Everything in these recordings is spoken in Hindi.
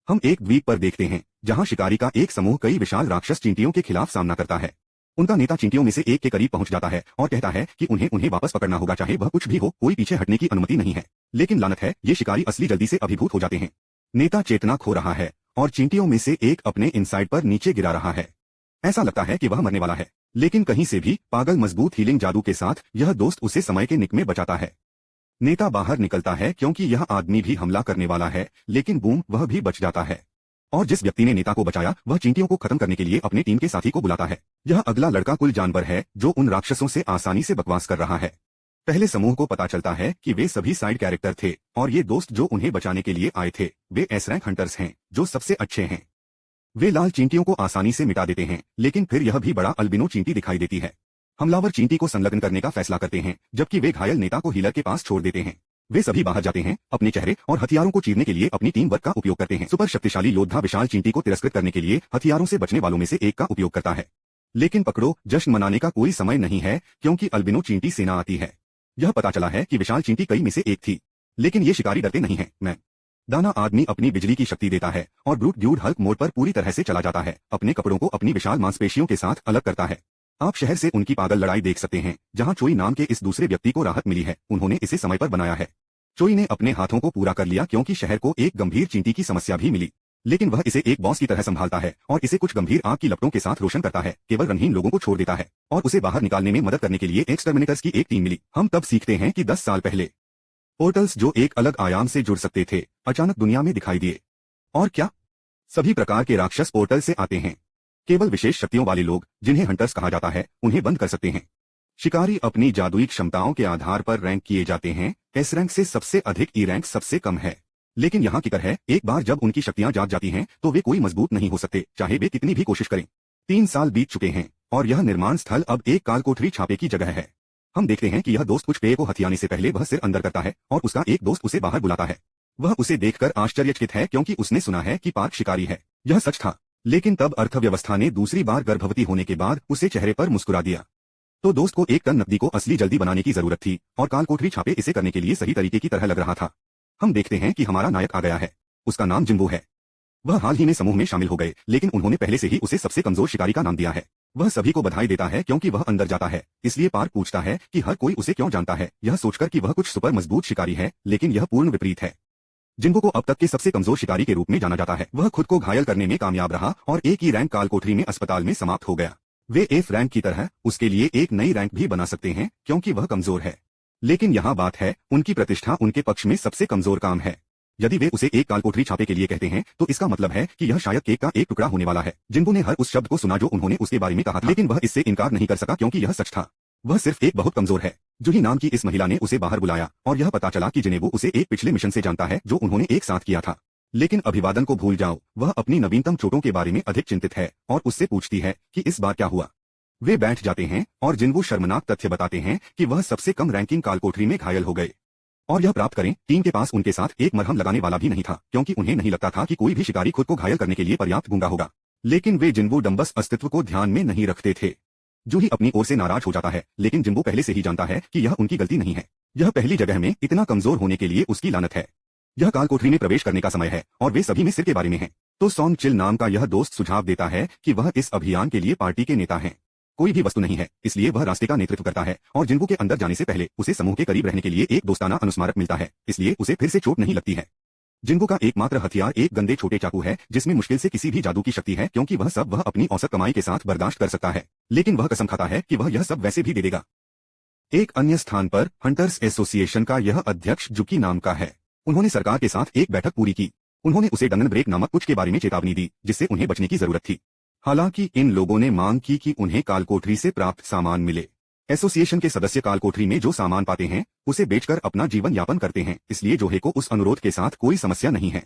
हम एक द्वीप पर देखते हैं जहां शिकारी का एक समूह कई विशाल राक्षस चींटियों के खिलाफ सामना करता है। उनका नेता चींटियों में से एक के करीब पहुंच जाता है और कहता है कि उन्हें उन्हें वापस पकड़ना होगा, चाहे वह कुछ भी हो, कोई पीछे हटने की अनुमति नहीं है। लेकिन लानत है, ये शिकारी असली जल्दी से अभिभूत हो जाते हैं। नेता चेतना खो रहा है और चींटियों में से एक अपने इनसाइड पर नीचे गिरा रहा है। ऐसा लगता है कि वह मरने वाला है, लेकिन कहीं से भी पागल मजबूत हीलिंग जादू के साथ यह दोस्त उसे समय के निक में बचाता है। नेता बाहर निकलता है क्योंकि यह आदमी भी हमला करने वाला है, लेकिन बूम, वह भी बच जाता है। और जिस व्यक्ति ने नेता को बचाया वह चींटियों को खत्म करने के लिए अपने टीम के साथी को बुलाता है। यह अगला लड़का कुल जानवर है जो उन राक्षसों से आसानी से बकवास कर रहा है। पहले समूह को पता चलता है कि वे सभी साइड कैरेक्टर थे और ये दोस्त जो उन्हें बचाने के लिए आए थे वे एस रैंक हंटर्स हैं जो सबसे अच्छे हैं। वे लाल चींटियों को आसानी से मिटा देते हैं, लेकिन फिर यह भी बड़ा अल्बिनो चींटी दिखाई देती है। हमलावर चींटी को संलग्न करने का फैसला करते हैं, जबकि वे घायल नेता को हीलर के पास छोड़ देते हैं। वे सभी बाहर जाते हैं, अपने चेहरे और हथियारों को चीरने के लिए अपनी टीम वर्क का उपयोग करते हैं। सुपर शक्तिशाली योद्धा विशाल चींटी को तिरस्कृत करने के लिए हथियारों से बचने वालों में से एक का उपयोग करता है। लेकिन पकड़ो, जश्न मनाने का कोई समय नहीं है क्योंकि अल्बिनो चींटी सेना आती है। यह पता चला है कि विशाल चींटी कई में से एक थी, लेकिन ये शिकारी डरते नहीं हैं। मैं दाना आदमी अपनी बिजली की शक्ति देता है और ब्रूट ड्यूड हल्क मोड पर पूरी तरह से चला जाता है। अपने कपड़ों को अपनी विशाल मांसपेशियों के साथ अलग करता है। आप शहर से उनकी पागल लड़ाई देख सकते हैं जहां चोई नाम के इस दूसरे व्यक्ति को राहत मिली है। उन्होंने इसे समय पर बनाया है। चोई ने अपने हाथों को पूरा कर लिया क्योंकि शहर को एक गंभीर चींटी की समस्या भी मिली, लेकिन वह इसे एक बॉस की तरह संभालता है और इसे कुछ गंभीर आग की लपटों के साथ रोशन करता है। केवल रंगहीन लोगों को छोड़ देता है और उसे बाहर निकालने में मदद करने के लिए एक्सटर्मिनेटर्स की एक टीम मिली। हम तब सीखते हैं कि 10 साल पहले पोर्टल्स जो एक अलग आयाम से जुड़ सकते थे अचानक दुनिया में दिखाई दिए। और क्या सभी प्रकार के राक्षस पोर्टल से आते हैं। केवल विशेष शक्तियों वाले लोग, जिन्हें हंटर्स कहा जाता है, उन्हें बंद कर सकते हैं। शिकारी अपनी जादुई क्षमताओं के आधार पर रैंक किए जाते हैं। एस रैंक से सबसे अधिक, ई रैंक सबसे कम है। लेकिन यहाँ किकर है, एक बार जब उनकी शक्तियां जाग जाती हैं तो वे कोई मजबूत नहीं हो सकते, चाहे वे कितनी भी कोशिश करें। 3 साल बीत चुके हैं और यह निर्माण स्थल अब एक कालकोठरी छापे की जगह है। हम देखते हैं कि यह दोस्त कुछ पेय को हथियाने से पहले वह सिर अंदर करता है और उसका एक दोस्त उसे बाहर बुलाता है। वह उसे देखकर आश्चर्यचकित है क्योंकि उसने सुना है कि पार्क शिकारी है। यह सच था, लेकिन तब अर्थव्यवस्था ने दूसरी बार गर्भवती होने के बाद उसे चेहरे पर मुस्कुरा दिया। तो दोस्त को 1 टन नकदी को असली जल्दी बनाने की जरूरत थी और कालकोठरी छापे इसे करने के लिए सही तरीके की तरह लग रहा था। हम देखते हैं कि हमारा नायक आ गया है। उसका नाम जिम्बो है। वह हाल ही में समूह में शामिल हो गए, लेकिन उन्होंने पहले से ही उसे सबसे कमजोर शिकारी का नाम दिया है। वह सभी को बधाई देता है क्योंकि वह अंदर जाता है। इसलिए पार्क पूछता है कि हर कोई उसे क्यों जानता है, यह सोचकर कि वह कुछ सुपर मजबूत शिकारी है, लेकिन यह पूर्ण विपरीत है। जिम्बो को अब तक के सबसे कमजोर शिकारी के रूप में जाना जाता है। वह खुद को घायल करने में कामयाब रहा और एक ही रैंक कालकोठरी में अस्पताल में समाप्त हो गया। वे एफ रैंक की तरह उसके लिए एक नई रैंक भी बना सकते हैं क्योंकि वह कमजोर है। लेकिन यहाँ बात है, उनकी प्रतिष्ठा उनके पक्ष में सबसे कमजोर काम है। यदि वे उसे एक कालकोठरी छापे के लिए कहते हैं तो इसका मतलब है कि यह शायद केक का एक टुकड़ा होने वाला है। जिम्बो ने हर उस शब्द को सुना जो उन्होंने उसके बारे में कहा था, लेकिन वह इससे इनकार नहीं कर सका क्योंकि यह सच था। वह सिर्फ एक बहुत कमजोर है। जूही नाम की इस महिला ने उसे बाहर बुलाया और यह पता चला कि जिनेवो उसे एक पिछले मिशन से जानता है जो उन्होंने एक साथ किया था। लेकिन अभिवादन को भूल जाओ, वह अपनी नवीनतम चोटों के बारे में अधिक चिंतित है और उससे पूछती है कि इस बार क्या हुआ। वे बैठ जाते हैं और जिन्बो शर्मनाक तथ्य बताते हैं कि वह सबसे कम रैंकिंग कालकोठरी में घायल हो गए। और यह प्राप्त करें, टीम के पास उनके साथ एक मरहम लगाने वाला भी नहीं था क्योंकि उन्हें नहीं लगता था कि कोई भी शिकारी खुद को घायल करने के लिए पर्याप्त गूंगा होगा। लेकिन वे जिन्बो डम्बस अस्तित्व को ध्यान में नहीं रखते थे। जूही अपनी ओर से नाराज हो जाता है, लेकिन जिम्बो पहले से ही जानता है कि यह उनकी गलती नहीं है। यह पहली जगह में इतना कमजोर होने के लिए उसकी लानत है। यह कालकोठरी में प्रवेश करने का समय है और वे सभी में सिर के बारे में हैं। तो सॉन्ग चिल नाम का यह दोस्त सुझाव देता है कि वह इस अभियान के लिए पार्टी के नेता हैं। कोई भी वस्तु नहीं है, इसलिए वह रास्ते का नेतृत्व करता है और जिन्बो के अंदर जाने से पहले उसे समूह के करीब रहने के लिए एक दोस्ताना अनुस्मारक मिलता है, इसलिए उसे फिर से चोट नहीं लगती है। जिन्बो का एकमात्र हथियार एक गंदे छोटे चाकू है जिसमें मुश्किल से किसी भी जादू की शक्ति है क्योंकि वह अपनी औसत कमाई के साथ बर्दाश्त कर सकता है, लेकिन वह कसम खाता है कि वह यह सब वैसे भी दे देगा। एक अन्य स्थान पर हंटर्स एसोसिएशन का यह अध्यक्ष जुकी नाम का है। उन्होंने सरकार के साथ एक बैठक पूरी की। उन्होंने उसे डंगन ब्रेक नामक कुछ के बारे में चेतावनी दी जिससे उन्हें बचने की जरूरत थी। हालांकि इन लोगों ने मांग की कि उन्हें कालकोठरी से प्राप्त सामान मिले। एसोसिएशन के सदस्य कालकोठरी में जो सामान पाते हैं उसे बेचकर अपना जीवन यापन करते हैं, इसलिए जोहे को उस अनुरोध के साथ कोई समस्या नहीं है।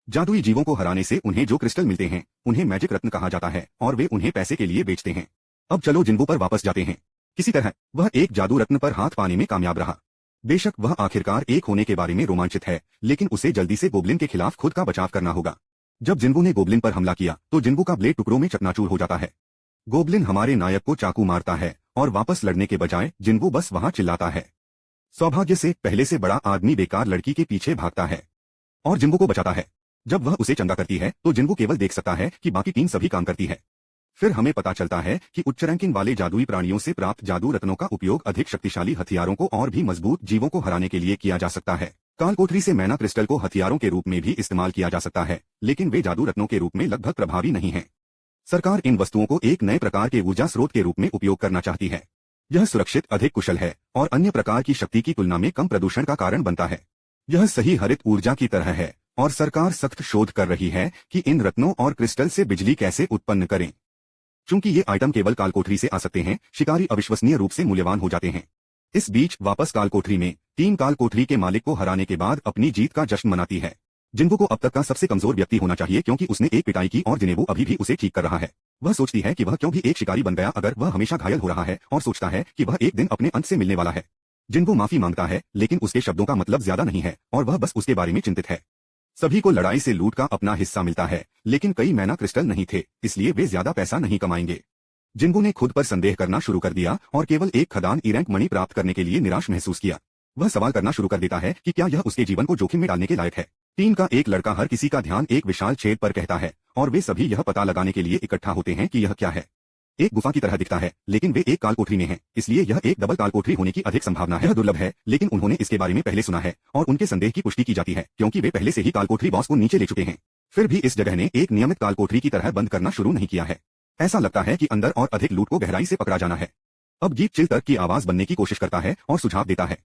जादुई जीवों को हराने से उन्हें जो क्रिस्टल मिलते हैं उन्हें मैजिक रत्न कहा जाता है और वे उन्हें पैसे के लिए बेचते हैं। अब चलो जिन्बो पर वापस जाते हैं। किसी तरह वह एक जादू रत्न पर हाथ पाने में कामयाब रहा। बेशक वह आखिरकार एक होने के बारे में रोमांचित है, लेकिन उसे जल्दी से गोब्लिन के खिलाफ खुद का बचाव करना होगा। जब जिन्बो ने गोब्लिन पर हमला किया तो जिन्बो का ब्लेड टुकड़ों में चकनाचूर हो जाता है। गोब्लिन हमारे नायक को चाकू मारता है और वापस लड़ने के बजाय जिन्बो बस वहां चिल्लाता है। सौभाग्य से पहले से बड़ा आदमी बेकार लड़की के पीछे भागता है और जिन्बो को बचाता है। जब वह उसे चंगा करती है तो जिन्वो केवल देख सकता है कि बाकी टीम सभी काम करती है। फिर हमें पता चलता है कि उच्च रैंकिंग वाले जादुई प्राणियों से प्राप्त जादू रत्नों का उपयोग अधिक शक्तिशाली हथियारों को और भी मजबूत जीवों को हराने के लिए किया जा सकता है। कालकोठरी से मैना क्रिस्टल को हथियारों के रूप में भी इस्तेमाल किया जा सकता है, लेकिन वे जादू रत्नों के रूप में लगभग प्रभावी नहीं हैं। सरकार इन वस्तुओं को एक नए प्रकार के ऊर्जा स्रोत के रूप में उपयोग करना चाहती है। यह सुरक्षित, अधिक कुशल है और अन्य प्रकार की शक्ति की तुलना में कम प्रदूषण का कारण बनता है। यह सही हरित ऊर्जा की तरह है और सरकार सख्त शोध कर रही है कि इन रत्नों और क्रिस्टल से बिजली कैसे उत्पन्न करें। चूंकि ये आइटम केवल कालकोठरी से आ सकते हैं, शिकारी अविश्वसनीय रूप से मूल्यवान हो जाते हैं। इस बीच वापस कालकोठरी में टीम कालकोठरी के मालिक को हराने के बाद अपनी जीत का जश्न मनाती है। जिन्वो को अब तक का सबसे कमजोर व्यक्ति होना चाहिए क्योंकि उसने एक पिटाई की और जिनेवो अभी भी उसे ठीक कर रहा है। वह सोचती है कि वह क्यों भी एक शिकारी बन गया अगर वह हमेशा घायल हो रहा है और सोचता है कि वह एक दिन अपने अंत से मिलने वाला है। जिन्वो माफी मांगता है, लेकिन उसके शब्दों का मतलब ज्यादा नहीं है और वह बस उसके बारे में चिंतित है। सभी को लड़ाई से लूट का अपना हिस्सा मिलता है, लेकिन कई मैना क्रिस्टल नहीं थे, इसलिए वे ज्यादा पैसा नहीं कमाएंगे। जिन्वो ने खुद पर संदेह करना शुरू कर दिया और केवल एक खदान ई-रैंक मणि प्राप्त करने के लिए निराश महसूस किया। वह सवाल करना शुरू कर देता है कि क्या यह उसके जीवन को जोखिम में डालने के लायक है। टीम का एक लड़का हर किसी का ध्यान एक विशाल छेद पर कहता है और वे सभी यह पता लगाने के लिए इकट्ठा होते हैं कि यह क्या है। एक गुफा की तरह दिखता है, लेकिन वे एक कालकोठरी में हैं, इसलिए यह एक डबल कालकोठरी होने की अधिक संभावना है। यह दुर्लभ है, लेकिन उन्होंने इसके बारे में पहले सुना है और उनके संदेह की पुष्टि की जाती है क्योंकि वे पहले से ही कालकोठरी बॉस को नीचे ले चुके हैं। फिर भी इस जगह ने एक नियमित कालकोठरी की तरह बंद करना शुरू नहीं किया है। ऐसा लगता है कि अंदर और अधिक लूट को गहराई से पकड़ा जाना है। अब जीप चिल तर्क की आवाज बनने की कोशिश करता है और सुझाव देता है।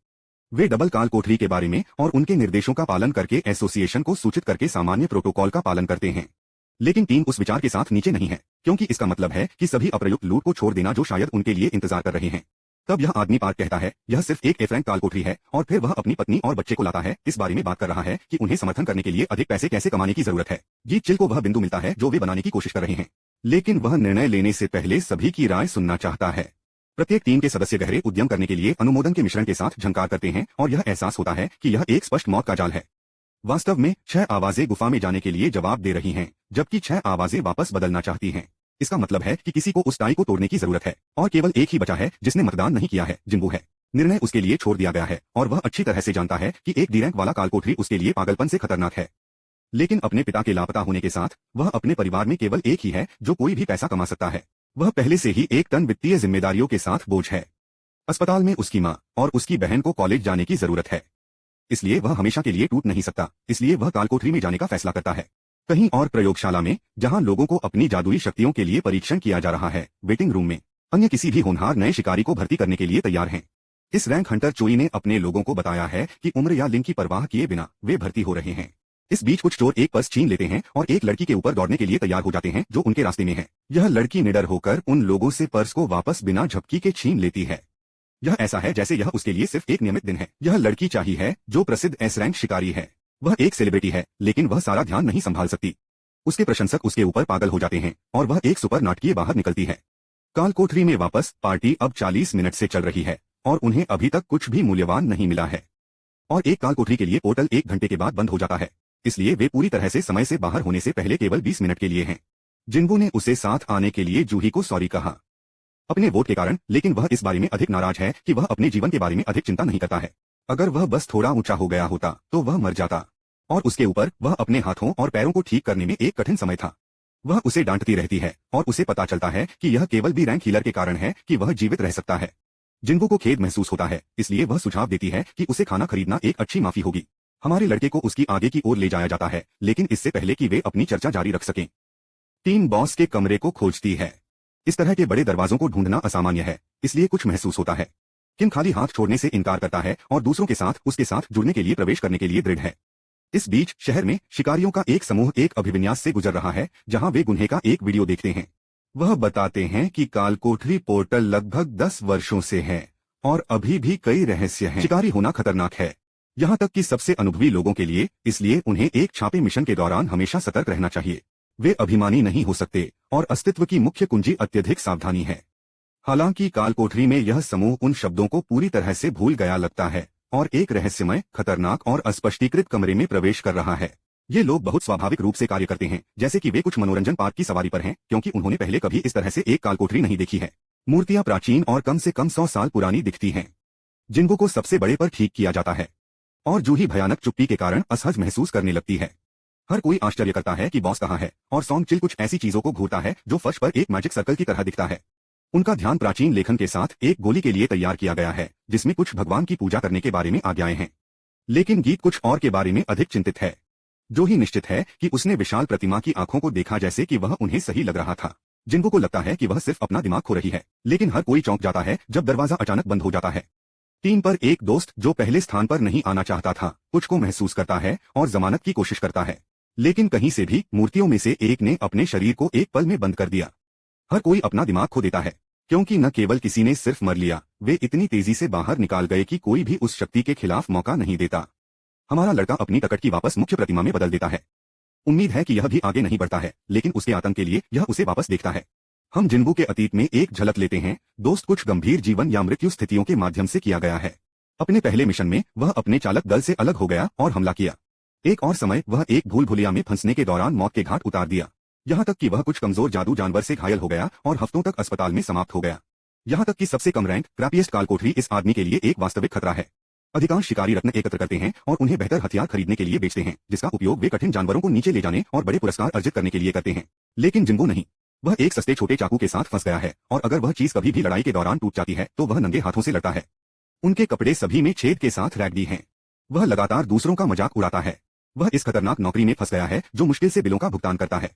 वे डबल कालकोठरी के बारे में और उनके निर्देशों का पालन करके एसोसिएशन को सूचित करके सामान्य प्रोटोकॉल का पालन करते हैं। लेकिन टीम उस विचार के साथ नीचे नहीं है, क्योंकि इसका मतलब है कि सभी अप्रयुक्त लूट को छोड़ देना जो शायद उनके लिए इंतजार कर रहे हैं। तब यह आदमी पार्क कहता है, यह सिर्फ एक एफ रैंक कालकोठरी है और फिर वह अपनी पत्नी और बच्चे को लाता है, इस बारे में बात कर रहा है कि उन्हें समर्थन करने के लिए अधिक पैसे कैसे कमाने की जरूरत है। जीत चिल को वह बिंदु मिलता है जो वे बनाने की कोशिश कर रहे हैं, लेकिन वह निर्णय लेने से पहले सभी की राय सुनना चाहता है। प्रत्येक टीम के सदस्य गहरे उद्यम करने के लिए अनुमोदन के मिश्रण के साथ झंकार करते हैं और यह एहसास होता है कि यह एक स्पष्ट मौत का जाल है। वास्तव में 6 आवाजें गुफा में जाने के लिए जवाब दे रही हैं, जबकि 6 आवाजें वापस बदलना चाहती हैं। इसका मतलब है कि किसी को उस टाई को तोड़ने की जरूरत है और केवल एक ही बचा है जिसने मतदान नहीं किया है, जिन्वो है। निर्णय उसके लिए छोड़ दिया गया है और वह अच्छी तरह से जानता है कि एक डी रैंक वाला कालकोठरी उसके लिए पागलपन से खतरनाक है। लेकिन अपने पिता के लापता होने के साथ वह अपने परिवार में केवल एक ही है जो कोई भी पैसा कमा सकता है। वह पहले से ही एक टन वित्तीय जिम्मेदारियों के साथ बोझ है। अस्पताल में उसकी माँ और उसकी बहन को कॉलेज जाने की जरूरत है, इसलिए वह हमेशा के लिए टूट नहीं सकता। इसलिए वह कालकोठरी में जाने का फैसला करता है। कहीं और प्रयोगशाला में, जहां लोगों को अपनी जादुई शक्तियों के लिए परीक्षण किया जा रहा है, वेटिंग रूम में अन्य किसी भी होनहार नए शिकारी को भर्ती करने के लिए तैयार हैं। इस रैंक हंटर चोई ने अपने लोगों को बताया है कि उम्र या लिंग की परवाह किए बिना वे भर्ती हो रहे हैं। इस बीच कुछ चोर एक पर्स छीन लेते हैं और एक लड़की के ऊपर दौड़ने के लिए तैयार हो जाते हैं जो उनके रास्ते में है। यह लड़की निडर होकर उन लोगों से पर्स को वापस बिना झपकी के छीन लेती है। यह ऐसा है जैसे यह उसके लिए सिर्फ एक नियमित दिन है। यह लड़की चाहिए है जो प्रसिद्ध एस रैंक शिकारी है। वह एक सेलिब्रिटी है, लेकिन वह सारा ध्यान नहीं संभाल सकती। उसके प्रशंसक उसके ऊपर पागल हो जाते हैं और वह एक सुपर नाटकीय बाहर निकलती है। कालकोठरी में वापस पार्टी अब 40 मिनट से चल रही है और उन्हें अभी तक कुछ भी मूल्यवान नहीं मिला है। और एक कालकोठरी के लिए पोर्टल 1 घंटे के बाद बंद हो जाता है, इसलिए वे पूरी तरह से समय से बाहर होने से पहले केवल 20 मिनट के लिए हैं। जिन्वो ने उसे साथ आने के लिए जूही को सॉरी कहा अपने वोट के कारण, लेकिन वह इस बारे में अधिक नाराज है कि वह अपने जीवन के बारे में अधिक चिंता नहीं करता है। अगर वह बस थोड़ा ऊंचा हो गया होता तो वह मर जाता, और उसके ऊपर वह अपने हाथों और पैरों को ठीक करने में एक कठिन समय था। वह उसे डांटती रहती है और उसे पता चलता है कि यह केवल बी रैंक हीलर के कारण है कि वह जीवित रह सकता है। जिन्वो को खेद महसूस होता है, इसलिए वह सुझाव देती है कि उसे खाना खरीदना एक अच्छी माफी होगी। हमारे लड़के को उसकी आगे की ओर ले जाया जाता है, लेकिन इससे पहले कि वे अपनी चर्चा जारी रख सकें, टीम बॉस के कमरे को खोजती है। इस तरह के बड़े दरवाजों को ढूंढना असामान्य है, इसलिए कुछ महसूस होता है। किम खाली हाथ छोड़ने से इनकार करता है और दूसरों के साथ उसके साथ जुड़ने के लिए प्रवेश करने के लिए दृढ़ है। इस बीच शहर में शिकारियों का एक समूह एक अभिविन्यास से गुजर रहा है जहां वे गुन्हे का एक वीडियो देखते हैं। वह बताते हैं कि कालकोठरी पोर्टल लगभग 10 वर्षों से है और अभी भी कई रहस्य हैं। शिकारी होना खतरनाक है, यहाँ तक कि सबसे अनुभवी लोगों के लिए, इसलिए उन्हें एक छापे मिशन के दौरान हमेशा सतर्क रहना चाहिए। वे अभिमानी नहीं हो सकते और अस्तित्व की मुख्य कुंजी अत्यधिक सावधानी है। हालांकि कालकोठरी में यह समूह उन शब्दों को पूरी तरह से भूल गया लगता है और एक रहस्यमय, खतरनाक और अस्पष्टीकृत कमरे में प्रवेश कर रहा है। ये लोग बहुत स्वाभाविक रूप से कार्य करते हैं, जैसे कि वे कुछ मनोरंजन पार्क की सवारी पर हैं, क्योंकि उन्होंने पहले कभी इस तरह से एक कालकोठरी नहीं देखी है। मूर्तियां प्राचीन और कम से कम 100 साल पुरानी दिखती हैं। जिन्वो को सबसे बड़े पर ठीक किया जाता है और जूही भयानक चुप्पी के कारण असहज महसूस करने लगती है। हर कोई आश्चर्य करता है कि बॉस कहाँ है, और सॉन्ग चिल कुछ ऐसी चीजों को घूरता है जो फर्श पर एक मैजिक सर्कल की तरह दिखता है। उनका ध्यान प्राचीन लेखन के साथ एक गोली के लिए तैयार किया गया है, जिसमें कुछ भगवान की पूजा करने के बारे में आज्ञाएं हैं। लेकिन गीत कुछ और के बारे में अधिक चिंतित है। जो ही निश्चित है कि उसने विशाल प्रतिमा की आंखों को देखा जैसे कि वह उन्हें सही लग रहा था। जिनको को लगता है कि वह सिर्फ अपना दिमाग खो रही है, लेकिन हर कोई चौंक जाता है जब दरवाजा अचानक बंद हो जाता है। टीम पर एक दोस्त जो पहले स्थान पर नहीं आना चाहता था, कुछ को महसूस करता है और जमानत की कोशिश करता है। लेकिन कहीं से भी मूर्तियों में से एक ने अपने शरीर को एक पल में बंद कर दिया। हर कोई अपना दिमाग खो देता है, क्योंकि न केवल किसी ने सिर्फ मर लिया, वे इतनी तेजी से बाहर निकाल गए कि कोई भी उस शक्ति के खिलाफ मौका नहीं देता। हमारा लड़का अपनी टकट की वापस मुख्य प्रतिमा में बदल देता है। उम्मीद है कि यह भी आगे नहीं बढ़ता है, लेकिन उसके आतंक के लिए यह उसे वापस देखता है। हम जिन्बू के अतीत में एक झलक लेते हैं। दोस्त कुछ गंभीर जीवन या मृत्यु स्थितियों के माध्यम से किया गया है। अपने पहले मिशन में वह अपने चालक दल से अलग हो गया और हमला किया। एक और समय वह एक भूल भुलैया में फंसने के दौरान मौत के घाट उतार दिया। यहाँ तक कि वह कुछ कमजोर जादू जानवर से घायल हो गया और हफ्तों तक अस्पताल में समाप्त हो गया। यहाँ तक कि सबसे कम रैंक क्रैपिएस्ट कालकोठरी इस आदमी के लिए एक वास्तविक खतरा है। अधिकांश शिकारी रत्न एकत्र करते हैं और उन्हें बेहतर हथियार खरीदने के लिए बेचते हैं, जिसका उपयोग वे कठिन जानवरों को नीचे ले जाने और बड़े पुरस्कार अर्जित करने के लिए करते हैं। लेकिन जिन्बू नहीं। वह एक सस्ते छोटे चाकू के साथ फंस गया है, और अगर वह चीज कभी भी लड़ाई के दौरान टूट जाती है तो वह नंगे हाथों से लड़ता है। उनके कपड़े सभी में छेद के साथ रैगडी हैं। वह लगातार दूसरों का मजाक उड़ाता है। वह इस खतरनाक नौकरी में फंस गया है जो मुश्किल से बिलों का भुगतान करता है।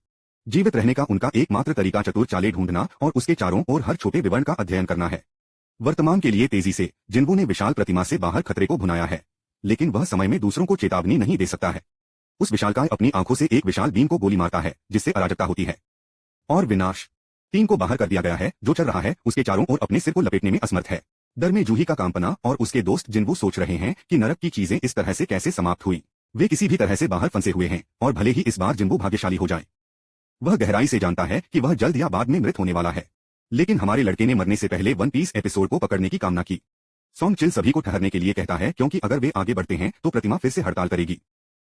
जीवित रहने का उनका एकमात्र तरीका चतुर चालें ढूंढना और उसके चारों ओर हर छोटे विवरण का अध्ययन करना है। वर्तमान के लिए तेजी से जिन्बू ने विशाल प्रतिमा से बाहर खतरे को भुनाया है, लेकिन वह समय में दूसरों को चेतावनी नहीं दे सकता है। उस विशालकाय अपनी आंखों से एक विशाल बीम को गोली मारता है, जिससे अराजकता होती है और विनाश। टीम को बाहर कर दिया गया है। जो चल रहा है उसके चारों ओर अपने सिर को लपेटने में असमर्थ है। डर में जूही का कांपना और उसके दोस्त जिन्बू सोच रहे हैं कि नरक की चीजें इस तरह से कैसे समाप्त हुई। वे किसी भी तरह से बाहर फंसे हुए हैं, और भले ही इस बार जिन्बू भाग्यशाली हो जाए। वह गहराई से जानता है कि वह जल्द या बाद में मृत होने वाला है। लेकिन हमारे लड़के ने मरने से पहले वन पीस एपिसोड को पकड़ने की कामना की। सॉन्ग चिल सभी को ठहरने के लिए कहता है, क्योंकि अगर वे आगे बढ़ते हैं तो प्रतिमा फिर से हड़ताल करेगी।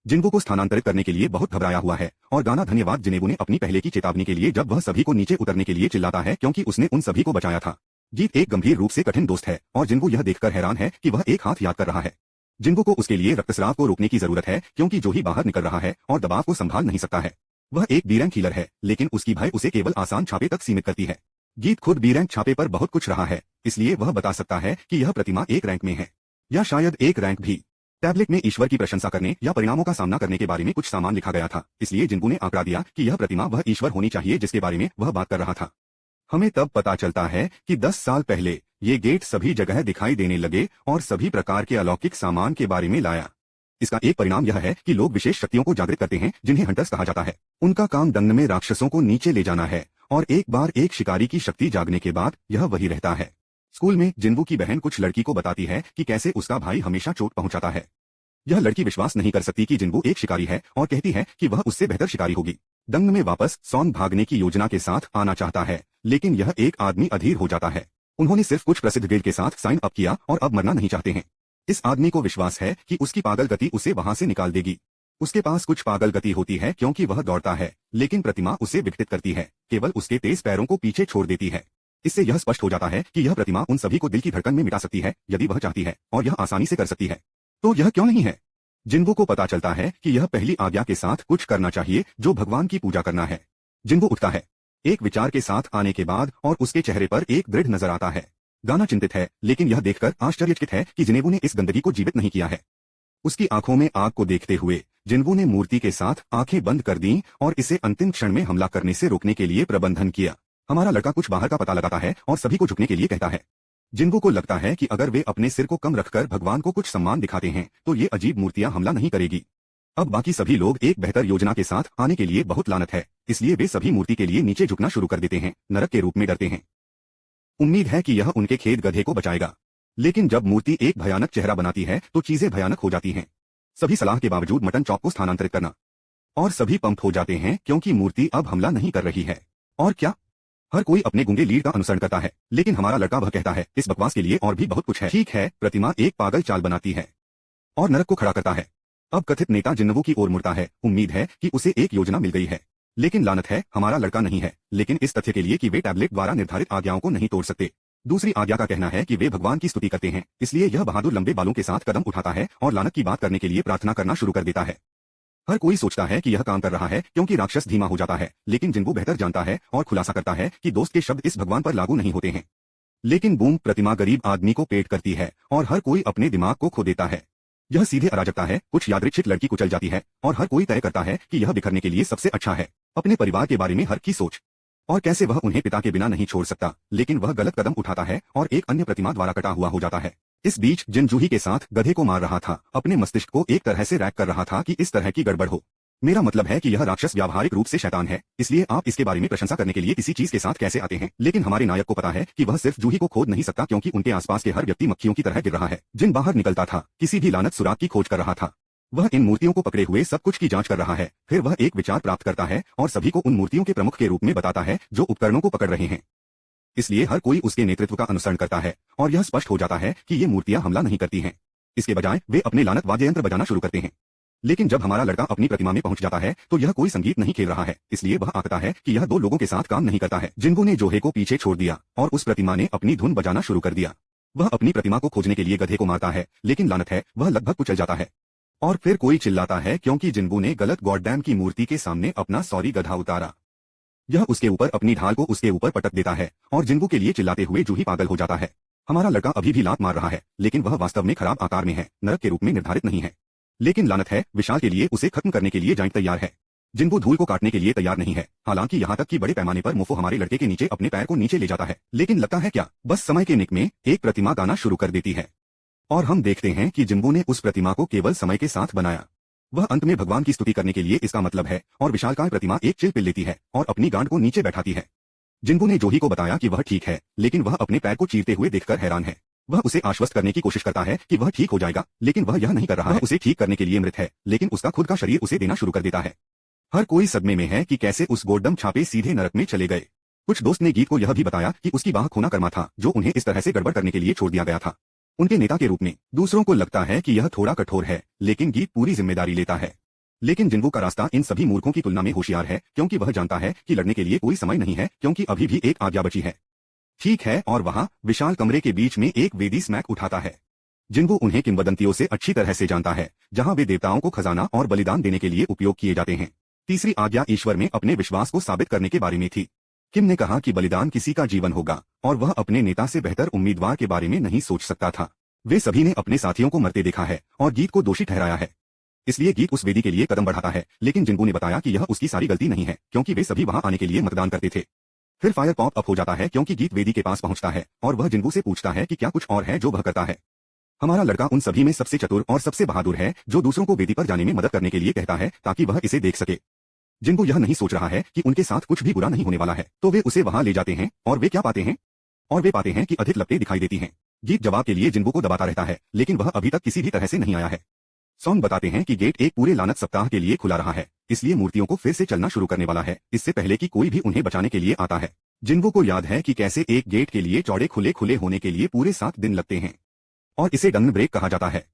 जिन्बू को स्थानांतरित करने के लिए बहुत घबराया हुआ है, और गाना धन्यवाद जिनेबू ने अपनी पहले की चेतावनी के लिए, जब वह सभी को नीचे उतरने के लिए चिल्लाता है, क्योंकि उसने उन सभी को बचाया था। जीत एक गंभीर रूप से कठिन दोस्त है, और जिन्बू यह देखकर हैरान है कि वह एक हाथ याद कर रहा है। जिन्बू को उसके लिए रक्तस्राव को रोकने की जरूरत है, क्योंकि जो ही बाहर निकल रहा है और दबाव को संभाल नहीं सकता है। वह एक बी रैंक हीलर है, लेकिन उसकी भय उसे केवल आसान छापे तक सीमित करती है। गीत खुद बी रैंक छापे पर बहुत कुछ रहा है, इसलिए वह बता सकता है कि यह प्रतिमा एक रैंक में है, या शायद एक रैंक भी। टैबलेट में ईश्वर की प्रशंसा करने या परिणामों का सामना करने के बारे में कुछ सामान लिखा गया था, इसलिए जिन्बू ने आंकड़ा दिया कि यह प्रतिमा वह ईश्वर होनी चाहिए जिसके बारे में वह बात कर रहा था। हमें तब पता चलता है कि 10 साल पहले ये गेट सभी जगह दिखाई देने लगे और सभी प्रकार के अलौकिक सामान के बारे में लाया। इसका एक परिणाम यह है कि लोग विशेष शक्तियों को जागृत करते हैं, जिन्हें हंटर्स कहा जाता है। उनका काम दंड में राक्षसों को नीचे ले जाना है, और एक बार एक शिकारी की शक्ति जागने के बाद यह वही रहता है। स्कूल में जिन्बू की बहन कुछ लड़की को बताती है कि कैसे उसका भाई हमेशा चोट पहुंचाता है। यह लड़की विश्वास नहीं कर सकती कि जिन्बू एक शिकारी है, और कहती है कि वह उससे बेहतर शिकारी होगी। दंग में वापस सॉन्ग भागने की योजना के साथ आना चाहता है, लेकिन यह एक आदमी अधीर हो जाता है। उन्होंने सिर्फ कुछ प्रसिद्ध गिल्ड के साथ साइन अप किया और अब मरना नहीं चाहते हैं। इस आदमी को विश्वास है कि उसकी पागल गति उसे वहां से निकाल देगी। उसके पास कुछ पागल गति होती है क्योंकि वह दौड़ता है, लेकिन प्रतिमा उसे विघटित करती है, केवल उसके तेज पैरों को पीछे छोड़ देती है। इससे यह स्पष्ट हो जाता है कि यह प्रतिमा उन सभी को दिल की धड़कन में मिटा सकती है यदि वह चाहती है, और यह आसानी से कर सकती है। तो यह क्यों नहीं है? जिन्बू को पता चलता है कि यह पहली आज्ञा के साथ कुछ करना चाहिए, जो भगवान की पूजा करना है। जिन्बू उठता है एक विचार के साथ आने के बाद, और उसके चेहरे पर एक दृढ़ नजर आता है। गाना चिंतित है, लेकिन यह देखकर आश्चर्यचकित है कि जिनेबू ने इस गंदगी को जीवित नहीं किया है। उसकी आंखों में आग को देखते हुए जिन्बू ने मूर्ति के साथ आंखें बंद कर दी और इसे अंतिम क्षण में हमला करने से रोकने के लिए प्रबंधन किया। हमारा लड़का कुछ बाहर का पता लगाता है और सभी को झुकने के लिए कहता है। जिन्बू को लगता है कि अगर वे अपने सिर को कम रखकर भगवान को कुछ सम्मान दिखाते हैं तो ये अजीब मूर्तियां हमला नहीं करेगी। अब बाकी सभी लोग एक बेहतर योजना के साथ आने के लिए बहुत लानत है, इसलिए वे सभी मूर्ति के लिए नीचे झुकना शुरू कर देते हैं, नरक के रूप में डरते हैं। उम्मीद है कि यह उनके खेत गधे को बचाएगा, लेकिन जब मूर्ति एक भयानक चेहरा बनाती है तो चीजें भयानक हो जाती हैं। सभी सलाह के बावजूद मटन चॉप को स्थानांतरित करना, और सभी पंप हो जाते हैं क्योंकि मूर्ति अब हमला नहीं कर रही है। और क्या? हर कोई अपने गूंगे लीड का अनुसरण करता है, लेकिन हमारा लड़का वह कहता है, इस बकवास के लिए और भी बहुत कुछ है। ठीक है, प्रतिमा एक पागल चाल बनाती है और नरक को खड़ा करता है। अब कथित नेता जिन्नवू की ओर मुड़ता है। उम्मीद है कि उसे एक योजना मिल गई है, लेकिन लानत है, हमारा लड़का नहीं है, लेकिन इस तथ्य के लिए कि वे टैबलेट द्वारा निर्धारित आज्ञाओं को नहीं तोड़ सकते। दूसरी आज्ञा का कहना है कि वे भगवान की स्तुति करते हैं, इसलिए यह बहादुर लंबे बालों के साथ कदम उठाता है और लानत की बात करने के लिए प्रार्थना करना शुरू कर देता है। हर कोई सोचता है कि यह काम कर रहा है क्योंकि राक्षस धीमा हो जाता है, लेकिन जिन्बू बेहतर जानता है और खुलासा करता है कि दोस्त के शब्द इस भगवान पर लागू नहीं होते हैं। लेकिन बूम प्रतिमा गरीब आदमी को पेट करती है और हर कोई अपने दिमाग को खो देता है। यह सीधे अराजकता है, कुछ यादृच्छिक लड़की कुचल जाती है और हर कोई तय करता है कि यह बिखरने के लिए सबसे अच्छा है। अपने परिवार के बारे में हर की सोच और कैसे वह उन्हें पिता के बिना नहीं छोड़ सकता, लेकिन वह गलत कदम उठाता है और एक अन्य प्रतिमा द्वारा कटा हुआ हो जाता है। इस बीच जिन जूही के साथ गधे को मार रहा था, अपने मस्तिष्क को एक तरह से रैक कर रहा था कि इस तरह की गड़बड़ हो। मेरा मतलब है कि यह राक्षस व्यावहारिक रूप से शैतान है, इसलिए आप इसके बारे में प्रशंसा करने के लिए किसी चीज के साथ कैसे आते हैं। लेकिन हमारे नायक को पता है कि वह सिर्फ जूही को खोद नहीं सकता, क्योंकि उनके आसपास के हर व्यक्ति मक्खियों की तरह गिर रहा है। जिन बाहर निकलता था, किसी भी लानत सुराग की खोज कर रहा था। वह इन मूर्तियों को पकड़े हुए सब कुछ की जांच कर रहा है। फिर वह एक विचार प्राप्त करता है और सभी को उन मूर्तियों के प्रमुख के रूप में बताता है जो उपकरणों को पकड़ रहे हैं। इसलिए हर कोई उसके नेतृत्व का अनुसरण करता है और यह स्पष्ट हो जाता है कि ये मूर्तियां हमला नहीं करती हैं। इसके बजाय वे अपने लानत वाद्य यंत्र बजाना शुरू करते हैं। लेकिन जब हमारा लड़का अपनी प्रतिमा में पहुंच जाता है तो यह कोई संगीत नहीं खेल रहा है, इसलिए वह आंकता है कि यह दो लोगों के साथ काम नहीं करता है। जिन्बू ने जोहे को पीछे छोड़ दिया और उस प्रतिमा ने अपनी धुन बजाना शुरू कर दिया। वह अपनी प्रतिमा को खोजने के लिए गधे को मारता है, लेकिन लानत है, वह लगभग कुचल जाता है। और फिर कोई चिल्लाता है क्योंकि जिन्बू ने गलत गॉडडैम की मूर्ति के सामने अपना सॉरी गधा उतारा। यह उसके ऊपर अपनी ढाल को उसके ऊपर पटक देता है और जिन्बू के लिए चिल्लाते हुए जूही पागल हो जाता है। हमारा लड़का अभी भी लात मार रहा है, लेकिन वह वास्तव में खराब आकार में है, नरक के रूप में निर्धारित नहीं है। लेकिन लानत है, विशाल के लिए उसे खत्म करने के लिए जाइंट तैयार है। जिन्बू धूल को काटने के लिए तैयार नहीं है, हालांकि यहाँ तक कि बड़े पैमाने पर मोफो हमारे लड़के के नीचे अपने पैर को नीचे ले जाता है। लेकिन लगता है क्या, बस समय के निक में एक प्रतिमा गाना शुरू कर देती है और हम देखते हैं कि जिन्बू ने उस प्रतिमा को केवल समय के साथ बनाया। वह अंत में भगवान की स्तुति करने के लिए इसका मतलब है और विशालकाय प्रतिमा एक चिल पिल लेती है और अपनी गांड को नीचे बैठाती है। जिन्बू ने जोही को बताया कि वह ठीक है, लेकिन वह अपने पैर को चीरते हुए देखकर हैरान है। वह उसे आश्वस्त करने की कोशिश करता है कि वह ठीक हो जाएगा, लेकिन वह यह नहीं कर रहा है। उसे ठीक करने के लिए मृत है, लेकिन उसका खुद का शरीर उसे देना शुरू कर देता है। हर कोई सदमे में है कि कैसे उस गोड्डम छापे सीधे नरक में चले गए। कुछ दोस्त ने गीत को यह भी बताया कि उसकी बाह खोना कर्मा था, जो उन्हें इस तरह से गड़बड़ करने के लिए छोड़ दिया गया था। उनके नेता के रूप में दूसरों को लगता है कि यह थोड़ा कठोर है, लेकिन गीत पूरी जिम्मेदारी लेता है। लेकिन जिन्बू का रास्ता इन सभी मूर्खों की तुलना में होशियार है, क्योंकि वह जानता है कि लड़ने के लिए कोई समय नहीं है, क्योंकि अभी भी एक आज्ञा बची है। ठीक है, और वहां विशाल कमरे के बीच में एक वेदी स्मैक उठाता है। जिन्बू उन्हें किंवदंतियों से अच्छी तरह से जानता है, जहां वे देवताओं को खजाना और बलिदान देने के लिए उपयोग किए जाते हैं। तीसरी आज्ञा ईश्वर में अपने विश्वास को साबित करने के बारे में थी। किम ने कहा कि बलिदान किसी का जीवन होगा और वह अपने नेता से बेहतर उम्मीदवार के बारे में नहीं सोच सकता था। वे सभी ने अपने साथियों को मरते देखा है और गीत को दोषी ठहराया है। इसलिए गीत उस वेदी के लिए कदम बढ़ाता है, लेकिन जिन्बू ने बताया कि यह उसकी सारी गलती नहीं है, क्योंकि वे सभी वहां आने के लिए मतदान करते थे। फिर फायर पॉप अप हो जाता है क्योंकि गीत वेदी के पास पहुंचता है और वह जिन्बू से पूछता है कि क्या कुछ और है जो वह करता है। हमारा लड़का उन सभी में सबसे चतुर और सबसे बहादुर है, जो दूसरों को वेदी पर जाने में मदद करने के लिए कहता है ताकि वह इसे देख सके। जिन्बू यह नहीं सोच रहा है कि उनके साथ कुछ भी बुरा नहीं होने वाला है, तो वे उसे वहां ले जाते हैं और वे क्या पाते हैं? और वे पाते हैं कि अधिक लपटें दिखाई देती हैं। गीत जवाब के लिए जिन्बू को दबाता रहता है, लेकिन वह अभी तक किसी भी तरह से नहीं आया है। सॉन्ग बताते हैं कि गेट एक पूरे लानत सप्ताह के लिए खुला रहा है, इसलिए मूर्तियों को फिर से चलना शुरू करने वाला है, इससे पहले कि कोई भी उन्हें बचाने के लिए आता है। जिन्बू को याद है कि कैसे एक गेट के लिए चौड़े खुले खुले होने के लिए पूरे 7 दिन लगते हैं और इसे डंगन ब्रेक कहा जाता है।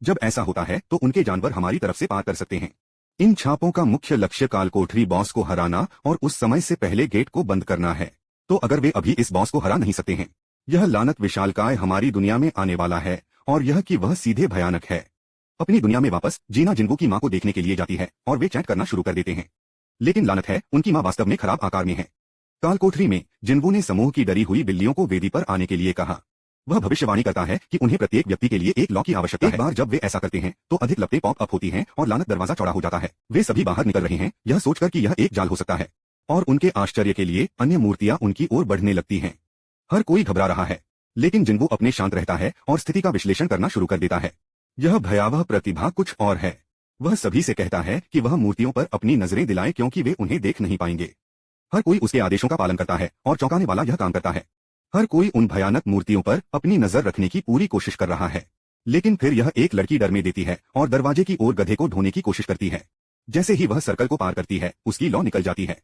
जब ऐसा होता है तो उनके जानवर हमारी तरफ से पार कर सकते हैं। इन छापों का मुख्य लक्ष्य कालकोठरी बॉस को हराना और उस समय से पहले गेट को बंद करना है। तो अगर वे अभी इस बॉस को हरा नहीं सकते हैं, यह लानत विशालकाय हमारी दुनिया में आने वाला है और यह कि वह सीधे भयानक है। अपनी दुनिया में वापस जीना जिन्बू की मां को देखने के लिए जाती है और वे चैट करना शुरू कर देते हैं। लेकिन लानत है, उनकी मां वास्तव में खराब आकार में है। कालकोठरी में जिन्बू ने समूह की डरी हुई बिल्लियों को वेदी पर आने के लिए कहा। वह भविष्यवाणी करता है कि उन्हें प्रत्येक व्यक्ति के लिए एक लॉ की आवश्यकता है। एक बार जब वे ऐसा करते हैं तो अधिक लपटें पॉप अप होती हैं और लानत दरवाजा चौड़ा हो जाता है। वे सभी बाहर निकल रहे हैं, यह सोचकर कि यह एक जाल हो सकता है, और उनके आश्चर्य के लिए अन्य मूर्तियां उनकी ओर बढ़ने लगती हैं। हर कोई घबरा रहा है, लेकिन जिन्बू अपने शांत रहता है और स्थिति का विश्लेषण करना शुरू कर देता है। यह भयावह प्रतिभा कुछ और है। वह सभी से कहता है कि वह मूर्तियों पर अपनी नजरें दिलाए, क्योंकि वे उन्हें देख नहीं पाएंगे। हर कोई उसके आदेशों का पालन करता है और चौंकाने वाला यह काम करता है। हर कोई उन भयानक मूर्तियों पर अपनी नजर रखने की पूरी कोशिश कर रहा है, लेकिन फिर यह एक लड़की डर में देती है और दरवाजे की ओर गधे को ढोने की कोशिश करती है। जैसे ही वह सर्कल को पार करती है, उसकी लौ निकल जाती है,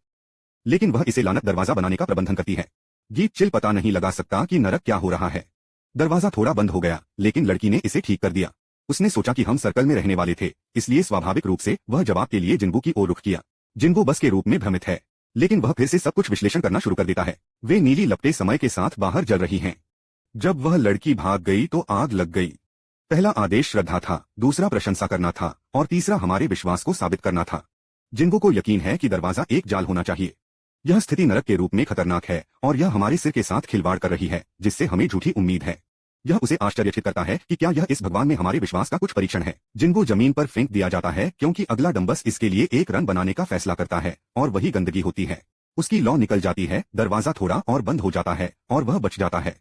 लेकिन वह इसे लानत दरवाजा बनाने का प्रबंधन करती है। गीत चिल पता नहीं लगा सकता कि नरक क्या हो रहा है। दरवाजा थोड़ा बंद हो गया, लेकिन लड़की ने इसे ठीक कर दिया। उसने सोचा कि हम सर्कल में रहने वाले थे, इसलिए स्वाभाविक रूप से वह जवाब के लिए जिन्बू की ओर रुख किया। जिन्बू बस के रूप में भ्रमित है, लेकिन वह फिर से सब कुछ विश्लेषण करना शुरू कर देता है। वे नीली लपटें समय के साथ बाहर जल रही हैं। जब वह लड़की भाग गई तो आग लग गई। पहला आदेश श्रद्धा था, दूसरा प्रशंसा करना था और तीसरा हमारे विश्वास को साबित करना था। जिन्गो को यकीन है कि दरवाजा एक जाल होना चाहिए। यह स्थिति नरक के रूप में खतरनाक है और यह हमारे सिर के साथ खिलवाड़ कर रही है, जिससे हमें झूठी उम्मीद है। यह उसे आश्चर्यचकित करता है कि क्या यह इस भगवान में हमारे विश्वास का कुछ परीक्षण है। जिन्गो जमीन पर फेंक दिया जाता है क्योंकि अगला डंबस इसके लिए एक रन बनाने का फैसला करता है और वही गंदगी होती है। उसकी लौ निकल जाती है, दरवाजा थोड़ा और बंद हो जाता है और वह बच जाता है।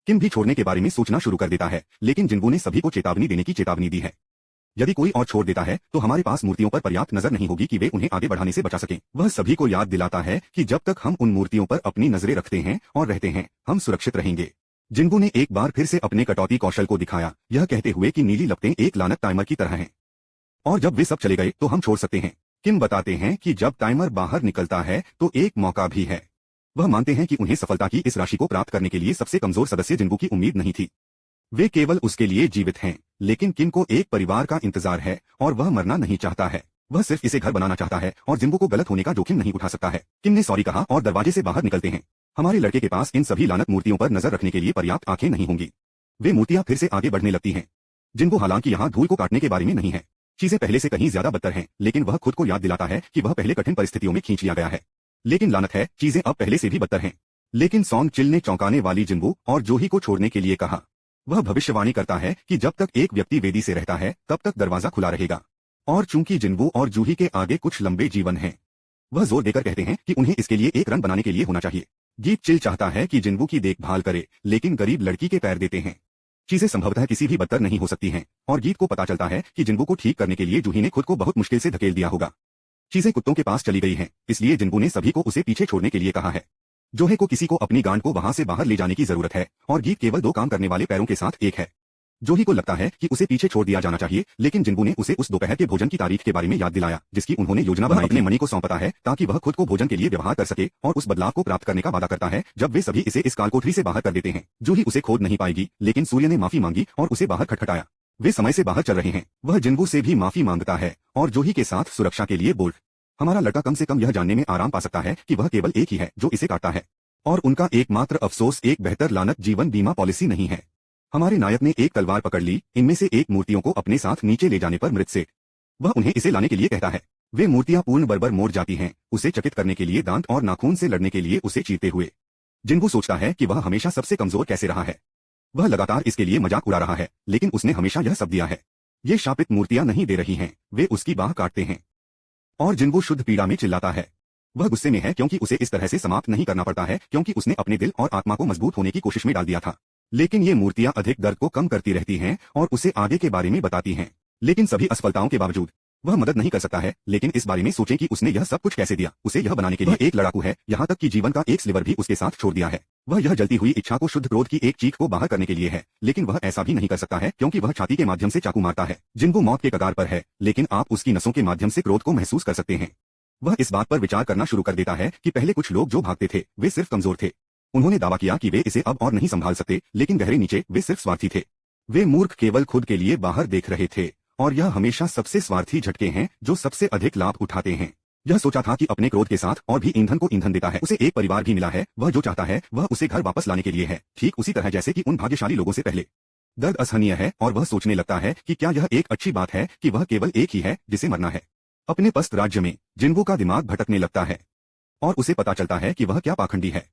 किम भी छोड़ने के बारे में सोचना शुरू कर देता है, लेकिन जिन्गो ने सभी को चेतावनी देने की चेतावनी दी है। यदि कोई और छोड़ देता है तो हमारे पास मूर्तियों पर पर्याप्त नजर नहीं होगी कि वे उन्हें आगे बढ़ाने से बचा सकें। वह सभी को याद दिलाता है कि जब तक हम उन मूर्तियों पर अपनी नजरें रखते हैं और रहते हैं, हम सुरक्षित रहेंगे। जिन्गो ने एक बार फिर से अपने कटौती कौशल को दिखाया, यह कहते हुए कि नीली लपटें एक लानत टाइमर की तरह हैं और जब वे सब चले गए तो हम छोड़ सकते हैं। किम बताते हैं कि जब टाइमर बाहर निकलता है तो एक मौका भी है। वह मानते हैं कि उन्हें सफलता की इस राशि को प्राप्त करने के लिए सबसे कमजोर सदस्य जिन्गो की उम्मीद नहीं थी। वे केवल उसके लिए जीवित हैं, लेकिन किम को एक परिवार का इंतजार है और वह मरना नहीं चाहता है। वह सिर्फ इसे घर बनाना चाहता है और जिन्गो को गलत होने का जोखिम नहीं उठा सकता है। किम ने सॉरी कहा और दरवाजे से बाहर निकलते हैं। हमारे लड़के के पास इन सभी लानत मूर्तियों पर नजर रखने के लिए पर्याप्त आंखें नहीं होंगी। वे मूर्तियां फिर से आगे बढ़ने लगती हैं। जिन्गो हालांकि यहाँ धूल को काटने के बारे में नहीं है। चीजें पहले से कहीं ज्यादा बदतर हैं, लेकिन वह खुद को याद दिलाता है कि वह पहले कठिन परिस्थितियों में खींच लिया गया है। लेकिन लानत है, चीजें अब पहले से भी बदतर हैं। लेकिन सॉन्ग चिल ने चौंकाने वाली जिन्गो और जूही को छोड़ने के लिए कहा। वह भविष्यवाणी करता है कि जब तक एक व्यक्ति वेदी से रहता है तब तक दरवाजा खुला रहेगा और चूंकि जिन्गो और जूही के आगे कुछ लंबे जीवन हैं, वह जोर देकर कहते हैं कि उन्हें इसके लिए एक रन बनाने के लिए होना चाहिए। गीत चिल चाहता है कि जिन्गो की देखभाल करे, लेकिन गरीब लड़की के पैर देते हैं। चीजें संभवतः किसी भी बदतर नहीं हो सकती हैं और गीत को पता चलता है कि जिन्गो को ठीक करने के लिए जूही ने खुद को बहुत मुश्किल से धकेल दिया होगा। चीजें कुत्तों के पास चली गई हैं, इसलिए जिन्गो ने सभी को उसे पीछे छोड़ने के लिए कहा है। जोहे को किसी को अपनी गांड को वहां से बाहर ले जाने की जरूरत है और गीत केवल 2 काम करने वाले पैरों के साथ एक है। जोही को लगता है कि उसे पीछे छोड़ दिया जाना चाहिए, लेकिन जिन्गो ने उसे उस दोपहर के भोजन की तारीख के बारे में याद दिलाया जिसकी उन्होंने योजना बनाई। अपने मणि को सौंपता है ताकि वह खुद को भोजन के लिए व्यवहार कर सके और उस बदलाव को प्राप्त करने का वादा करता है जब वे सभी इसे इस कालकोठरी से बाहर कर देते हैं। जूही उसे खोद नहीं पाएगी, लेकिन सूर्य ने माफी मांगी और उसे बाहर खटखटाया। वे समय से बाहर चल रहे हैं। वह जिन्गो से भी माफी मांगता है और जूही के साथ सुरक्षा के लिए बोल्ट। हमारा लड़का कम से कम यह जानने में आराम पा सकता है कि वह केवल एक ही है जो इसे काटता है और उनका एकमात्र अफसोस एक बेहतर लानत जीवन बीमा पॉलिसी नहीं है। हमारे नायक ने एक तलवार पकड़ ली, इनमें से एक मूर्तियों को अपने साथ नीचे ले जाने पर मृत से वह उन्हें इसे लाने के लिए कहता है। वे मूर्तियां पूर्ण बर्बर मोड़ जाती हैं, उसे चकित करने के लिए दांत और नाखून से लड़ने के लिए उसे चीरते हुए। जिन्गो सोचता है कि वह हमेशा सबसे कमजोर कैसे रहा है। वह लगातार इसके लिए मजाक उड़ा रहा है, लेकिन उसने हमेशा यह सब दिया है। ये शापित मूर्तियां नहीं दे रही हैं, वे उसकी बाह काटते हैं और जिन्गो शुद्ध पीड़ा में चिल्लाता है। वह गुस्से में है क्योंकि उसे इस तरह से समाप्त नहीं करना पड़ता है, क्योंकि उसने अपने दिल और आत्मा को मजबूत होने की कोशिश में डाल दिया था। लेकिन ये मूर्तियां अधिक दर्द को कम करती रहती हैं और उसे आगे के बारे में बताती हैं। लेकिन सभी असफलताओं के बावजूद वह मदद नहीं कर सकता है। लेकिन इस बारे में सोचें कि उसने यह सब कुछ कैसे दिया। उसे यह बनाने के लिए एक लड़ाकू है, यहाँ तक कि जीवन का एक स्लिवर भी उसके साथ छोड़ दिया है। वह यह जलती हुई इच्छा को शुद्ध क्रोध की एक चीख को बाहर करने के लिए है, लेकिन वह ऐसा भी नहीं कर सकता है क्योंकि वह छाती के माध्यम से चाकू मारता है। जिन्गो मौत के कगार पर है, लेकिन आप उसकी नसों के माध्यम से क्रोध को महसूस कर सकते हैं। वह इस बात पर विचार करना शुरू कर देता है कि पहले कुछ लोग जो भागते थे वे सिर्फ कमजोर थे। उन्होंने दावा किया कि वे इसे अब और नहीं संभाल सकते, लेकिन गहरे नीचे वे सिर्फ स्वार्थी थे। वे मूर्ख केवल खुद के लिए बाहर देख रहे थे और यह हमेशा सबसे स्वार्थी झटके हैं जो सबसे अधिक लाभ उठाते हैं। यह सोचा था कि अपने क्रोध के साथ और भी ईंधन को ईंधन देता है। उसे एक परिवार भी मिला है, वह जो चाहता है वह उसे घर वापस लाने के लिए है, ठीक उसी तरह जैसे कि उन भाग्यशाली लोगों से पहले। दर्द असहनीय है और वह सोचने लगता है कि क्या यह एक अच्छी बात है कि वह केवल एक ही है जिसे मरना है। अपने पस्त राज्य में जिन्गो का दिमाग भटकने लगता है और उसे पता चलता है कि वह क्या पाखंडी है।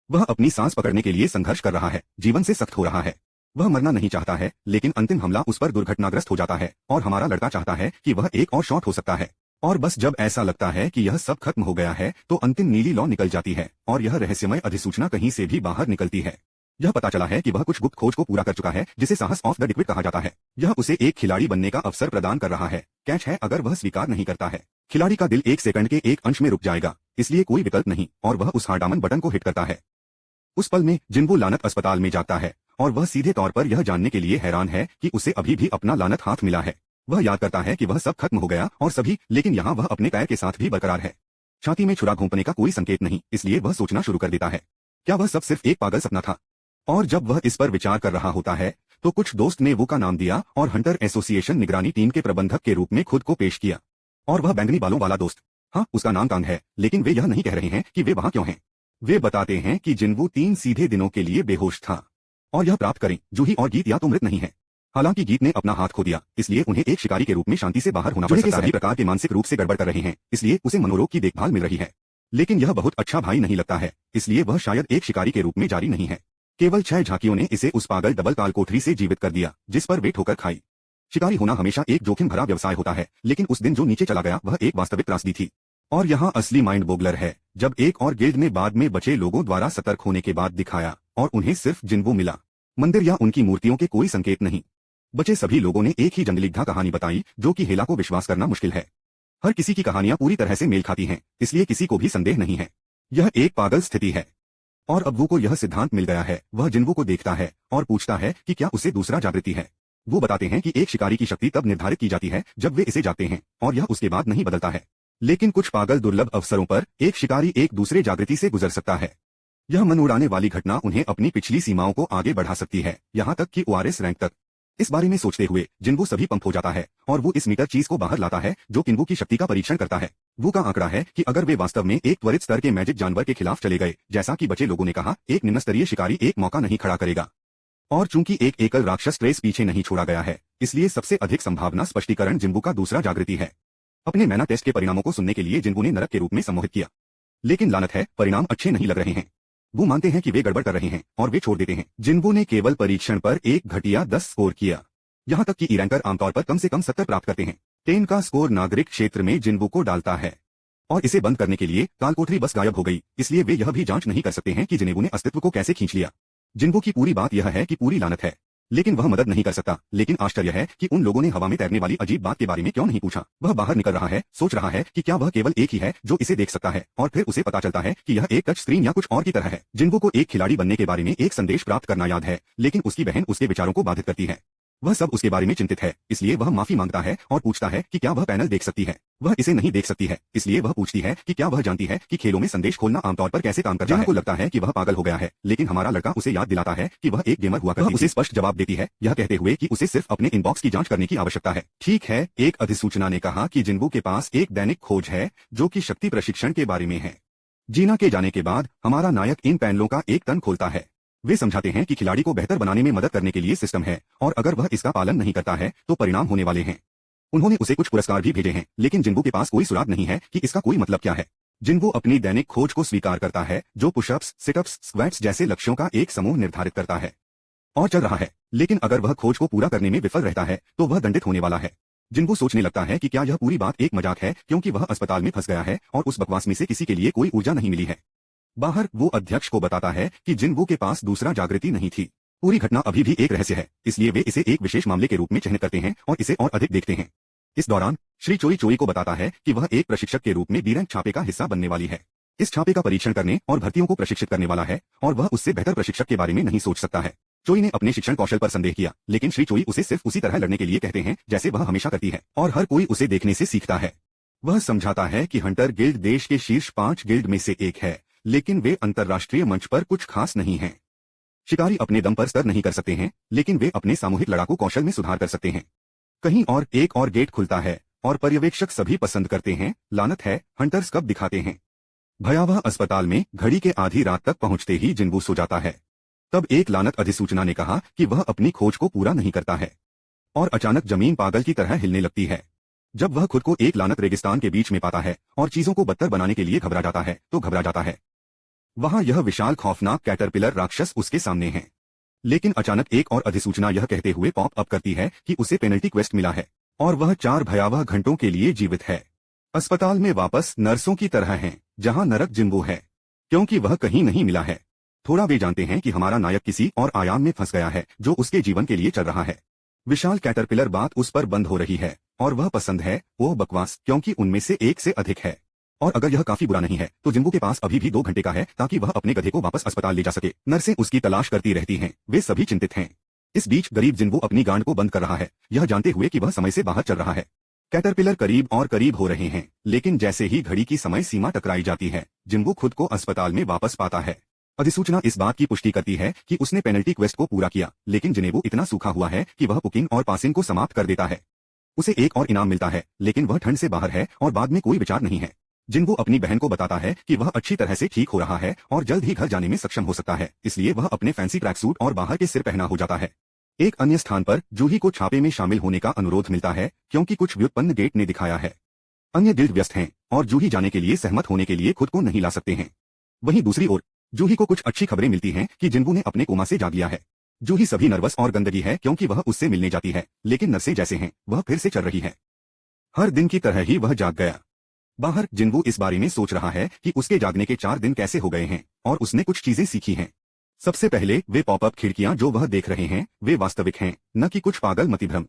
वह अपनी सांस पकड़ने के लिए संघर्ष कर रहा है, जीवन से सख्त हो रहा है। वह मरना नहीं चाहता है, लेकिन अंतिम हमला उस पर दुर्घटनाग्रस्त हो जाता है और हमारा लड़का चाहता है कि वह एक और शॉट हो सकता है। और बस जब ऐसा लगता है कि यह सब खत्म हो गया है तो अंतिम नीली लौ निकल जाती है और यह रहस्यमय अधिसूचना कहीं से भी बाहर निकलती है। यह पता चला है कि वह कुछ गुप्त खोज को पूरा कर चुका है जिसे साहस ऑफ द डिक्विट कहा जाता है। यह उसे एक खिलाड़ी बनने का अवसर प्रदान कर रहा है। कैच है अगर वह स्वीकार नहीं करता है, खिलाड़ी का दिल 1 सेकंड के एक अंश में रुक जाएगा, इसलिए कोई विकल्प नहीं और वह उस हार्डामन बटन को हिट करता है। उस पल में जिन्गो लानत अस्पताल में जाता है और वह सीधे तौर पर यह जानने के लिए हैरान है कि उसे अभी भी अपना लानत हाथ मिला है। वह याद करता है कि वह सब खत्म हो गया और सभी, लेकिन यहाँ वह अपने पैर के साथ भी बरकरार है। छाती में छुरा घोंपने का कोई संकेत नहीं, इसलिए वह सोचना शुरू कर देता है, क्या वह सब सिर्फ एक पागल सपना था। और जब वह इस पर विचार कर रहा होता है तो कुछ दोस्त ने वो का नाम दिया और हंटर एसोसिएशन निगरानी टीम के प्रबंधक के रूप में खुद को पेश किया। और वह बैंगनी बालों वाला दोस्त, हाँ उसका नाम कांग है, लेकिन वे यह नहीं कह रहे हैं कि वे वहां क्यों हैं। वे बताते हैं कि जिन्गो 3 सीधे दिनों के लिए बेहोश था और यह प्राप्त करें जूही और गीत या तो मृत नहीं है। हालांकि गीत ने अपना हाथ खो दिया, इसलिए उन्हें एक शिकारी के रूप में शांति से बाहर होना पड़ सकता है। सभी प्रकार के मानसिक रूप से गड़बड़ कर रहे हैं, इसलिए उसे मनोरोग की देखभाल मिल रही है। लेकिन यह बहुत अच्छा भाई नहीं लगता है, इसलिए वह शायद एक शिकारी के रूप में जारी नहीं है। केवल 6 झांकियों ने इसे उस पागल डबल कालकोठरी से जीवित कर दिया जिस पर वे ठोकर खाई। शिकारी होना हमेशा एक जोखिम भरा व्यवसाय होता है, लेकिन उस दिन जो नीचे चला गया वह एक वास्तविक त्रासदी थी। और यहाँ असली माइंड बोगलर है, जब एक और गिल्ड ने बाद में बचे लोगों द्वारा सतर्क होने के बाद दिखाया और उन्हें सिर्फ जिन्वो मिला, मंदिर या उनकी मूर्तियों के कोई संकेत नहीं। बचे सभी लोगों ने एक ही जंगलीगधा कहानी बताई जो कि हेला को विश्वास करना मुश्किल है। हर किसी की कहानियां पूरी तरह से मेल खाती हैं, इसलिए किसी को भी संदेह नहीं है। यह एक पागल स्थिति है। और अब वो को यह सिद्धांत मिल गया है। वह जिन्वो को देखता है और पूछता है कि क्या उसे दूसरा जागृति है। वो बताते हैं कि एक शिकारी की शक्ति तब निर्धारित की जाती है जब वे इसे जागते हैं और यह उसके बाद नहीं बदलता है। लेकिन कुछ पागल दुर्लभ अवसरों पर एक शिकारी एक दूसरे जागृति से गुजर सकता है। यह मन उड़ाने वाली घटना उन्हें अपनी पिछली सीमाओं को आगे बढ़ा सकती है, यहाँ तक कि ओआरएस रैंक तक। इस बारे में सोचते हुए जिन्वो सभी पंप हो जाता है और वो इस मीटर चीज को बाहर लाता है जो किन्वो की शक्ति का परीक्षण करता है। वो का आंकड़ा है कि अगर वे वास्तव में एक त्वरित स्तर के मैजिक जानवर के खिलाफ चले गए, जैसा कि बचे लोगों ने कहा, एक निम्न स्तरीय शिकारी एक मौका नहीं खड़ा करेगा। और चूंकि एक एकल राक्षस ट्रेस पीछे नहीं छोड़ा गया है, इसलिए सबसे अधिक संभावना स्पष्टीकरण जिन्वो का दूसरा जागृति है। अपने मैना टेस्ट के परिणामों को सुनने के लिए जिन्वो ने नरक के रूप में सम्मोहित किया, लेकिन लानत है, परिणाम अच्छे नहीं लग रहे हैं। वो मानते हैं कि वे गड़बड़ कर रहे हैं और वे छोड़ देते हैं। जिन्वो ने केवल परीक्षण पर एक घटिया 10 स्कोर किया, यहाँ तक कि ई रैंकर आमतौर पर कम से कम 70 प्राप्त करते हैं। 10 का स्कोर नागरिक क्षेत्र में जिन्वो को डालता है और इसे बंद करने के लिए कालकोठरी बस गायब हो गई, इसलिए वे यह भी जांच नहीं कर सकते हैं कि जिन्वो ने अस्तित्व को कैसे खींच लिया। जिन्वो की पूरी बात यह है कि पूरी लानत है, लेकिन वह मदद नहीं कर सकता। लेकिन आश्चर्य है कि उन लोगों ने हवा में तैरने वाली अजीब बात के बारे में क्यों नहीं पूछा। वह बाहर निकल रहा है, सोच रहा है कि क्या वह केवल एक ही है जो इसे देख सकता है, और फिर उसे पता चलता है कि यह एक टच स्क्रीन या कुछ और की तरह है। जिन्वो को एक खिलाड़ी बनने के बारे में एक संदेश प्राप्त करना याद है, लेकिन उसकी बहन उसके विचारों को बाधित करती है। वह सब उसके बारे में चिंतित है, इसलिए वह माफी मांगता है और पूछता है कि क्या वह पैनल देख सकती है। वह इसे नहीं देख सकती है, इसलिए वह पूछती है कि क्या वह जानती है कि खेलों में संदेश खोलना आमतौर पर कैसे काम करता है। को लगता है कि वह पागल हो गया है, लेकिन हमारा लड़का उसे याद दिलाता है कि वह एक गेमर हुआ करती थी। वह उसे स्पष्ट जवाब देती है, यह कहते हुए कि उसे सिर्फ अपने इनबॉक्स की जांच करने की आवश्यकता है। ठीक है, एक अधिसूचना ने कहा कि जिन्वो के पास एक दैनिक खोज है जो कि शक्ति प्रशिक्षण के बारे में है। जीना के जाने के बाद हमारा नायक इन पैनलों का एक तन खोलता है। वे समझाते हैं कि खिलाड़ी को बेहतर बनाने में मदद करने के लिए सिस्टम है, और अगर वह इसका पालन नहीं करता है तो परिणाम होने वाले हैं। उन्होंने उसे कुछ पुरस्कार भी भेजे हैं, लेकिन जिन्वो के पास कोई सुराग नहीं है कि इसका कोई मतलब क्या है। जिन्वो अपनी दैनिक खोज को स्वीकार करता है जो पुशअप्स, सिटअप्स, स्क्वैट्स जैसे लक्ष्यों का एक समूह निर्धारित करता है और चल रहा है। लेकिन अगर वह खोज को पूरा करने में विफल रहता है तो वह दंडित होने वाला है। जिन्वो सोचने लगता है कि क्या यह पूरी बात एक मजाक है, क्योंकि वह अस्पताल में फंस गया है और उस बकवास में से किसी के लिए कोई ऊर्जा नहीं मिली है। बाहर वो अध्यक्ष को बताता है कि जिन्वो के पास दूसरा जागृति नहीं थी। पूरी घटना अभी भी एक रहस्य है, इसलिए वे इसे एक विशेष मामले के रूप में चिह्नित करते हैं और इसे और अधिक देखते हैं। इस दौरान श्री चोई चोई को बताता है कि वह एक प्रशिक्षक के रूप में बी रैंक छापे का हिस्सा बनने वाली है। इस छापे का परीक्षण करने और भर्तियों को प्रशिक्षित करने वाला है, और वह उससे बेहतर प्रशिक्षक के बारे में नहीं सोच सकता है। चोई ने अपने शिक्षण कौशल पर संदेह किया, लेकिन श्री चोई उसे सिर्फ उसी तरह लड़ने के लिए कहते हैं जैसे वह हमेशा करती है, और हर कोई उसे देखने से सीखता है। वह समझाता है कि हंटर गिल्ड देश के शीर्ष 5 गिल्ड में से एक है, लेकिन वे अंतर्राष्ट्रीय मंच पर कुछ खास नहीं हैं। शिकारी अपने दम पर स्तर नहीं कर सकते हैं, लेकिन वे अपने सामूहिक लड़ाकू कौशल में सुधार कर सकते हैं। कहीं और एक और गेट खुलता है और पर्यवेक्षक सभी पसंद करते हैं। लानत है, हंटर्स कब दिखाते हैं। भयावह अस्पताल में घड़ी के आधी रात तक पहुंचते ही जिन्वो सो जाता है। तब एक लानत अधिसूचना ने कहा कि वह अपनी खोज को पूरा नहीं करता है, और अचानक जमीन पागल की तरह हिलने लगती है। जब वह खुद को एक लानत रेगिस्तान के बीच में पाता है और चीजों को बदतर बनाने के लिए घबरा जाता है तो घबरा जाता है। वहां यह विशाल खौफनाक कैटरपिलर राक्षस उसके सामने है। लेकिन अचानक एक और अधिसूचना यह कहते हुए पॉप अप करती है कि उसे पेनल्टी क्वेस्ट मिला है और वह 4 भयावह घंटों के लिए जीवित है। अस्पताल में वापस नर्सों की तरह हैं, जहां नरक जिन्वो है, क्योंकि वह कहीं नहीं मिला है। थोड़ा वे जानते हैं कि हमारा नायक किसी और आयाम में फंस गया है जो उसके जीवन के लिए चल रहा है। विशाल कैटरपिलर बात उस पर बंद हो रही है और वह पसंद है वो बकवास, क्योंकि उनमें से एक से अधिक है। और अगर यह काफी बुरा नहीं है तो जिन्वो के पास अभी भी 2 घंटे का है ताकि वह अपने गधे को वापस अस्पताल ले जा सके। नर्सें उसकी तलाश करती रहती हैं, वे सभी चिंतित हैं। इस बीच गरीब जिन्वो अपनी गांड को बंद कर रहा है, यह जानते हुए कि वह समय से बाहर चल रहा है। कैटरपिलर करीब और करीब हो रहे हैं, लेकिन जैसे ही घड़ी की समय सीमा टकराई जाती है, जिन्वो खुद को अस्पताल में वापस पाता है। अधिसूचना इस बात की पुष्टि करती है कि उसने पेनल्टी क्वेस्ट को पूरा किया, लेकिन जिन्वो इतना सूखा हुआ है कि वह पुकिन और पासिन को समाप्त कर देता है। उसे एक और इनाम मिलता है, लेकिन वह ठंड से बाहर है और बाद में कोई विचार नहीं है। जिन्वो अपनी बहन को बताता है कि वह अच्छी तरह से ठीक हो रहा है और जल्द ही घर जाने में सक्षम हो सकता है, इसलिए वह अपने फैंसी ट्रैक सूट और बाहर के सिर पहना हो जाता है। एक अन्य स्थान पर जूही को छापे में शामिल होने का अनुरोध मिलता है क्योंकि कुछ व्युत्पन्न गेट ने दिखाया है। अन्य गिल्ड व्यस्त हैं और जूही जाने के लिए सहमत होने के लिए खुद को नहीं ला सकते हैं। वहीं दूसरी ओर जूही को कुछ अच्छी खबरें मिलती हैं कि जिन्बू ने अपने कोमा से जाग लिया है। जूही सभी नर्वस और गंदगी है क्योंकि वह उससे मिलने जाती है, लेकिन नर्सें जैसे हैं वह फिर से चल रही है। हर दिन की तरह ही वह जाग गया। बाहर जिन्बू इस बारे में सोच रहा है कि उसके जागने के 4 दिन कैसे हो गए हैं और उसने कुछ चीजें सीखी हैं। सबसे पहले वे पॉपअप खिड़कियां जो वह देख रहे हैं वे वास्तविक हैं, न कि कुछ पागल मतिभ्रम।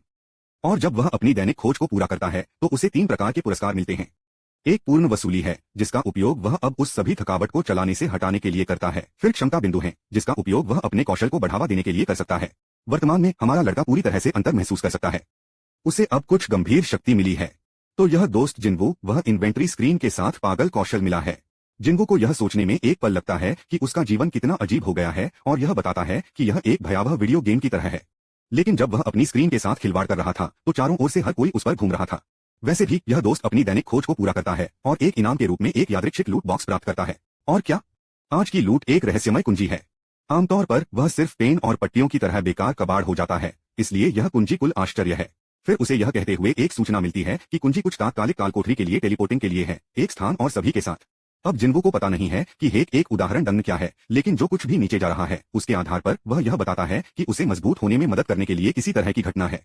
और जब वह अपनी दैनिक खोज को पूरा करता है तो उसे 3 प्रकार के पुरस्कार मिलते हैं। एक पूर्ण वसूली है जिसका उपयोग वह अब उस सभी थकावट को चलाने से हटाने के लिए करता है। फिर क्षमता बिंदु है जिसका उपयोग वह अपने कौशल को बढ़ावा देने के लिए कर सकता है। वर्तमान में हमारा लड़का पूरी तरह से अंतर महसूस कर सकता है। उसे अब कुछ गंभीर शक्ति मिली है। तो यह दोस्त जिन्बू वह इन्वेंट्री स्क्रीन के साथ पागल कौशल मिला है। जिन्बू को यह सोचने में एक पल लगता है कि उसका जीवन कितना अजीब हो गया है और यह बताता है कि यह एक भयावह वीडियो गेम की तरह है। लेकिन जब वह अपनी स्क्रीन के साथ खिलवाड़ कर रहा था तो चारों ओर से हर कोई उस पर घूम रहा था। वैसे भी यह दोस्त अपनी दैनिक खोज को पूरा करता है और एक इनाम के रूप में एक यादृच्छिक लूट बॉक्स प्राप्त करता है। और क्या? आज की लूट एक रहस्यमय कुंजी है। आमतौर पर वह सिर्फ पेन और पट्टियों की तरह बेकार कबाड़ हो जाता है, इसलिए यह कुंजी कुल आश्चर्य है। फिर उसे यह कहते हुए एक सूचना मिलती है कि कुंजी कुछ तात्कालिक कालकोठरी के लिए टेलीपोर्टिंग के लिए है, एक स्थान और सभी के साथ। अब जिन्बू को पता नहीं है कि हेक एक उदाहरण दंड क्या है, लेकिन जो कुछ भी नीचे जा रहा है उसके आधार पर वह यह बताता है कि उसे मजबूत होने में मदद करने के लिए किसी तरह की घटना है।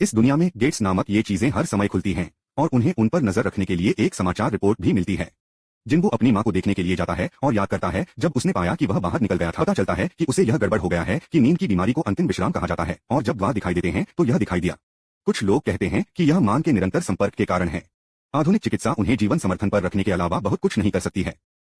इस दुनिया में गेट्स नामक ये चीजें हर समय खुलती हैं और उन्हें उन पर नजर रखने के लिए एक समाचार रिपोर्ट भी मिलती है। जिन्बू अपनी मां को देखने के लिए जाता है और याद करता है जब उसने पाया कि वह बाहर निकल गया था। पता चलता है कि उसे यह गड़बड़ हो गया है कि नींद की बीमारी को अंतिम विश्राम कहा जाता है और जब वह दिखाई देते हैं तो यह दिखाई दिया। कुछ लोग कहते हैं कि यह मां के निरंतर संपर्क के कारण है। आधुनिक चिकित्सा उन्हें जीवन समर्थन पर रखने के अलावा बहुत कुछ नहीं कर सकती है।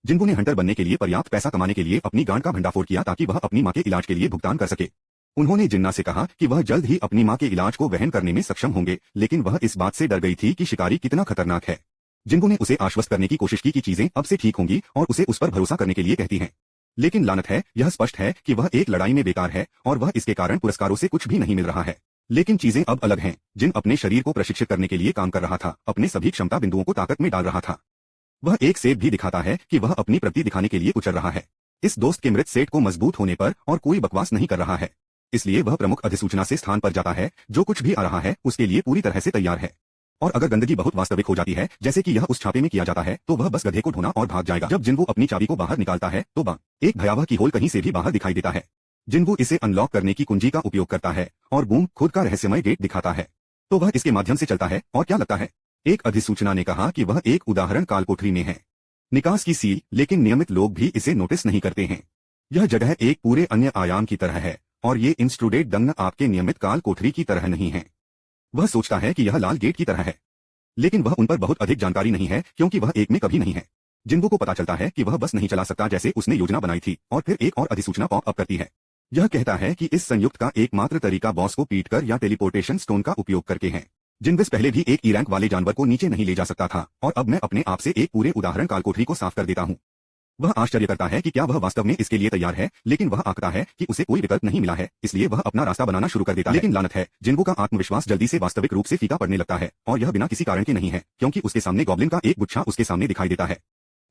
जिन्बू ने हंटर बनने के लिए पर्याप्त पैसा कमाने के लिए अपनी गांड का भंडाफोड़ किया ताकि वह अपनी मां के इलाज के लिए भुगतान कर सके। उन्होंने जिन्ना से कहा कि वह जल्द ही अपनी मां के इलाज को वहन करने में सक्षम होंगे, लेकिन वह इस बात से डर गई थी कि शिकारी कितना खतरनाक है। जिन्बू ने उसे आश्वस्त करने की कोशिश की कि चीजें अब से ठीक होंगी और उसे उस पर भरोसा करने के लिए कहती हैं। लेकिन लानत है, यह स्पष्ट है कि वह एक लड़ाई में बेकार है और वह इसके कारण पुरस्कारों से कुछ भी नहीं मिल रहा है। लेकिन चीजें अब अलग हैं। जिन अपने शरीर को प्रशिक्षित करने के लिए काम कर रहा था, अपने सभी क्षमता बिंदुओं को ताकत में डाल रहा था। वह एक सेब भी दिखाता है कि वह अपनी प्रगति दिखाने के लिए उछल रहा है। इस दोस्त के मृत सेठ को मजबूत होने पर और कोई बकवास नहीं कर रहा है, इसलिए वह प्रमुख अधिसूचना से स्थान पर जाता है। जो कुछ भी आ रहा है उसके लिए पूरी तरह से तैयार है। और अगर गंदगी बहुत वास्तविक हो जाती है जैसे कि यह उस छापे में किया जाता है तो वह बस गधे को ढोना और भाग जाएगा। जब जिन्बू अपनी चाबी को बाहर निकालता है तो एक भयावह की होल कहीं से भी बाहर दिखाई देता है। जिन्बू इसे अनलॉक करने की कुंजी का उपयोग करता है और बूम खुद का रहस्यमय गेट दिखाता है। तो वह इसके माध्यम से चलता है और क्या लगता है? एक अधिसूचना ने कहा कि वह एक उदाहरण कालकोठरी में है, निकास की सील, लेकिन नियमित लोग भी इसे नोटिस नहीं करते हैं। यह जगह एक पूरे अन्य आयाम की तरह है और ये इंस्ट्रूडेट दंग आपके नियमित काल कोठरी की तरह नहीं है। वह सोचता है कि यह लाल गेट की तरह है, लेकिन वह उन पर बहुत अधिक जानकारी नहीं है क्योंकि वह एक में कभी नहीं है। जिन्बू को पता चलता है कि वह बस नहीं चला सकता जैसे उसने योजना बनाई थी और फिर एक और अधिसूचना पॉप अप करती है। यह कहता है कि इस संयुक्त का एकमात्र तरीका बॉस को पीटकर या टेलीपोर्टेशन स्टोन का उपयोग करके है। जिन्विस पहले भी एक ई रैंक वाले जानवर को नीचे नहीं ले जा सकता था और अब मैं अपने आप से एक पूरे उदाहरण कालकोठरी को साफ कर देता हूँ। वह आश्चर्य करता है कि क्या वह वास्तव में इसके लिए तैयार है, लेकिन वह आंकता है कि उसे कोई विकल्प नहीं मिला है, इसलिए वह अपना रास्ता बनाना शुरू कर देता है। लेकिन लानत है, जिन्बू का आत्मविश्वास जल्दी से वास्तविक रूप से फीका पड़ने लगता है और यह बिना किसी कारण के नहीं है क्योंकि उसके सामने गॉब्लिन का एक गुच्छा उसके सामने दिखाई देता है।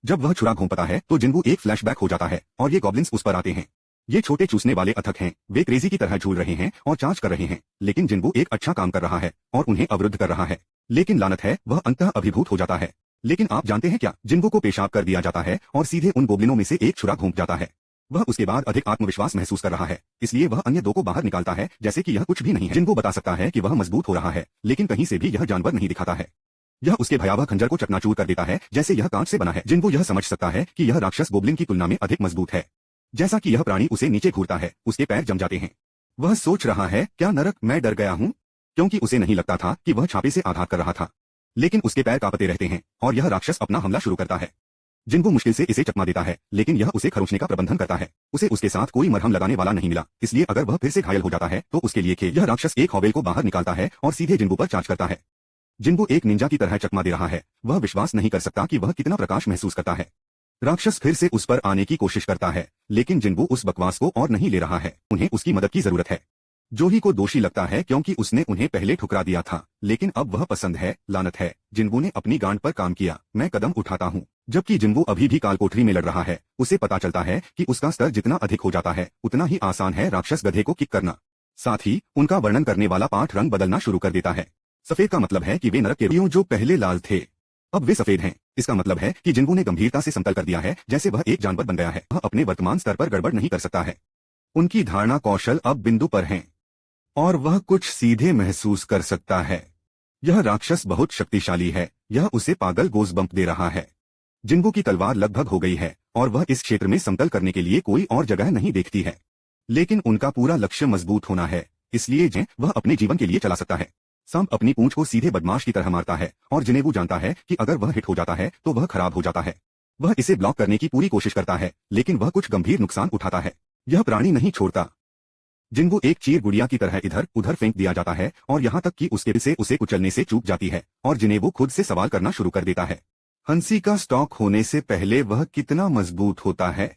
जब वह छुरा घूमता है तो जिन्बू एक फ्लैशबैक हो जाता है और ये गॉब्लिन्स उस पर आते हैं। ये छोटे चूसने वाले अथक हैं, वे क्रेजी की तरह झूल रहे हैं और चार्ज कर रहे हैं, लेकिन जिन्बू एक अच्छा काम कर रहा है और उन्हें अवरुद्ध कर रहा है। लेकिन लानत है, वह अंततः अभिभूत हो जाता है। लेकिन आप जानते हैं क्या? जिन्बू को पेशाब कर दिया जाता है और सीधे उन गोब्लिनों में से एक छुरा घूम जाता है। वह उसके बाद अधिक आत्मविश्वास महसूस कर रहा है, इसलिए वह अन्य दो को बाहर निकालता है जैसे कि यह कुछ भी नहीं है। जिन्बू बता सकता है कि वह मजबूत हो रहा है, लेकिन कहीं से भी यह जानवर नहीं दिखाता है। यह उसके भयावह खंजर को चकनाचूर कर देता है जैसे यह कांच से बना है। जिन्बू यह समझ सकता है कि यह राक्षस गोब्लिन की तुलना में अधिक मजबूत है। जैसा कि यह प्राणी उसे नीचे घूरता है, उसके पैर जम जाते हैं। वह सोच रहा है, क्या नरक, मैं डर गया हूँ, क्योंकि उसे नहीं लगता था कि वह छापे से आघात कर रहा था। लेकिन उसके पैर कांपते रहते हैं और यह राक्षस अपना हमला शुरू करता है। जिन्बू मुश्किल से इसे चकमा देता है, लेकिन यह उसे खरोंचने का प्रबंधन करता है। उसे उसके साथ कोई मरहम लगाने वाला नहीं मिला, इसलिए अगर वह फिर से घायल हो जाता है तो उसके लिए खेल। यह राक्षस एक हॉवेल को बाहर निकालता है और सीधे जिन्बू पर चार्ज करता है। जिन्बू एक निंजा की तरह चकमा दे रहा है। वह विश्वास नहीं कर सकता कि वह कितना प्रकाश महसूस करता है। राक्षस फिर से उस पर आने की कोशिश करता है, लेकिन जिन्बू उस बकवास को और नहीं ले रहा है। उन्हें उसकी मदद की जरूरत है। जोही को दोषी लगता है क्योंकि उसने उन्हें पहले ठुकरा दिया था, लेकिन अब वह पसंद है। लानत है, जिन्बू ने अपनी गांड पर काम किया। मैं कदम उठाता हूँ। जबकि जिन्बू अभी भी कालकोठरी में लड़ रहा है, उसे पता चलता है कि उसका स्तर जितना अधिक हो जाता है उतना ही आसान है राक्षस गधे को किक करना। साथ ही उनका वर्णन करने वाला पाठ रंग बदलना शुरू कर देता है। सफेद का मतलब है कि वे नरक के यूं जो पहले लाल थे अब वे सफेद हैं। इसका मतलब है कि जिन्गू ने गंभीरता से समतल कर दिया है, जैसे वह एक जानवर बन गया है। वह अपने वर्तमान स्तर पर गड़बड़ नहीं कर सकता है। उनकी धारणा कौशल अब बिंदु पर हैं और वह कुछ सीधे महसूस कर सकता है। यह राक्षस बहुत शक्तिशाली है। यह उसे पागल गोज़बम्प दे रहा है। जिन्गू की तलवार लगभग हो गई है और वह इस क्षेत्र में समतल करने के लिए कोई और जगह नहीं देखती है। लेकिन उनका पूरा लक्ष्य मजबूत होना है, इसलिए वह अपने जीवन के लिए चला सकता है। सांप अपनी पूंछ को सीधे बदमाश की तरह मारता है और जिनेवू जानता है कि अगर वह हिट हो जाता है तो वह खराब हो जाता है। वह इसे ब्लॉक करने की पूरी कोशिश करता है, लेकिन वह कुछ गंभीर नुकसान उठाता है। यह प्राणी नहीं छोड़ता। जिन्गू एक चीर गुड़िया की तरह इधर उधर फेंक दिया जाता है और यहाँ तक कि उसके से उसे कुचलने से चूक जाती है और जिनेवू खुद से सवाल करना शुरू कर देता है। हंसी का स्टॉक होने से पहले वह कितना मजबूत होता है।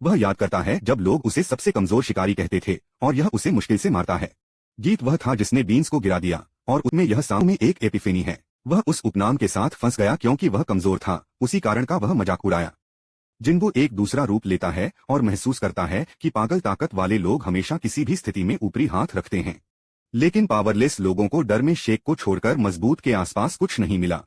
वह याद करता है जब लोग उसे सबसे कमजोर शिकारी कहते थे और यह उसे मुश्किल से मारता है। गीत वह था जिसने बीन्स को गिरा दिया और उसमें यह सांप में एक एपिफेनी है। वह उस उपनाम के साथ फंस गया क्योंकि वह कमजोर था, उसी कारण का वह मजाक उड़ाया। जिन्गू एक दूसरा रूप लेता है और महसूस करता है कि पागल ताकत वाले लोग हमेशा किसी भी स्थिति में ऊपरी हाथ रखते हैं, लेकिन पावरलेस लोगों को डर में शेक को छोड़कर मजबूत के आसपास कुछ नहीं मिला।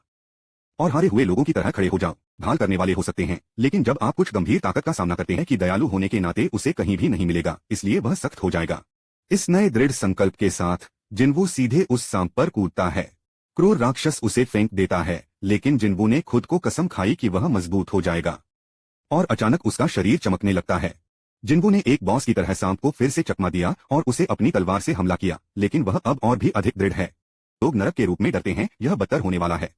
और हारे हुए लोगों की तरह खड़े हो जाओ। ढाल करने वाले हो सकते हैं, लेकिन जब आप कुछ गंभीर ताकत का सामना करते हैं कि दयालु होने के नाते उसे कहीं भी नहीं मिलेगा, इसलिए वह सख्त हो जाएगा। इस नए दृढ़ संकल्प के साथ जिन्गू सीधे उस सांप पर कूदता है। क्रूर राक्षस उसे फेंक देता है, लेकिन जिन्गू ने खुद को कसम खाई कि वह मजबूत हो जाएगा। और अचानक उसका शरीर चमकने लगता है। जिन्गू ने एक बॉस की तरह सांप को फिर से चकमा दिया और उसे अपनी तलवार से हमला किया, लेकिन वह अब और भी अधिक दृढ़ है। लोग नरक के रूप में डरते हैं, यह बदतर होने वाला है।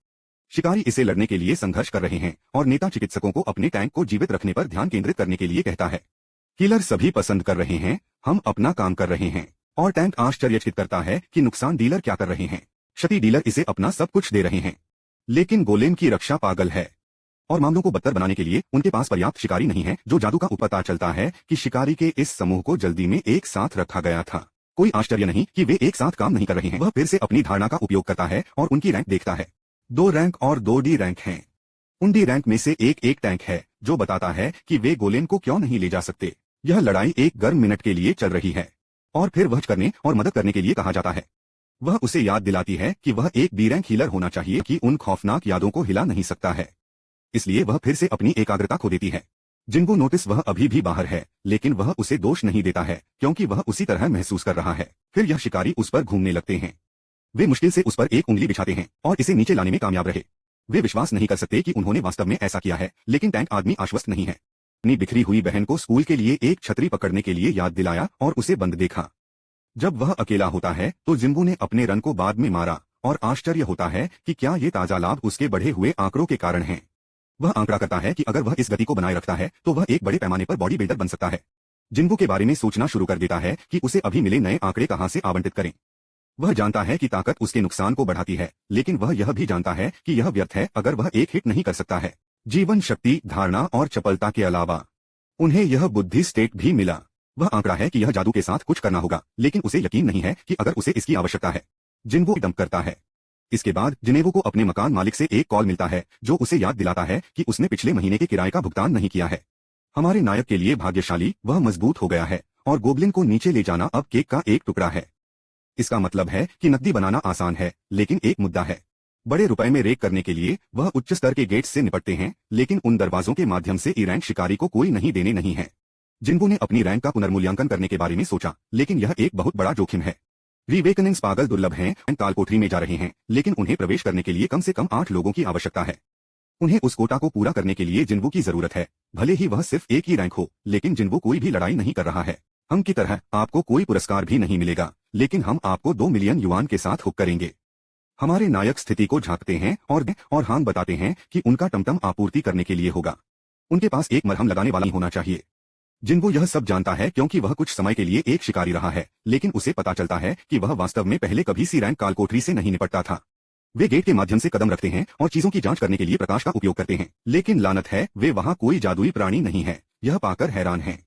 शिकारी इसे लड़ने के लिए संघर्ष कर रहे हैं और नेता चिकित्सकों को अपने टैंक को जीवित रखने पर ध्यान केंद्रित करने के लिए कहता है। किलर सभी पसंद कर रहे हैं, हम अपना काम कर रहे हैं। और टैंक आश्चर्यचकित करता है कि नुकसान डीलर क्या कर रहे हैं। क्षति डीलर इसे अपना सब कुछ दे रहे हैं, लेकिन गोलेम की रक्षा पागल है। और मामलों को बदतर बनाने के लिए उनके पास पर्याप्त शिकारी नहीं है। जो जादू का पता चलता है कि शिकारी के इस समूह को जल्दी में एक साथ रखा गया था। कोई आश्चर्य नहीं कि वे एक साथ काम नहीं कर रहे हैं। वह फिर से अपनी धारणा का उपयोग करता है और उनकी रैंक देखता है। 2 रैंक और 2 डी रैंक हैं। उन डी रैंक में से एक टैंक है जो बताता है कि वे गोलेम को क्यों नहीं ले जा सकते। यह लड़ाई एक गर्म मिनट के लिए चल रही है और फिर वह करने और मदद करने के लिए कहा जाता है। वह उसे याद दिलाती है कि वह एक बी रैंक हीलर होना चाहिए कि उन खौफनाक यादों को हिला नहीं सकता है। इसलिए वह फिर से अपनी एकाग्रता खो देती है। जिन्गू नोटिस वह अभी भी बाहर है, लेकिन वह उसे दोष नहीं देता है क्योंकि वह उसी तरह महसूस कर रहा है। फिर यह शिकारी उस पर घूमने लगते हैं। वे मुश्किल से उस पर एक उंगली बिछाते हैं और इसे नीचे लाने में कामयाब रहे। वे विश्वास नहीं कर सकते कि उन्होंने वास्तव में ऐसा किया है, लेकिन टैंक आदमी आश्वस्त नहीं है। अपनी बिखरी हुई बहन को स्कूल के लिए एक छतरी पकड़ने के लिए याद दिलाया और उसे बंद देखा। जब वह अकेला होता है तो जिन्गू ने अपने रन को बाद में मारा और आश्चर्य होता है कि क्या ये ताजा लाभ उसके बढ़े हुए आंकड़ों के कारण हैं। वह आंकड़ा करता है कि अगर वह इस गति को बनाए रखता है तो वह एक बड़े पैमाने पर बॉडी बिल्डर बन सकता है। जिन्गू के बारे में सोचना शुरू कर देता है कि उसे अभी मिले नए आंकड़े कहां से आवंटित करें। वह जानता है कि ताकत उसके नुकसान को बढ़ाती है, लेकिन वह यह भी जानता है कि यह व्यर्थ है अगर वह एक हिट नहीं कर सकता है। जीवन शक्ति, धारणा और चपलता के अलावा उन्हें यह बुद्धि स्टेट भी मिला। वह आंकड़ा है कि यह जादू के साथ कुछ करना होगा, लेकिन उसे यकीन नहीं है कि अगर उसे इसकी आवश्यकता है। जिन्गू डंप करता है। इसके बाद जिनेवू को अपने मकान मालिक से एक कॉल मिलता है जो उसे याद दिलाता है कि उसने पिछले महीने के किराए का भुगतान नहीं किया है। हमारे नायक के लिए भाग्यशाली, वह मजबूत हो गया है और गोब्लिन को नीचे ले जाना अब केक का एक टुकड़ा है। इसका मतलब है कि नकदी बनाना आसान है, लेकिन एक मुद्दा है। बड़े रुपए में रेक करने के लिए वह उच्च स्तर के गेट्स से निपटते हैं, लेकिन उन दरवाजों के माध्यम से ई रैंक शिकारी को कोई नहीं देने नहीं है। जिन्गू ने अपनी रैंक का पुनर्मूल्यांकन करने के बारे में सोचा, लेकिन यह एक बहुत बड़ा जोखिम है। रिवेकनिंग्स पागल दुर्लभ हैं एंड कालकोठरी में जा रहे हैं, लेकिन उन्हें प्रवेश करने के लिए कम से कम 8 लोगों की आवश्यकता है। उन्हें उस कोटा को पूरा करने के लिए जिन्गू की जरूरत है। भले ही वह सिर्फ एक ही रैंक हो, लेकिन जिन्गू कोई भी लड़ाई नहीं कर रहा है। हम की तरह आपको कोई पुरस्कार भी नहीं मिलेगा, लेकिन हम आपको 2 मिलियन युआन के साथ हुक करेंगे। हमारे नायक स्थिति को झांकते हैं और हां बताते हैं कि उनका टमटम आपूर्ति करने के लिए होगा। उनके पास एक मरहम लगाने वाला ही होना चाहिए। जिन्गू यह सब जानता है क्योंकि वह कुछ समय के लिए एक शिकारी रहा है, लेकिन उसे पता चलता है कि वह वास्तव में पहले कभी सी रैंक कालकोठरी से नहीं निपटता था। वे गेट के माध्यम से कदम रखते हैं और चीजों की जांच करने के लिए प्रकाश का उपयोग करते हैं, लेकिन लानत है वे वहां कोई जादुई प्राणी नहीं है। यह पाकर हैरान है।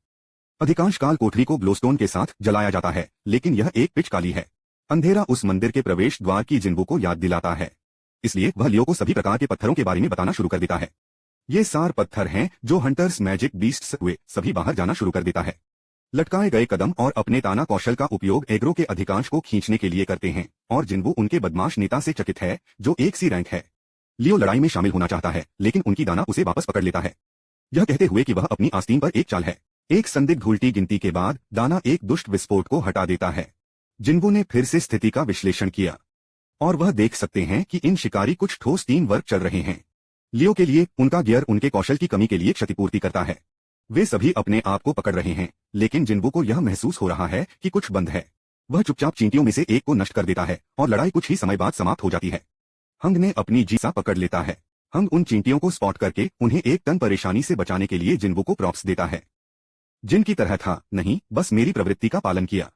अधिकांश कालकोठरी को ग्लोस्टोन के साथ जलाया जाता है, लेकिन यह एक पिच काली है। अंधेरा उस मंदिर के प्रवेश द्वार की जिन्गू को याद दिलाता है, इसलिए वह लियो को सभी प्रकार के पत्थरों के बारे में बताना शुरू कर देता है। ये सार पत्थर हैं जो हंटर्स मैजिक बीस्ट्स हुए सभी बाहर जाना शुरू कर देता है। लटकाए गए कदम और अपने ताना कौशल का उपयोग एग्रो के अधिकांश को खींचने के लिए करते हैं और जिन्वो उनके बदमाश नेता से चकित है जो एक सी रैंक है। लियो लड़ाई में शामिल होना चाहता है लेकिन उनकी दाना उसे वापस पकड़ लेता है, यह कहते हुए कि वह अपनी आस्तीन पर एक चाल है। एक संदिग्ध उल्टी गिनती के बाद दाना एक दुष्ट विस्फोट को हटा देता है। जिन्वो ने फिर से स्थिति का विश्लेषण किया और वह देख सकते हैं कि इन शिकारी कुछ ठोस टीम वर्क चल रहे हैं। लियो के लिए उनका गियर उनके कौशल की कमी के लिए क्षतिपूर्ति करता है। वे सभी अपने आप को पकड़ रहे हैं लेकिन जिन्वो को यह महसूस हो रहा है कि कुछ बंद है। वह चुपचाप चींटियों में से एक को नष्ट कर देता है और लड़ाई कुछ ही समय बाद समाप्त हो जाती है। हंग ने अपनी जीसा पकड़ लेता है। हंग उन चींटियों को स्पॉट करके उन्हें एक टन परेशानी से बचाने के लिए जिन्वो को प्रॉप्स देता है। जिन की तरह था, नहीं बस मेरी प्रवृत्ति का पालन किया।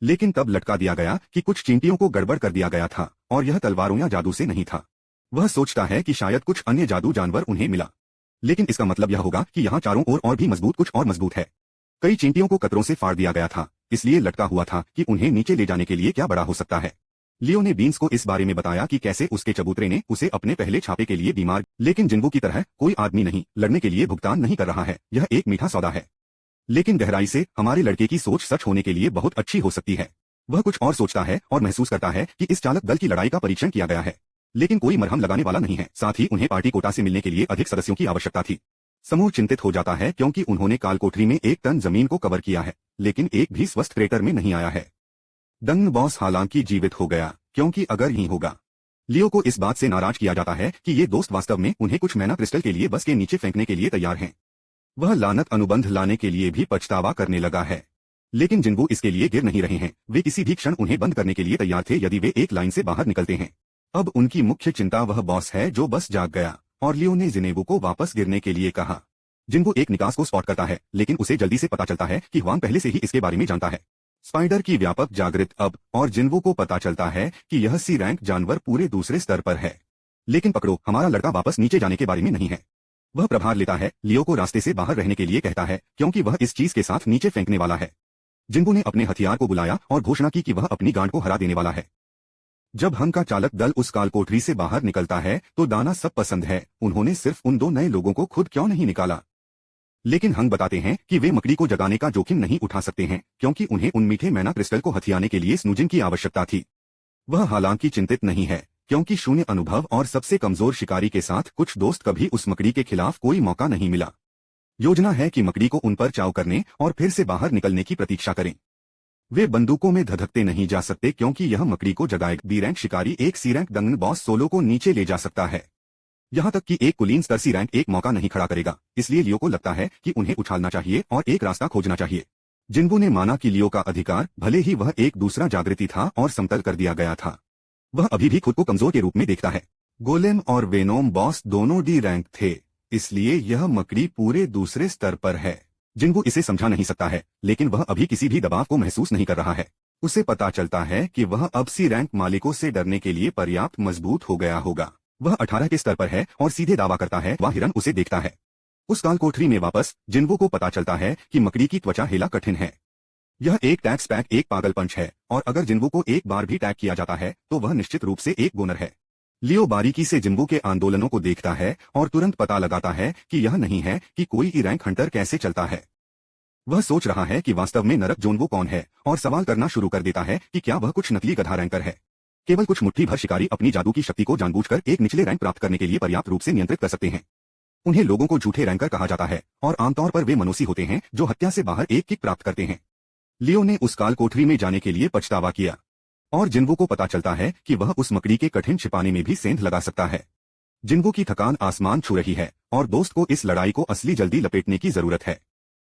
लेकिन तब लटका दिया गया कि कुछ चींटियों को गड़बड़ कर दिया गया था और यह तलवारों या जादू से नहीं था। वह सोचता है कि शायद कुछ अन्य जादू जानवर उन्हें मिला, लेकिन इसका मतलब यह होगा कि यहाँ चारों ओर और भी मजबूत कुछ और मजबूत है। कई चींटियों को कतरों से फाड़ दिया गया था, इसलिए लटका हुआ था कि उन्हें नीचे ले जाने के लिए क्या बड़ा हो सकता है। लियो ने बीन्स को इस बारे में बताया कि कैसे उसके चबूतरे ने उसे अपने पहले छापे के लिए बीमार, लेकिन जिन्वो की तरह कोई आदमी नहीं लड़ने के लिए भुगतान नहीं कर रहा है। यह एक मीठा सौदा है, लेकिन गहराई से हमारे लड़के की सोच सच होने के लिए बहुत अच्छी हो सकती है। वह कुछ और सोचता है और महसूस करता है कि इस चालक दल की लड़ाई का परीक्षण किया गया है, लेकिन कोई मरहम लगाने वाला नहीं है। साथ ही उन्हें पार्टी कोटा से मिलने के लिए अधिक सदस्यों की आवश्यकता थी। समूह चिंतित हो जाता है क्योंकि उन्होंने कालकोठरी में 1 टन जमीन को कवर किया है, लेकिन एक भी स्वस्थ क्रेटर में नहीं आया है। डंग बॉस हालांकि जीवित हो गया, क्योंकि अगर ही होगा। लियो को इस बात से नाराज किया जाता है कि ये दोस्त वास्तव में उन्हें कुछ मैना क्रिस्टल के लिए बस के नीचे फेंकने के लिए तैयार हैं। वह लानत अनुबंध लाने के लिए भी पछतावा करने लगा है, लेकिन जिन्वो इसके लिए गिर नहीं रहे हैं। वे किसी भी क्षण उन्हें बंद करने के लिए तैयार थे यदि वे एक लाइन से बाहर निकलते हैं। अब उनकी मुख्य चिंता वह बॉस है जो बस जाग गया, और लियो ने जिनेवो को वापस गिरने के लिए कहा। जिन्वो एक निकास को स्पॉट करता है, लेकिन उसे जल्दी से पता चलता है कि हुआंग पहले से ही इसके बारे में जानता है। स्पाइडर की व्यापक जागृत अब, और जिन्वो को पता चलता है कि यह सी रैंक जानवर पूरे दूसरे स्तर पर है। लेकिन पकड़ो, हमारा लड़का वापस नीचे जाने के बारे में नहीं है। वह प्रभार लेता है, लियो को रास्ते से बाहर रहने के लिए कहता है क्योंकि वह इस चीज के साथ नीचे फेंकने वाला है। जिन्वो ने अपने हथियार को बुलाया और घोषणा की कि वह अपनी गांड को हरा देने वाला है। जब हंग का चालक दल उस कालकोठरी से बाहर निकलता है तो दाना सब पसंद है, उन्होंने सिर्फ उन 2 नए लोगों को खुद क्यों नहीं निकाला। लेकिन हंग बताते हैं कि वे मकड़ी को जगाने का जोखिम नहीं उठा सकते हैं क्योंकि उन्हें उन मीठे मैना क्रिस्टल को हथियाने के लिए स्नूजिन की आवश्यकता थी। वह हालांकि चिंतित नहीं है क्योंकि शून्य अनुभव और सबसे कमजोर शिकारी के साथ कुछ दोस्त कभी उस मकड़ी के खिलाफ कोई मौका नहीं मिला। योजना है कि मकड़ी को उन पर चाव करने और फिर से बाहर निकलने की प्रतीक्षा करें। वे बंदूकों में धधकते नहीं जा सकते क्योंकि यह मकड़ी को जगाएगा। बी रैंक शिकारी एक सी रैंक डंगन बॉस सोलो को नीचे ले जा सकता है, यहाँ तक कि एक कुलीन स्तर सी रैंक एक मौका नहीं खड़ा करेगा। इसलिए लियो को लगता है कि उन्हें उछालना चाहिए और एक रास्ता खोजना चाहिए। जिन्वो ने माना कि लियो का अधिकार, भले ही वह एक दूसरा जागृति था और समतल कर दिया गया था, वह अभी भी खुद को कमजोर के रूप में देखता है। गोलेम और वेनोम बॉस दोनों डी रैंक थे, इसलिए यह मकड़ी पूरे दूसरे स्तर पर है। जिन्वो इसे समझा नहीं सकता है, लेकिन वह अभी किसी भी दबाव को महसूस नहीं कर रहा है। उसे पता चलता है कि वह अब सी रैंक मालिकों से डरने के लिए पर्याप्त मजबूत हो गया होगा। वह 18 के स्तर पर है और सीधे दावा करता है वह हिरन उसे देखता है। उस कालकोठरी में वापस जिन्वो को पता चलता है कि मकड़ी की त्वचा हेला कठिन है। यह एक टैक्स पैक एक पागल पंच है, और अगर जिन्वो को एक बार भी टैग किया जाता है तो वह निश्चित रूप से एक गोनर है। लियो बारीकी से जिन्वो के आंदोलनों को देखता है और तुरंत पता लगाता है कि यह नहीं है कि कोई ई रैंक हंटर कैसे चलता है। वह सोच रहा है कि वास्तव में नरक जोन वो कौन है और सवाल करना शुरू कर देता है कि क्या वह कुछ नकली गधा रैंकर है। केवल कुछ मुट्ठी भर शिकारी अपनी जादू की शक्ति को जानबूझकर एक निचले रैंक प्राप्त करने के लिए पर्याप्त रूप से नियंत्रित कर सकते हैं। उन्हें लोगों को झूठे रैंकर कहा जाता है और आमतौर पर वे मनोसी होते हैं जो हत्या से बाहर एक किक प्राप्त करते हैं। लियो ने उस कालकोठरी में जाने के लिए पछतावा किया, और जिन्वो को पता चलता है कि वह उस मकड़ी के कठिन छिपाने में भी सेंध लगा सकता है। जिन्वो की थकान आसमान छू रही है और दोस्त को इस लड़ाई को असली जल्दी लपेटने की जरूरत है।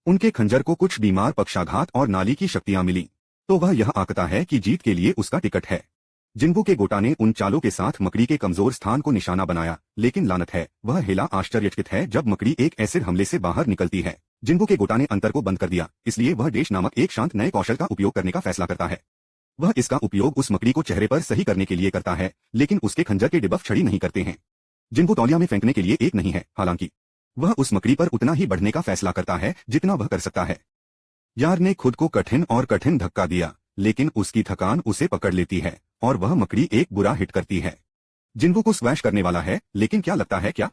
उनके खंजर को कुछ बीमार पक्षाघात और नाली की शक्तियां मिली, तो वह यह आंकता है कि जीत के लिए उसका टिकट है। जिन्वो के गोटा ने उन चालों के साथ मकड़ी के कमजोर स्थान को निशाना बनाया, लेकिन लानत है वह हेला आश्चर्यचकित है जब मकड़ी एक एसिड हमले से बाहर निकलती है। जिन्वो के गोटा ने अंतर को बंद कर दिया, इसलिए वह डेश नामक एक शांत नए कौशल का उपयोग करने का फैसला करता है। वह इसका उपयोग उस मकड़ी को चेहरे पर सही करने के लिए करता है, लेकिन उसके खंजर के डिबफ छड़ी नहीं करते हैं। जिन्वो तौलिया में फेंकने के लिए एक नहीं है, हालांकि वह उस मकड़ी पर उतना ही बढ़ने का फैसला करता है जितना वह कर सकता है। यार ने खुद को कठिन और कठिन धक्का दिया, लेकिन उसकी थकान उसे पकड़ लेती है और वह मकड़ी एक बुरा हिट करती है। जिन्वो को स्क्वैश करने वाला है, लेकिन क्या लगता है क्या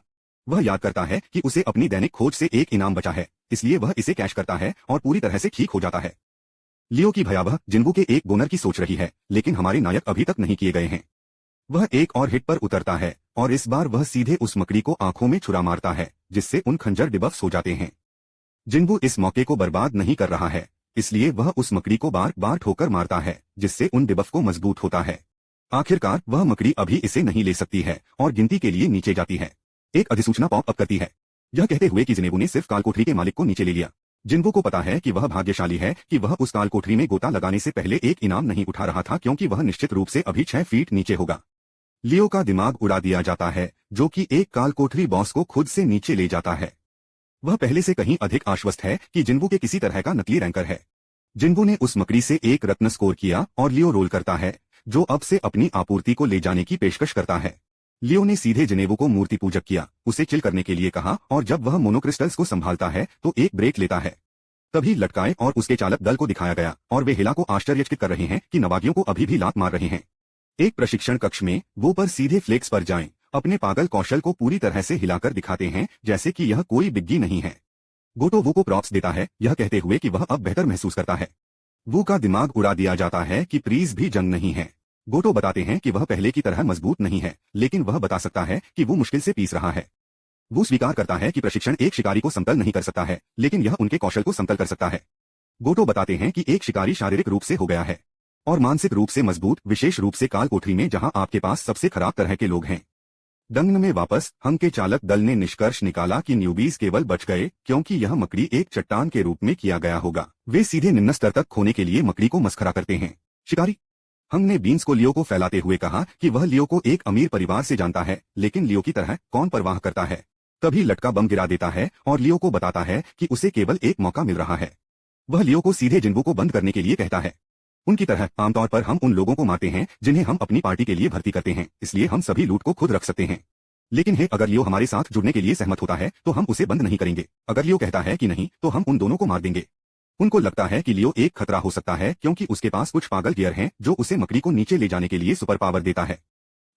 वह याद करता है कि उसे अपनी दैनिक खोज से एक इनाम बचा है, इसलिए वह इसे कैश करता है और पूरी तरह से ठीक हो जाता है। लियो की भयावह जिन्बू के एक बोनर की सोच रही है, लेकिन हमारे नायक अभी तक नहीं किए गए हैं। वह एक और हिट पर उतरता है और इस बार वह सीधे उस मकड़ी को आंखों में छुरा मारता है, जिससे उन खंजर डिबफ्स हो जाते हैं। जिन्बू इस मौके को बर्बाद नहीं कर रहा है, इसलिए वह उस मकड़ी को बार बार ठोकर मारता है, जिससे उन डिबफ को मजबूत होता है। आखिरकार वह मकड़ी अभी इसे नहीं ले सकती है और गिनती के लिए नीचे जाती है। एक अधिसूचना पॉप अप करती है, यह कहते हुए कि जिनेबू ने सिर्फ कालकोठरी के मालिक को नीचे ले लिया। जिन्बू को पता है कि वह भाग्यशाली है कि वह उस कालकोठरी में गोता लगाने से पहले एक इनाम नहीं उठा रहा था, क्योंकि वह निश्चित रूप से अभी 6 फीट नीचे होगा। लियो का दिमाग उड़ा दिया जाता है, जो कि एक कालकोठरी बॉस को खुद से नीचे ले जाता है। वह पहले से कहीं अधिक आश्वस्त है कि जिन्बू के किसी तरह का नकली रैंकर है। जिन्बू ने उस मकड़ी से एक रत्न स्कोर किया और लियो रोल करता है, जो अब से अपनी आपूर्ति को ले जाने की पेशकश करता है। लियो ने सीधे जिनेबू को मूर्ति पूजक किया, उसे चिल करने के लिए कहा और जब वह मोनोक्रिस्टल्स को संभालता है तो एक ब्रेक लेता है। तभी लटकाए और उसके चालक दल को दिखाया गया और वे हिला को आश्चर्यचकित कर रहे हैं कि नवागियों को अभी भी लात मार रहे हैं। एक प्रशिक्षण कक्ष में वो पर सीधे फ्लेक्स पर जाएं, अपने पागल कौशल को पूरी तरह से हिलाकर दिखाते हैं, जैसे कि यह कोई बिग्गी नहीं है। गोटो वो को प्रॉप्स देता है, यह कहते हुए कि वह अब बेहतर महसूस करता है। वो का दिमाग उड़ा दिया जाता है कि प्रीज भी जंग नहीं है। गोटो बताते हैं कि वह पहले की तरह मजबूत नहीं है, लेकिन वह बता सकता है कि वो मुश्किल से पीस रहा है। वो स्वीकार करता है कि प्रशिक्षण एक शिकारी को समतल नहीं कर सकता है, लेकिन यह उनके कौशल को समतल कर सकता है। गोटो बताते हैं कि एक शिकारी शारीरिक रूप से हो गया है और मानसिक रूप से मजबूत, विशेष रूप से कालकोठरी में जहां आपके पास सबसे खराब तरह के लोग हैं। दंगन में वापस हंग के चालक दल ने निष्कर्ष निकाला कि न्यूबीज केवल बच गए क्योंकि यह मकड़ी एक चट्टान के रूप में किया गया होगा। वे सीधे निम्न स्तर तक खोने के लिए मकड़ी को मस्खरा करते हैं। शिकारी हंग ने बीन्स को लियो को फैलाते हुए कहा कि वह लियो को एक अमीर परिवार से जानता है, लेकिन लियो की तरह कौन परवाह करता है। तभी लटका बम गिरा देता है और लियो को बताता है कि उसे केवल एक मौका मिल रहा है। वह लियो को सीधे जिन्बू को बंद करने के लिए कहता है। उनकी तरह आमतौर पर हम उन लोगों को मारते हैं जिन्हें हम अपनी पार्टी के लिए भर्ती करते हैं, इसलिए हम सभी लूट को खुद रख सकते हैं। लेकिन अगर लियो हमारे साथ जुड़ने के लिए सहमत होता है तो हम उसे बंद नहीं करेंगे। अगर लियो कहता है कि नहीं तो हम उन दोनों को मार देंगे। उनको लगता है कि लियो एक खतरा हो सकता है क्योंकि उसके पास कुछ पागल गियर हैं जो उसे मकड़ी को नीचे ले जाने के लिए सुपर पावर देता है।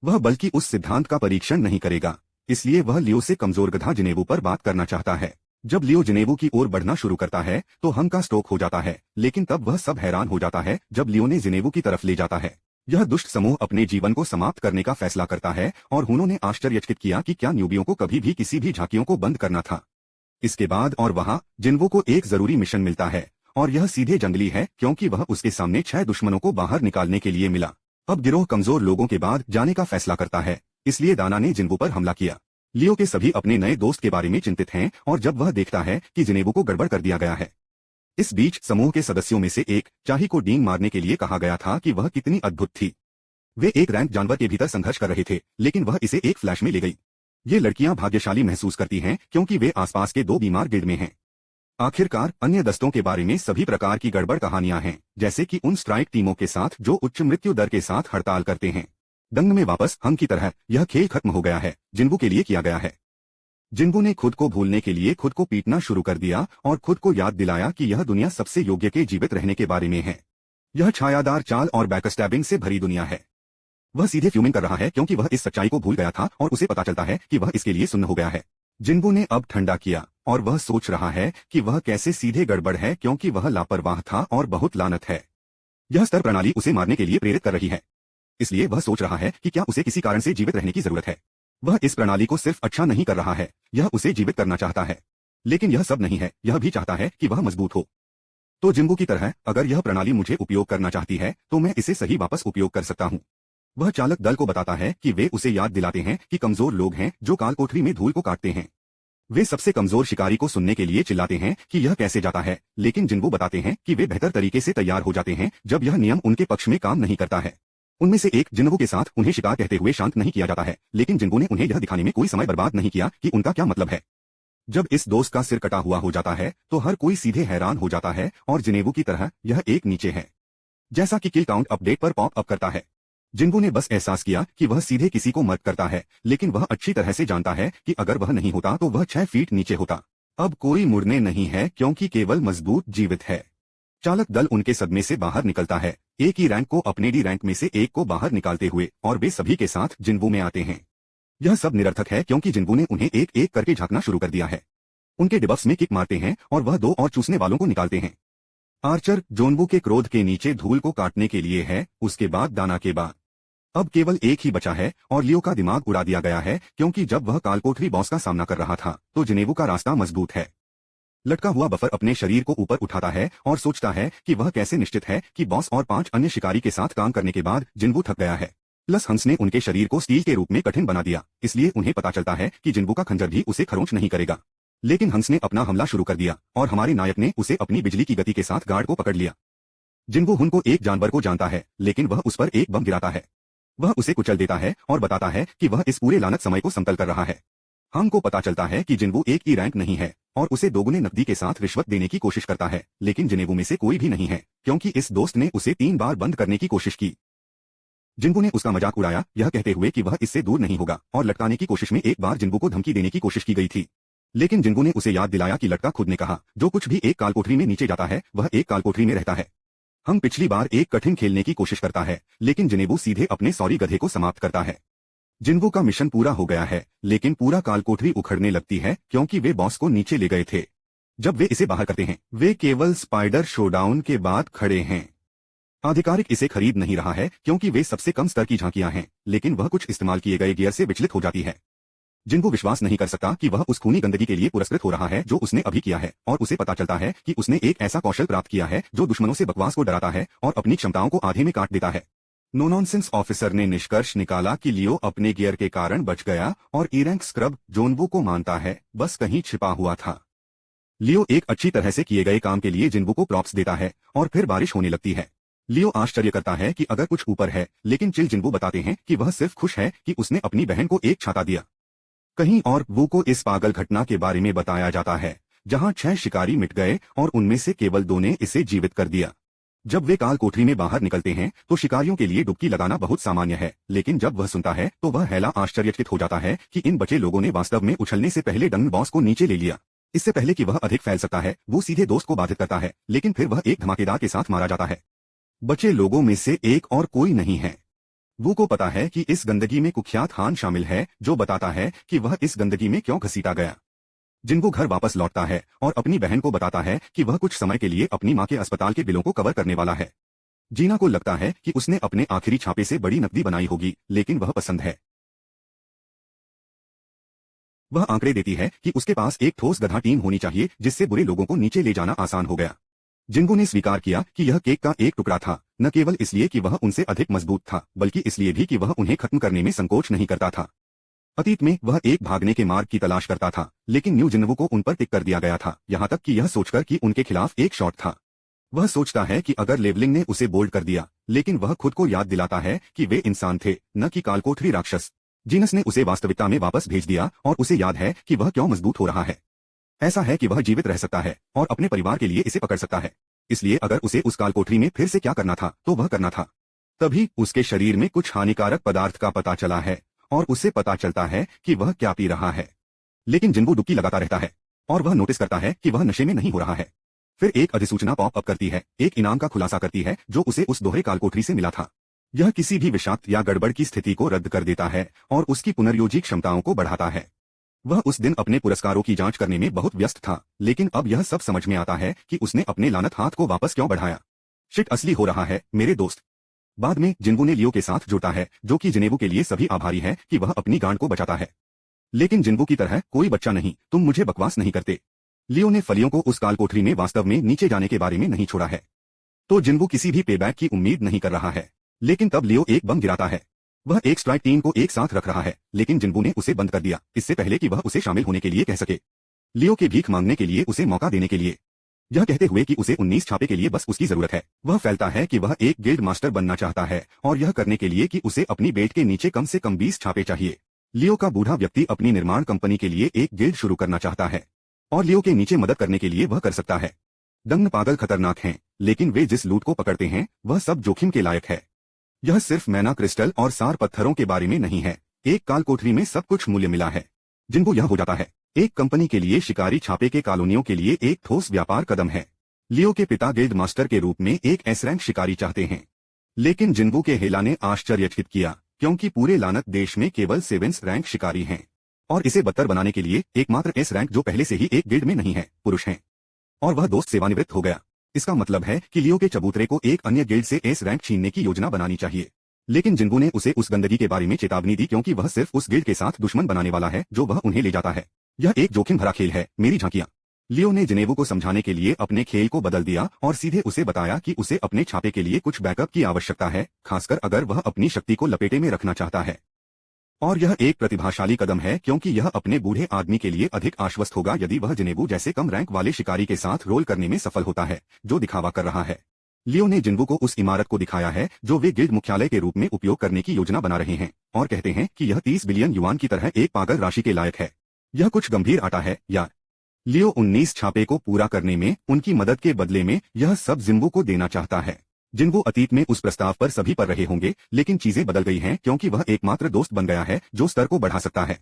वह बल्कि उस सिद्धांत का परीक्षण नहीं करेगा, इसलिए वह लियो से कमजोर गधा जिनेबू पर बात करना चाहता है। जब लियो जिनेबू की ओर बढ़ना शुरू करता है तो हंग का स्ट्रोक हो जाता है, लेकिन तब वह सब हैरान हो जाता है जब लियो ने जिनेबू की तरफ ले जाता है। यह दुष्ट समूह अपने जीवन को समाप्त करने का फैसला करता है और उन्होंने आश्चर्यचकित किया कि क्या न्यूबियों को कभी भी किसी भी झांकियों को बंद करना था। इसके बाद और वहां जिन्बू को एक जरूरी मिशन मिलता है और यह सीधे जंगली है क्योंकि वह उसके सामने 6 दुश्मनों को बाहर निकालने के लिए मिला। अब गिरोह कमजोर लोगों के बाद जाने का फैसला करता है, इसलिए दाना ने जिन्बू पर हमला किया। लियो के सभी अपने नए दोस्त के बारे में चिंतित हैं और जब वह देखता है कि जिनेबू को गड़बड़ कर दिया गया है। इस बीच समूह के सदस्यों में से एक चाही को डींग मारने के लिए कहा गया था कि वह कितनी अद्भुत थी। वे एक रैंक जानवर के भीतर संघर्ष कर रहे थे, लेकिन वह इसे एक फ्लैश में ले गई। ये लड़कियां भाग्यशाली महसूस करती हैं क्योंकि वे आसपास के 2 बीमार गिल्ड में हैं। आखिरकार अन्य दस्तों के बारे में सभी प्रकार की गड़बड़ कहानियां हैं, जैसे कि उन स्ट्राइक टीमों के साथ जो उच्च मृत्यु दर के साथ हड़ताल करते हैं। दंग में वापस हंग की तरह यह खेल खत्म हो गया है, जिन्बू के लिए किया गया है। जिन्बू ने खुद को भूलने के लिए खुद को पीटना शुरू कर दिया और खुद को याद दिलाया कि यह दुनिया सबसे योग्य के जीवित रहने के बारे में है। यह छायादार चाल और बैकस्टैबिंग से भरी दुनिया है। वह सीधे फ्यूमिंग कर रहा है क्योंकि वह इस सच्चाई को भूल गया था और उसे पता चलता है कि वह इसके लिए सुन्न हो गया है। जिन्बू ने अब ठंडा किया और वह सोच रहा है कि वह कैसे सीधे गड़बड़ है क्योंकि वह लापरवाह था और बहुत लानत है। यह स्तर प्रणाली उसे मारने के लिए प्रेरित कर रही है, इसलिए वह सोच रहा है कि क्या उसे किसी कारण से जीवित रहने की जरूरत है। वह इस प्रणाली को सिर्फ अच्छा नहीं कर रहा है, यह उसे जीवित करना चाहता है। लेकिन यह सब नहीं है, यह भी चाहता है कि वह मजबूत हो। तो जिन्बू की तरह अगर यह प्रणाली मुझे उपयोग करना चाहती है तो मैं इसे सही वापस उपयोग कर सकता हूँ। वह चालक दल को बताता है कि वे उसे याद दिलाते हैं कि कमजोर लोग हैं जो कालकोठरी में धूल को काटते हैं। वे सबसे कमजोर शिकारी को सुनने के लिए चिल्लाते हैं कि यह कैसे जाता है, लेकिन जिन्बू बताते हैं कि वे बेहतर तरीके से तैयार हो जाते हैं जब यह नियम उनके पक्ष में काम नहीं करता है। उनमें से एक जिन्बू के साथ उन्हें शिकार कहते हुए शांत नहीं किया जाता है, लेकिन जिन्बू ने उन्हें यह दिखाने में कोई समय बर्बाद नहीं किया कि उनका क्या मतलब है। जब इस दोस्त का सिर कटा हुआ हो जाता है तो हर कोई सीधे हैरान हो जाता है और जिनेबू की तरह यह एक नीचे है, जैसा कि किल काउंट अपडेट पर पॉप अप करता है। जिन्बू ने बस एहसास किया कि वह सीधे किसी को मर्द करता है, लेकिन वह अच्छी तरह से जानता है कि अगर वह नहीं होता तो वह 6 फीट नीचे होता। अब कोई मुड़ने नहीं है क्योंकि केवल मजबूत जीवित है। चालक दल उनके सदमे से बाहर निकलता है, एक ही रैंक को अपने डी रैंक में से एक को बाहर निकालते हुए, और वे सभी के साथ जिन्बू में आते हैं। यह सब निरर्थक है क्योंकि जिन्बू ने उन्हें एक एक करके झांकना शुरू कर दिया है। उनके डिबफ्स में किक मारते हैं और वह दो और चूसने वालों को निकालते हैं। आर्चर जोनबू के क्रोध के नीचे धूल को काटने के लिए है, उसके बाद दाना के बाद। अब केवल एक ही बचा है और लियो का दिमाग उड़ा दिया गया है क्योंकि जब वह कालकोठरी बॉस का सामना कर रहा था तो जिनेवू का रास्ता मजबूत है। लटका हुआ बफर अपने शरीर को ऊपर उठाता है और सोचता है कि वह कैसे निश्चित है कि बॉस और 5 अन्य शिकारी के साथ काम करने के बाद जिन्बू थक गया है। प्लस हंस ने उनके शरीर को स्टील के रूप में कठिन बना दिया, इसलिए उन्हें पता चलता है कि जिन्बू का खंजर भी उसे खरोंच नहीं करेगा। लेकिन हंस ने अपना हमला शुरू कर दिया और हमारे नायक ने उसे अपनी बिजली की गति के साथ गार्ड को पकड़ लिया। जिन्बू हुन को एक जानवर को जानता है, लेकिन वह उस पर एक बम गिराता है। वह उसे कुचल देता है और बताता है कि वह इस पूरे लानत समय को समतल कर रहा है। हम को पता चलता है कि जिन्बू एक ही रैंक नहीं है और उसे दोगुने नकदी के साथ रिश्वत देने की कोशिश करता है, लेकिन जिनेवू में से कोई भी नहीं है क्योंकि इस दोस्त ने उसे 3 बार बंद करने की कोशिश की। जिन्बू ने उसका मजाक उड़ाया, यह कहते हुए कि वह इससे दूर नहीं होगा, और लटकाने की कोशिश में एक बार जिन्बू को धमकी देने की कोशिश की गई थी। लेकिन जिन्बू ने उसे याद दिलाया कि लटका खुद ने कहा, जो कुछ भी एक कालकोठरी में नीचे जाता है वह एक कालकोठरी में रहता है। हम पिछली बार एक कठिन खेलने की कोशिश करता है, लेकिन जिनेवू सीधे अपने सॉरी गधे को समाप्त करता है। जिन्बू का मिशन पूरा हो गया है, लेकिन पूरा कालकोठरी उखड़ने लगती है क्योंकि वे बॉस को नीचे ले गए थे। जब वे इसे बाहर करते हैं, वे केवल स्पाइडर शोडाउन के बाद खड़े हैं। आधिकारिक इसे खरीद नहीं रहा है क्योंकि वे सबसे कम स्तर की झांकियां हैं, लेकिन वह कुछ इस्तेमाल किए गए गियर से विचलित हो जाती है। जिन्बू विश्वास नहीं कर सकता कि वह उस खूनी गंदगी के लिए पुरस्कृत हो रहा है जो उसने अभी किया है, और उसे पता चलता है कि उसने एक ऐसा कौशल प्राप्त किया है जो दुश्मनों से बकवास को डराता है और अपनी क्षमताओं को आधे में काट देता है। नो नॉनसेंस ऑफिसर ने निष्कर्ष निकाला कि लियो अपने गियर के कारण बच गया और ई-रैंक स्क्रब जोनबू को मानता है, बस कहीं छिपा हुआ था। लियो एक अच्छी तरह से किए गए काम के लिए जिन्बू को प्रॉप्स देता है और फिर बारिश होने लगती है। लियो आश्चर्य करता है कि अगर कुछ ऊपर है, लेकिन चिल जिन्बू बताते हैं कि वह सिर्फ खुश है कि उसने अपनी बहन को एक छाता दिया। कहीं और वू को इस पागल घटना के बारे में बताया जाता है जहां 6 शिकारी मिट गए और उनमें से केवल 2 ने इसे जीवित कर दिया। जब वे काल कोठरी में बाहर निकलते हैं तो शिकारियों के लिए डुबकी लगाना बहुत सामान्य है, लेकिन जब वह सुनता है तो वह हैला आश्चर्यचकित हो जाता है कि इन बचे लोगों ने वास्तव में उछलने से पहले डंग बॉस को नीचे ले लिया। इससे पहले कि वह अधिक फैल सकता है, वो सीधे दोस्त को बाधित करता है, लेकिन फिर वह एक धमाकेदार के साथ मारा जाता है। बचे लोगों में से एक और कोई नहीं है। वो को पता है कि इस गंदगी में कुख्यात हान शामिल है, जो बताता है कि वह इस गंदगी में क्यों घसीटा गया। जिन्बू घर वापस लौटता है और अपनी बहन को बताता है कि वह कुछ समय के लिए अपनी मां के अस्पताल के बिलों को कवर करने वाला है। जीना को लगता है कि उसने अपने आखिरी छापे से बड़ी नकदी बनाई होगी, लेकिन वह पसंद है। वह आंकड़े देती है कि उसके पास एक ठोस गधा टीम होनी चाहिए जिससे बुरे लोगों को नीचे ले जाना आसान हो गया। जिन्बू ने स्वीकार किया कि यह केक का एक टुकड़ा था, न केवल इसलिए कि वह उनसे अधिक मजबूत था, बल्कि इसलिए भी कि वह उन्हें खत्म करने में संकोच नहीं करता था। अतीत में वह एक भागने के मार्ग की तलाश करता था, लेकिन न्यू जिन्बू को उन पर टिक कर दिया गया था, यहाँ तक कि यह सोचकर कि उनके खिलाफ एक शॉट था। वह सोचता है कि अगर लेवलिंग ने उसे बोल्ड कर दिया, लेकिन वह खुद को याद दिलाता है कि वे इंसान थे, न कि कालकोठरी राक्षस। जीनस ने उसे वास्तविकता में वापस भेज दिया और उसे याद है कि वह क्यों मजबूत हो रहा है। ऐसा है कि वह जीवित रह सकता है और अपने परिवार के लिए इसे पकड़ सकता है। इसलिए अगर उसे उस कालकोठरी में फिर से क्या करना था तो वह करना था। तभी उसके शरीर में कुछ हानिकारक पदार्थ का पता चला है और उसे पता चलता है कि वह क्या पी रहा है। लेकिन जिन्बू डुबकी लगाता रहता है और वह नोटिस करता है कि वह नशे में नहीं हो रहा है। फिर एक अधिसूचना पॉप अप करती है, एक इनाम का खुलासा करती है जो उसे उस दोहरे कालकोठरी से मिला था। यह किसी भी विषाक्त या गड़बड़ की स्थिति को रद्द कर देता है और उसकी पुनर्योजी क्षमताओं को बढ़ाता है। वह उस दिन अपने पुरस्कारों की जांच करने में बहुत व्यस्त था, लेकिन अब यह सब समझ में आता है कि उसने अपने लानत हाथ को वापस क्यों बढ़ाया। शिट असली हो रहा है मेरे दोस्त। बाद में जिन्बू ने लियो के साथ जुड़ता है, जो कि जिनेवू के लिए सभी आभारी है कि वह अपनी गांड को बचाता है। लेकिन जिन्बू की तरह कोई बच्चा नहीं, तुम मुझे बकवास नहीं करते। लियो ने फलियों को उस कालकोठरी में वास्तव में नीचे जाने के बारे में नहीं छोड़ा है, तो जिन्बू किसी भी पेबैक की उम्मीद नहीं कर रहा है। लेकिन तब लियो एक बम गिराता है। वह एक स्ट्राइक टीम को एक साथ रख रहा है, लेकिन जिन्बू ने उसे बंद कर दिया, इससे पहले कि वह उसे शामिल होने के लिए कह सके। लियो के भीख मांगने के लिए उसे मौका देने के लिए, यह कहते हुए कि उसे 19 छापे के लिए बस उसकी जरूरत है। वह फैलता है कि वह एक गिल्ड मास्टर बनना चाहता है और यह करने के लिए कि उसे अपनी बेल्ट के नीचे कम से कम 20 छापे चाहिए। लियो का बूढ़ा व्यक्ति अपनी निर्माण कंपनी के लिए एक गिल्ड शुरू करना चाहता है और लियो के नीचे मदद करने के लिए वह कर सकता है। डंग पागल खतरनाक हैं, लेकिन वे जिस लूट को पकड़ते हैं वह सब जोखिम के लायक है। यह सिर्फ मैना क्रिस्टल और सार पत्थरों के बारे में नहीं है। एक काल कोठरी में सब कुछ मूल्य मिला है। जिन्बू यह हो जाता है एक कंपनी के लिए शिकारी छापे के कॉलोनियों के लिए एक ठोस व्यापार कदम है। लियो के पिता गिल्ड मास्टर के रूप में एक एस रैंक शिकारी चाहते हैं, लेकिन जिन्बू के हेला ने आश्चर्यचकित किया क्योंकि पूरे लानत देश में केवल 7 रैंक शिकारी हैं और इसे बदतर बनाने के लिए एकमात्र एस रैंक जो पहले से ही एक गिल्ड में नहीं है पुरुष हैं और वह दोस्त सेवानिवृत्त हो गया। इसका मतलब है कि लियो के चबूतरे को एक अन्य गिल्ड से एस रैंक छीनने की योजना बनानी चाहिए, लेकिन जिन्बू ने उसे उस गंदगी के बारे में चेतावनी दी क्योंकि वह सिर्फ उस गिल्ड के साथ दुश्मन बनाने वाला है जो वह उन्हें ले जाता है। यह एक जोखिम भरा खेल है मेरी झांकियां। लियो ने जिनेवू को समझाने के लिए अपने खेल को बदल दिया और सीधे उसे बताया कि उसे अपने छापे के लिए कुछ बैकअप की आवश्यकता है, खासकर अगर वह अपनी शक्ति को लपेटे में रखना चाहता है। और यह एक प्रतिभाशाली कदम है क्योंकि यह अपने बूढ़े आदमी के लिए अधिक आश्वस्त होगा यदि वह जिनेवू जैसे कम रैंक वाले शिकारी के साथ रोल करने में सफल होता है जो दिखावा कर रहा है। लियो ने जिन्बू को उस इमारत को दिखाया है जो वे गिल्ड मुख्यालय के रूप में उपयोग करने की योजना बना रहे हैं और कहते हैं कि यह 30 बिलियन युआन की तरह एक पागल राशि के लायक है। यह कुछ गंभीर आटा है यार। लियो 19 छापे को पूरा करने में उनकी मदद के बदले में यह सब जिन्बू को देना चाहता है। जिन्बू अतीत में उस प्रस्ताव पर सभी पर रहे होंगे, लेकिन चीजें बदल गई हैं क्योंकि वह एकमात्र दोस्त बन गया है जो स्तर को बढ़ा सकता है।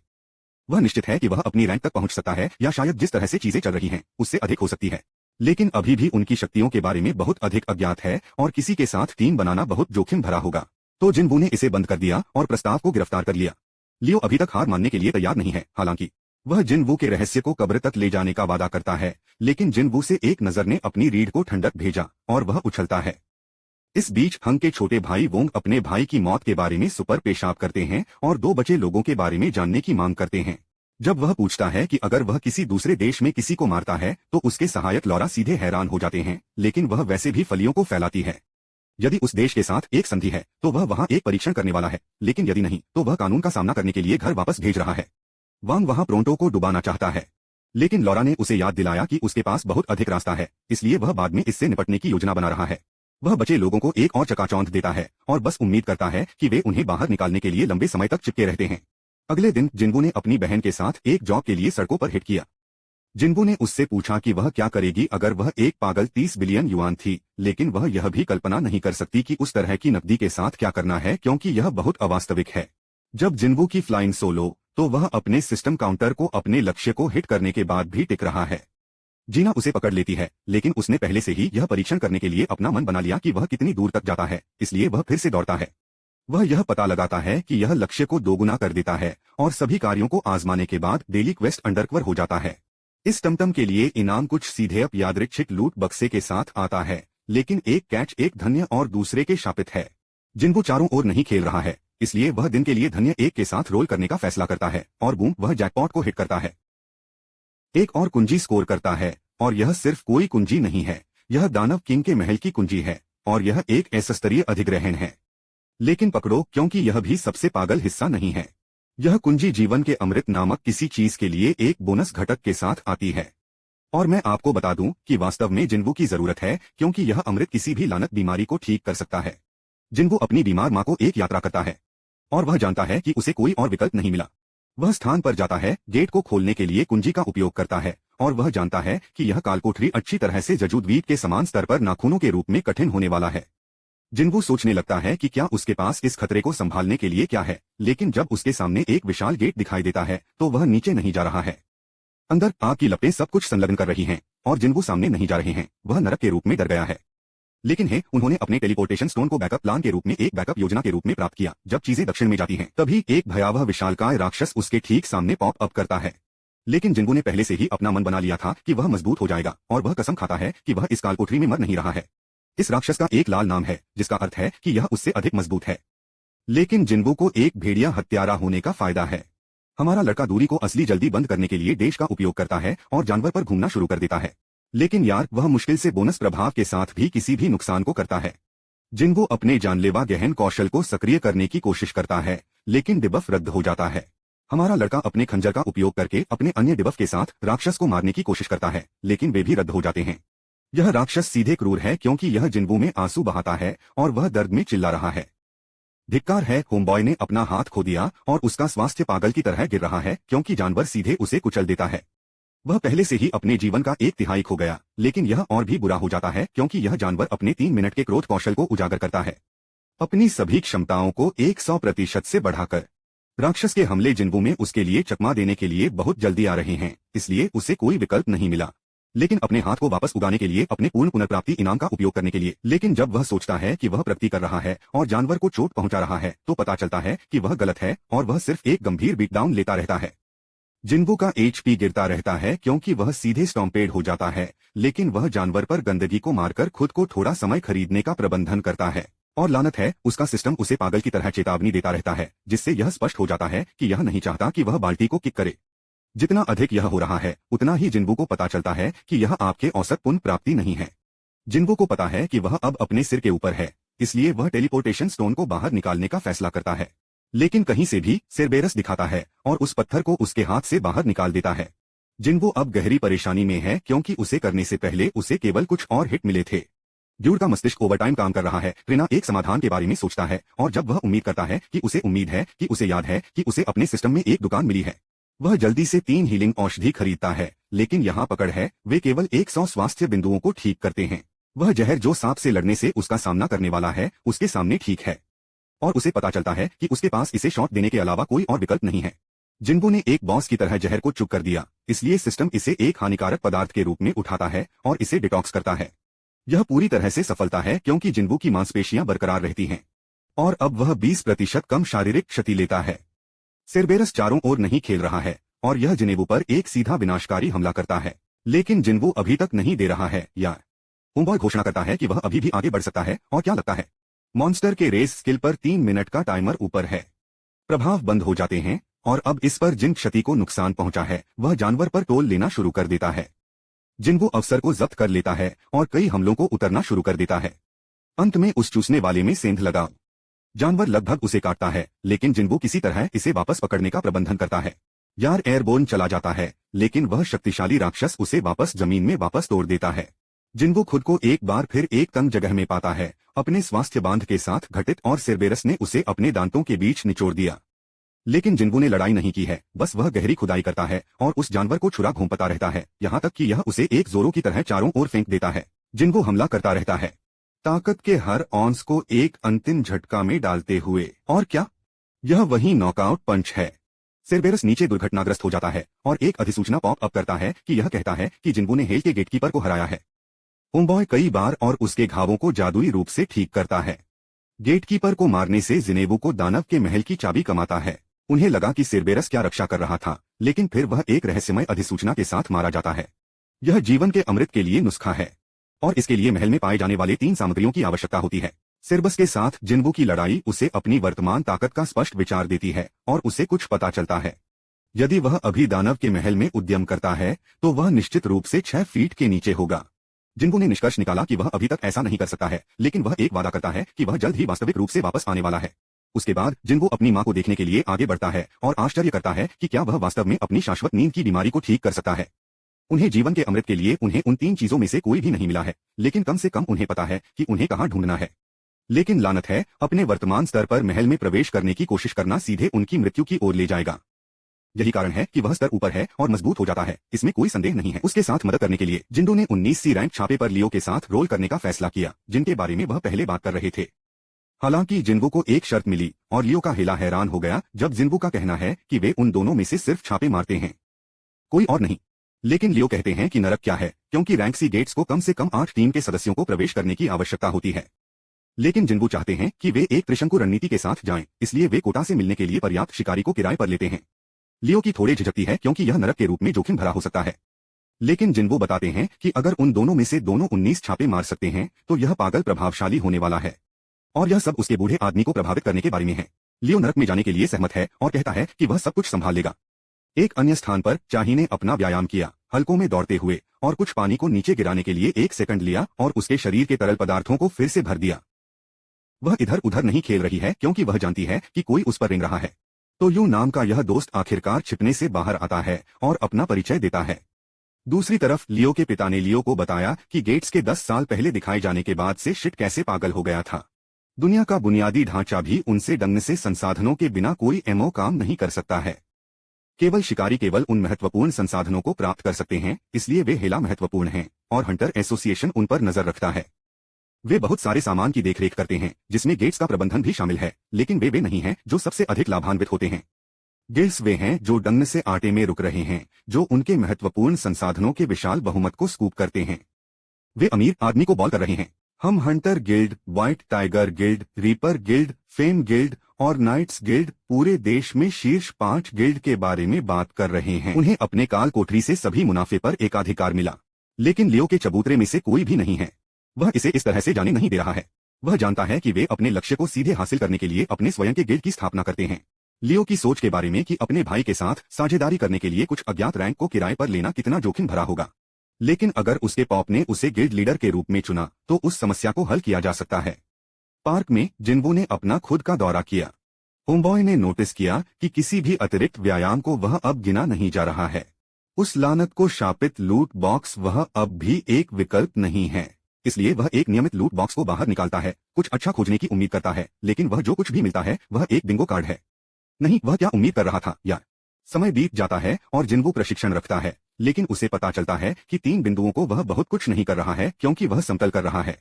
वह निश्चित है कि वह अपनी रैंक तक पहुंच सकता है या शायद जिस तरह से चीजें चल रही हैं उससे अधिक हो सकती है, लेकिन अभी भी उनकी शक्तियों के बारे में बहुत अधिक अज्ञात है और किसी के साथ टीम बनाना बहुत जोखिम भरा होगा। तो जिन्बू ने इसे बंद कर दिया और प्रस्ताव को गिरफ्तार कर लिया। लियो अभी तक हार मानने के लिए तैयार नहीं है, हालांकि वह जिन्बू के रहस्य को कब्र तक ले जाने का वादा करता है, लेकिन जिन्बू से एक नजर ने अपनी रीढ़ को ठंडक भेजा और वह उछलता है। इस बीच हंग के छोटे भाई वोंग अपने भाई की मौत के बारे में सुपर पेशाब करते हैं और 2 बचे लोगों के बारे में जानने की मांग करते हैं। जब वह पूछता है कि अगर वह किसी दूसरे देश में किसी को मारता है तो उसके सहायक लॉरा सीधे हैरान हो जाते हैं, लेकिन वह वैसे भी फलियों को फैलाती है। यदि उस देश के साथ एक संधि है तो वह वहां एक परीक्षण करने वाला है, लेकिन यदि नहीं तो वह कानून का सामना करने के लिए घर वापस भेज रहा है। वांग वहां प्रोंटो को डुबाना चाहता है, लेकिन लॉरा ने उसे याद दिलाया कि उसके पास बहुत अधिक रास्ता है, इसलिए वह बाद में इससे निपटने की योजना बना रहा है। वह बचे लोगों को एक और चकाचौंध देता है और बस उम्मीद करता है कि वे उन्हें बाहर निकालने के लिए लंबे समय तक चिपके रहते हैं। अगले दिन जिन्बू ने अपनी बहन के साथ एक जॉब के लिए सड़कों पर हिट किया। जिन्बू ने उससे पूछा कि वह क्या करेगी अगर वह एक पागल 30 बिलियन युआन थी, लेकिन वह यह भी कल्पना नहीं कर सकती कि उस तरह की नकदी के साथ क्या करना है क्योंकि यह बहुत अवास्तविक है। जब जिन्बू की फ्लाइंग सोलो तो वह अपने सिस्टम काउंटर को अपने लक्ष्य को हिट करने के बाद भी टिक रहा है। जीना उसे पकड़ लेती है, लेकिन उसने पहले से ही यह परीक्षण करने के लिए अपना मन बना लिया कि वह कितनी दूर तक जाता है, इसलिए वह फिर से दौड़ता है। वह यह पता लगाता है कि यह लक्ष्य को दोगुना कर देता है और सभी कार्यों को आजमाने के बाद डेली क्वेस्ट अंडरकवर हो जाता है। इस टमटम के लिए इनाम कुछ सीधे अप यादृच्छिक लूट बक्से के साथ आता है, लेकिन एक कैच एक धन्य और दूसरे के शापित है। जिन्बू चारों ओर नहीं खेल रहा है, इसलिए वह दिन के लिए धन्य एक के साथ रोल करने का फैसला करता है और बूम वह जैकपॉट को हिट करता है। एक और कुंजी स्कोर करता है और यह सिर्फ कोई कुंजी नहीं है, यह दानव किंग के महल की कुंजी है और यह एक ऐसस्तरीय अधिग्रहण है। लेकिन पकड़ो, क्योंकि यह भी सबसे पागल हिस्सा नहीं है। यह कुंजी जीवन के अमृत नामक किसी चीज के लिए एक बोनस घटक के साथ आती है। और मैं आपको बता दूं कि वास्तव में जिन्बू की जरूरत है क्योंकि यह अमृत किसी भी लानत बीमारी को ठीक कर सकता है। जिन्बू अपनी बीमार मां को एक यात्रा करता है और वह जानता है कि उसे कोई और विकल्प नहीं मिला। वह स्थान पर जाता है, गेट को खोलने के लिए कुंजी का उपयोग करता है और वह जानता है कि यह कालकोठरी अच्छी तरह से जजूद्वीप के समान स्तर पर नाखूनों के रूप में कठिन होने वाला है। जिन्बू सोचने लगता है कि क्या उसके पास इस खतरे को संभालने के लिए क्या है, लेकिन जब उसके सामने एक विशाल गेट दिखाई देता है तो वह नीचे नहीं जा रहा है। अंदर आग की लपटें सब कुछ संलग्न कर रही हैं और जिन्बू सामने नहीं जा रहे हैं। वह नरक के रूप में डर गया है, लेकिन है उन्होंने अपने टेलीपोर्टेशन स्टोन को बैकअप प्लान के रूप में एक बैकअप योजना के रूप में प्राप्त किया। जब चीजें दक्षिण में जाती हैं तभी एक भयावह विशालकाय राक्षस उसके ठीक सामने पॉप अप करता है। लेकिन जिन्बू ने पहले से ही अपना मन बना लिया था कि वह मजबूत हो जाएगा और वह कसम खाता है कि वह इस कालकोठरी में मर नहीं रहा है। इस राक्षस का एक लाल नाम है जिसका अर्थ है कि यह उससे अधिक मजबूत है। लेकिन जिन्बू को एक भेड़िया हत्यारा होने का फायदा है। हमारा लड़का दूरी को असली जल्दी बंद करने के लिए देश का उपयोग करता है और जानवर पर घूमना शुरू कर देता है, लेकिन यार वह मुश्किल से बोनस प्रभाव के साथ भी किसी भी नुकसान को करता है। जिन्बू अपने जानलेवा गहन कौशल को सक्रिय करने की कोशिश करता है, लेकिन डिबफ रद्द हो जाता है। हमारा लड़का अपने खंजर का उपयोग करके अपने अन्य डिबफ के साथ राक्षस को मारने की कोशिश करता है, लेकिन वे भी रद्द हो जाते हैं। यह राक्षस सीधे क्रूर है क्योंकि यह जिन्बू में आंसू बहाता है और वह दर्द में चिल्ला रहा है। धिक्कार है, होमबॉय ने अपना हाथ खो दिया और उसका स्वास्थ्य पागल की तरह गिर रहा है क्योंकि जानवर सीधे उसे कुचल देता है। वह पहले से ही अपने जीवन का 1/3 खो गया, लेकिन यह और भी बुरा हो जाता है क्योंकि यह जानवर अपने 3 मिनट के क्रोध कौशल को उजागर करता है, अपनी सभी क्षमताओं को 100% से बढ़ाकर। राक्षस के हमले जिन्बू में उसके लिए चकमा देने के लिए बहुत जल्दी आ रहे हैं, इसलिए उसे कोई विकल्प नहीं मिला। लेकिन अपने हाथ को वापस उगाने के लिए, अपने पूर्ण पुनर्प्राप्ति इनाम का उपयोग करने के लिए। लेकिन जब वह सोचता है कि वह प्रगति कर रहा है और जानवर को चोट पहुंचा रहा है, तो पता चलता है कि वह गलत है और वह सिर्फ एक गंभीर बीटडाउन लेता रहता है। जिन्वो का एचपी गिरता रहता है क्योंकि वह सीधे स्टॉम्पेड हो जाता है, लेकिन वह जानवर पर गंदगी को मारकर खुद को थोड़ा समय खरीदने का प्रबंधन करता है। और लानत है, उसका सिस्टम उसे पागल की तरह चेतावनी देता रहता है, जिससे यह स्पष्ट हो जाता है कि यह नहीं चाहता कि वह बाल्टी को किक करे। जितना अधिक यह हो रहा है, उतना ही जिन्वो को पता चलता है कि यह आपके औसत पुण्य प्राप्ति नहीं है। जिन्वो को पता है कि वह अब अपने सिर के ऊपर है, इसलिए वह टेलीपोर्टेशन स्टोन को बाहर निकालने का फैसला करता है। लेकिन कहीं से भी सेरबेरस दिखाता है और उस पत्थर को उसके हाथ से बाहर निकाल देता है। जिन्वो अब गहरी परेशानी में है क्योंकि उसे करने से पहले उसे केवल कुछ और हिट मिले थे। ड्यूड का मस्तिष्क ओवरटाइम काम कर रहा है। ट्रेना एक समाधान के बारे में सोचता है और जब वह उम्मीद करता है कि उसे उम्मीद है कि उसे याद है कि उसे अपने सिस्टम में एक दुकान मिली है, वह जल्दी से 3 हीलिंग औषधि खरीदता है। लेकिन यहाँ पकड़ है, वे केवल 100 स्वास्थ्य बिंदुओं को ठीक करते हैं। वह जहर जो सांप से लड़ने से उसका सामना करने वाला है, उसके सामने ठीक है और उसे पता चलता है कि उसके पास इसे शॉट देने के अलावा कोई और विकल्प नहीं है। जिन्वो ने एक बॉस की तरह जहर को चुप कर दिया, इसलिए सिस्टम इसे एक हानिकारक पदार्थ के रूप में उठाता है और इसे डिटॉक्स करता है। यह पूरी तरह से सफलता है क्योंकि जिन्वो की मांसपेशियां बरकरार रहती हैं और अब वह 20% कम शारीरिक क्षति लेता है। सेरबेरस चारों ओर नहीं खेल रहा है और यह जिनेवो पर एक सीधा विनाशकारी हमला करता है, लेकिन जिन्वो अभी तक नहीं दे रहा है। या उम्बॉय घोषणा करता है कि वह अभी भी आगे बढ़ सकता है और क्या लगता है, मॉन्स्टर के रेस स्किल पर 3 मिनट का टाइमर ऊपर है। प्रभाव बंद हो जाते हैं और अब इस पर जिन क्षति को नुकसान पहुंचा है, वह जानवर पर टोल लेना शुरू कर देता है। जिन्वो अवसर को जब्त कर लेता है और कई हमलों को उतरना शुरू कर देता है। अंत में उस चूसने वाले में सेंध लगा। जानवर लगभग उसे काटता है, लेकिन जिन्वो किसी तरह इसे वापस पकड़ने का प्रबंधन करता है। यार एयरबोर्न चला जाता है, लेकिन वह शक्तिशाली राक्षस उसे वापस जमीन में वापस तोड़ देता है। जिन्वो खुद को एक बार फिर एक तंग जगह में पाता है, अपने स्वास्थ्य बांध के साथ घटित, और सेरबेरस ने उसे अपने दांतों के बीच निचोड़ दिया। लेकिन जिन्वो ने लड़ाई नहीं की है, बस वह गहरी खुदाई करता है और उस जानवर को छुरा घूमता रहता है, यहाँ तक कि यह उसे एक जोरों की तरह चारों ओर फेंक देता है। जिन्वो हमला करता रहता है, ताकत के हर ऑन्स को एक अंतिम झटका में डालते हुए। और क्या यह वही नॉकआउट पंच है? सेरबेरस नीचे दुर्घटनाग्रस्त हो जाता है और एक अधिसूचना पॉप अप करता है कि यह कहता है कि जिन्वो ने हेल के गेटकीपर को हराया है। उम्बॉय कई बार और उसके घावों को जादुई रूप से ठीक करता है। गेटकीपर को मारने से जिनेवो को दानव के महल की चाबी कमाता है। उन्हें लगा कि सेरबेरस क्या रक्षा कर रहा था, लेकिन फिर वह एक रहस्यमय अधिसूचना के साथ मारा जाता है। यह जीवन के अमृत के लिए नुस्खा है और इसके लिए महल में पाए जाने वाले 3 सामग्रियों की आवश्यकता होती है। सेरबस के साथ जिन्वो की लड़ाई उसे अपनी वर्तमान ताकत का स्पष्ट विचार देती है और उसे कुछ पता चलता है। यदि वह अभी दानव के महल में उद्यम करता है, तो वह निश्चित रूप से 6 फीट के नीचे होगा। जिन्वो ने निष्कर्ष निकाला कि वह अभी तक ऐसा नहीं कर सकता है, लेकिन वह एक वादा करता है कि वह जल्द ही वास्तविक रूप से वापस आने वाला है। उसके बाद जिन्वो अपनी मां को देखने के लिए आगे बढ़ता है और आश्चर्य करता है कि क्या वह वास्तव में अपनी शाश्वत नींद की बीमारी को ठीक कर सकता है। उन्हें जीवन के अमृत के लिए उन्हें उन 3 चीजों में से कोई भी नहीं मिला है, लेकिन कम से कम उन्हें पता है कि उन्हें कहां ढूंढना है। लेकिन लानत है, अपने वर्तमान स्तर पर महल में प्रवेश करने की कोशिश करना सीधे उनकी मृत्यु की ओर ले जाएगा। यही कारण है कि वह स्तर ऊपर है और मजबूत हो जाता है, इसमें कोई संदेह नहीं है। उसके साथ मदद करने के लिए जिन्वो ने 19सी रैंक छापे पर लियो के साथ रोल करने का फैसला किया, जिनके बारे में वह पहले बात कर रहे थे। हालांकि जिन्वो को एक शर्त मिली और लियो का हेला हैरान हो गया जब जिन्वो का कहना है कि वे उन दोनों में से सिर्फ छापे मारते हैं, कोई और नहीं। लेकिन लियो कहते हैं कि नरक क्या है, क्योंकि रैंक सी गेट्स को कम से कम 8 टीम के सदस्यों को प्रवेश करने की आवश्यकता होती है। लेकिन जिन्वो चाहते हैं कि वे एक त्रिशंकु रणनीति के साथ जाएं, इसलिए वे कोटा से मिलने के लिए पर्याप्त शिकारी को किराए पर लेते हैं। लियो की थोड़ी झिझकती है क्योंकि यह नरक के रूप में जोखिम भरा हो सकता है, लेकिन जिन्वो बताते हैं कि अगर उन दोनों में से दोनों 19 छापे मार सकते हैं तो यह पागल प्रभावशाली होने वाला है, और यह सब उसके बूढ़े आदमी को प्रभावित करने के बारे में है। लियो नरक में जाने के लिए सहमत है और कहता है कि वह सब कुछ संभाल लेगा। एक अन्य स्थान पर चाही ने अपना व्यायाम किया, हल्कों में दौड़ते हुए, और कुछ पानी को नीचे गिराने के लिए 1 सेकंड लिया और उसके शरीर के तरल पदार्थों को फिर से भर दिया। वह इधर उधर नहीं खेल रही है क्योंकि वह जानती है कि कोई उस पर रेंग रहा है। तो यू नाम का यह दोस्त आखिरकार छिपने से बाहर आता है और अपना परिचय देता है। दूसरी तरफ लियो के पिता ने लियो को बताया कि गेट्स के 10 साल पहले दिखाए जाने के बाद से शिट कैसे पागल हो गया था। दुनिया का बुनियादी ढांचा भी उनसे ढंग से संसाधनों के बिना कोई एमओ काम नहीं कर सकता है। केवल शिकारी केवल उन महत्वपूर्ण संसाधनों को प्राप्त कर सकते हैं, इसलिए वे हेला महत्वपूर्ण हैं और हंटर एसोसिएशन उन पर नजर रखता है। वे बहुत सारे सामान की देखरेख करते हैं, जिसमें गेट्स का प्रबंधन भी शामिल है, लेकिन वे नहीं हैं जो सबसे अधिक लाभान्वित होते हैं। गिल्ड्स वे हैं जो डंग से आटे में रुक रहे हैं, जो उनके महत्वपूर्ण संसाधनों के विशाल बहुमत को स्कूप करते हैं। वे अमीर आदमी को बॉल कर रहे हैं। हम Hunter guild, white tiger guild, reaper guild, fame guild और नाइट्स गिल्ड, पूरे देश में शीर्ष 5 गिल्ड के बारे में बात कर रहे हैं। उन्हें अपने काल कोठरी से सभी मुनाफे पर एकाधिकार मिला, लेकिन लियो के चबूतरे में से कोई भी नहीं है। वह इसे इस तरह से जाने नहीं दे रहा है। वह जानता है कि वे अपने लक्ष्य को सीधे हासिल करने के लिए अपने स्वयं के गिल्ड की स्थापना करते हैं। लियो की सोच के बारे में कि अपने भाई के साथ साझेदारी करने के लिए कुछ अज्ञात रैंक को किराए पर लेना कितना जोखिम भरा होगा, लेकिन अगर उसके पॉप ने उसे गिल्ड लीडर के रूप में चुना तो उस समस्या को हल किया जा सकता है। पार्क में जिन्वो ने अपना खुद का दौरा किया। होमबॉय ने नोटिस किया कि किसी भी अतिरिक्त व्यायाम को वह अब गिना नहीं जा रहा है। उस लानत को शापित लूट बॉक्स वह अब भी एक विकल्प नहीं है। इसलिए वह एक नियमित लूट बॉक्स को बाहर निकालता है, कुछ अच्छा खोजने की उम्मीद करता है, लेकिन वह जो कुछ भी मिलता है वह एक बिंगो कार्ड है। नहीं, वह क्या उम्मीद कर रहा था या समय बीत जाता है और जिन्वो प्रशिक्षण रखता है, लेकिन उसे पता चलता है कि 3 बिंदुओं को वह बहुत कुछ नहीं कर रहा है क्योंकि वह समतल कर रहा है।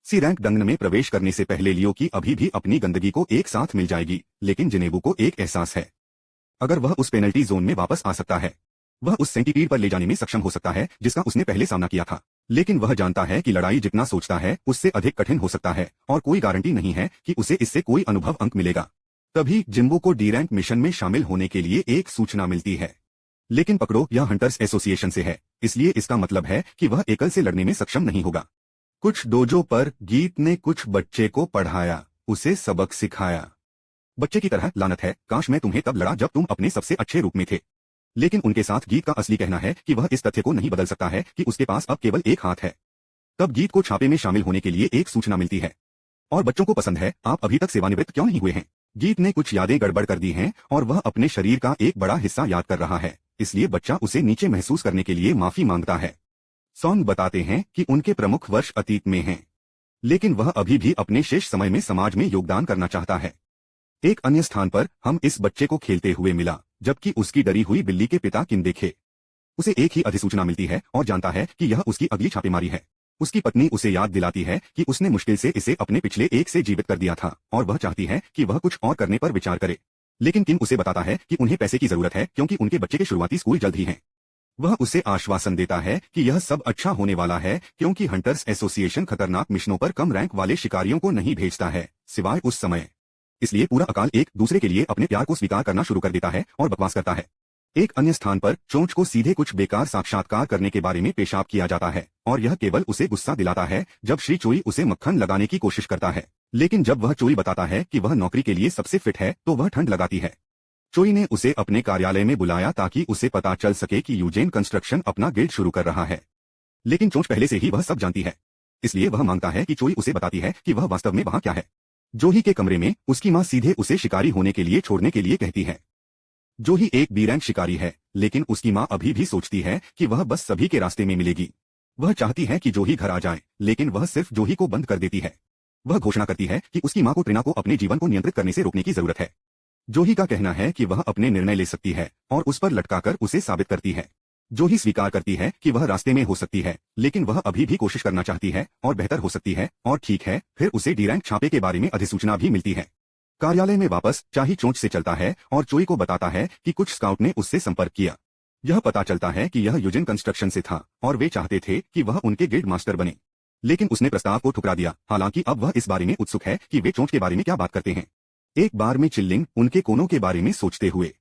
सी रैंक डंगन में प्रवेश करने से पहले लियो की अभी भी अपनी गंदगी को एक साथ मिल जाएगी, लेकिन जिनेबू को एक एहसास है। अगर वह उस पेनल्टी जोन में वापस आ सकता है, वह उस सेंटीपीड पर ले जाने में सक्षम हो सकता है जिसका उसने पहले सामना किया था। लेकिन वह जानता है कि लड़ाई जितना सोचता है उससे अधिक कठिन हो सकता है और कोई गारंटी नहीं है कि उसे इससे कोई अनुभव अंक मिलेगा। तभी जिम्बो को डी रैंक मिशन में शामिल होने के लिए एक सूचना मिलती है, लेकिन पकड़ो यह हंटर्स एसोसिएशन से है, इसलिए इसका मतलब है कि वह एकल से लड़ने में सक्षम नहीं होगा। कुछ डोजो पर गीत ने कुछ बच्चे को पढ़ाया, उसे सबक सिखाया। बच्चे की तरह लानत है, काश मैं तुम्हें तब लड़ा जब तुम अपने सबसे अच्छे रूप में थे। लेकिन उनके साथ गीत का असली कहना है कि वह इस तथ्य को नहीं बदल सकता है कि उसके पास अब केवल एक हाथ है। तब गीत को छापे में शामिल होने के लिए एक सूचना मिलती है। और बच्चों को पसंद है, आप अभी तक सेवानिवृत्त क्यों नहीं हुए हैं? गीत ने कुछ यादें गड़बड़ कर दी हैं और वह अपने शरीर का एक बड़ा हिस्सा याद कर रहा है, इसलिए बच्चा उसे नीचे महसूस करने के लिए माफी मांगता है। सॉन्ग बताते हैं कि उनके प्रमुख वर्ष अतीत में हैं, लेकिन वह अभी भी अपने शेष समय में समाज में योगदान करना चाहता है। एक अन्य स्थान पर हम इस बच्चे को खेलते हुए मिला, जबकि उसकी डरी हुई बिल्ली के पिता किन देखे। उसे एक ही अधिसूचना मिलती है और जानता है कि यह उसकी अगली छापेमारी है। उसकी पत्नी उसे याद दिलाती है कि उसने मुश्किल से इसे अपने पिछले एक से जीवित कर दिया था और वह चाहती है कि वह कुछ और करने पर विचार करे। लेकिन किम उसे बताता है कि उन्हें पैसे की जरूरत है क्योंकि उनके बच्चे के शुरुआती स्कूल जल्द ही हैं। वह उसे आश्वासन देता है कि यह सब अच्छा होने वाला है क्योंकि हंटर्स एसोसिएशन खतरनाक मिशनों पर कम रैंक वाले शिकारियों को नहीं भेजता है, सिवाय उस समय। इसलिए पूरा अकाल एक दूसरे के लिए अपने प्यार को स्वीकार करना शुरू कर देता है और बकवास करता है। एक अन्य स्थान पर चोंच को सीधे कुछ बेकार साक्षात्कार करने के बारे में पेशाब किया जाता है और यह केवल उसे गुस्सा दिलाता है जब श्री चोई उसे मक्खन लगाने की कोशिश करता है। लेकिन जब वह चोई बताता है कि वह नौकरी के लिए सबसे फिट है तो वह ठंड लगाती है। चोई ने उसे अपने कार्यालय में बुलाया ताकि उसे पता चल सके कि यूजेन कंस्ट्रक्शन अपना गिल्ड शुरू कर रहा है, लेकिन चोंच पहले से ही वह सब जानती है। इसलिए वह मांगता है कि चोई उसे बताती है कि वह वास्तव में वहां क्या है। जोही के कमरे में उसकी मां सीधे उसे शिकारी होने के लिए छोड़ने के लिए कहती है। जोही एक बी रैंक शिकारी है, लेकिन उसकी मां अभी भी सोचती है कि वह बस सभी के रास्ते में मिलेगी। वह चाहती है कि जोही घर आ जाए, लेकिन वह सिर्फ जोही को बंद कर देती है। वह घोषणा करती है कि उसकी मां को ट्रिना को अपने जीवन को नियंत्रित करने से रोकने की जरूरत है। जोही का कहना है कि वह अपने निर्णय ले सकती है और उस पर लटकाकर उसे साबित करती है। जोही स्वीकार करती है कि वह रास्ते में हो सकती है, लेकिन वह अभी भी कोशिश करना चाहती है और बेहतर हो सकती है। और ठीक है, फिर उसे डी रैंक छापे के बारे में अधिसूचना भी मिलती है। कार्यालय में वापस चाही चोंच से चलता है और चोई को बताता है कि कुछ स्काउट ने उससे संपर्क किया। यह पता चलता है कि यह यूजिन कंस्ट्रक्शन से था और वे चाहते थे कि वह उनके गिल्ड मास्टर बने, लेकिन उसने प्रस्ताव को ठुकरा दिया। हालांकि अब वह इस बारे में उत्सुक है कि वे चोंच के बारे में क्या बात करते हैं। एक बार में चिल्लिंग उनके कोनों के बारे में सोचते हुए,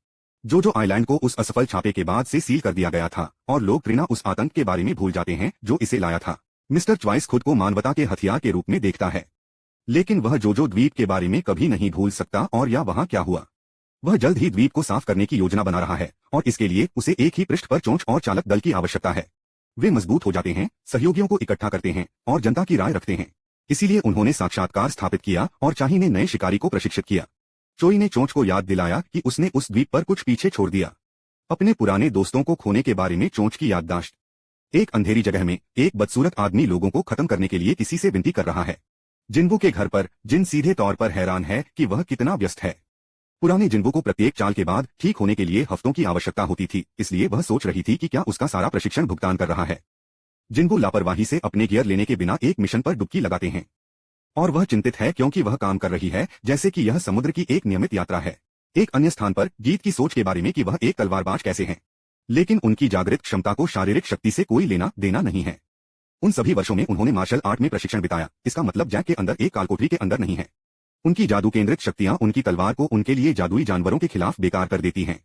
जो आइलैंड को उस असफल छापे के बाद से सील कर दिया गया था और लोग ट्रिना उस आतंक के बारे में भूल जाते हैं जो इसे लाया था। मिस्टर च्वाइस खुद को मानवता के हथियार के रूप में देखता है, लेकिन वह जो द्वीप के बारे में कभी नहीं भूल सकता और या वहां क्या हुआ। वह जल्द ही द्वीप को साफ करने की योजना बना रहा है और इसके लिए उसे एक ही पृष्ठ पर चोंच और चालक दल की आवश्यकता है। वे मजबूत हो जाते हैं, सहयोगियों को इकट्ठा करते हैं और जनता की राय रखते हैं। इसीलिए उन्होंने साक्षात्कार स्थापित किया और चाही ने नए शिकारी को प्रशिक्षित किया। चोई ने चोंच को याद दिलाया कि उसने उस द्वीप पर कुछ पीछे छोड़ दिया, अपने पुराने दोस्तों को खोने के बारे में चोंच की याददाश्त। एक अंधेरी जगह में एक बदसूरत आदमी लोगों को खत्म करने के लिए किसी से विनती कर रहा है। जिन्वो के घर पर जिन सीधे तौर पर हैरान है कि वह कितना व्यस्त है। पुराने जिन्वो को प्रत्येक चाल के बाद ठीक होने के लिए हफ्तों की आवश्यकता होती थी, इसलिए वह सोच रही थी कि क्या उसका सारा प्रशिक्षण भुगतान कर रहा है। जिन्वो लापरवाही से अपने गियर लेने के बिना एक मिशन पर डुबकी लगाते हैं और वह चिंतित है क्योंकि वह काम कर रही है जैसे कि यह समुद्र की एक नियमित यात्रा है। एक अन्य स्थान पर गीत की सोच के बारे में कि वह एक तलवारबाज कैसे हैं, लेकिन उनकी जागृत क्षमता को शारीरिक शक्ति से कोई लेना देना नहीं है। उन सभी वर्षों में उन्होंने मार्शल आर्ट में प्रशिक्षण बिताया, इसका मतलब जैक के अंदर एक कालकोठरी के अंदर नहीं है। उनकी जादू केंद्रित शक्तियां उनकी तलवार को उनके लिए जादुई जानवरों के खिलाफ बेकार कर देती हैं।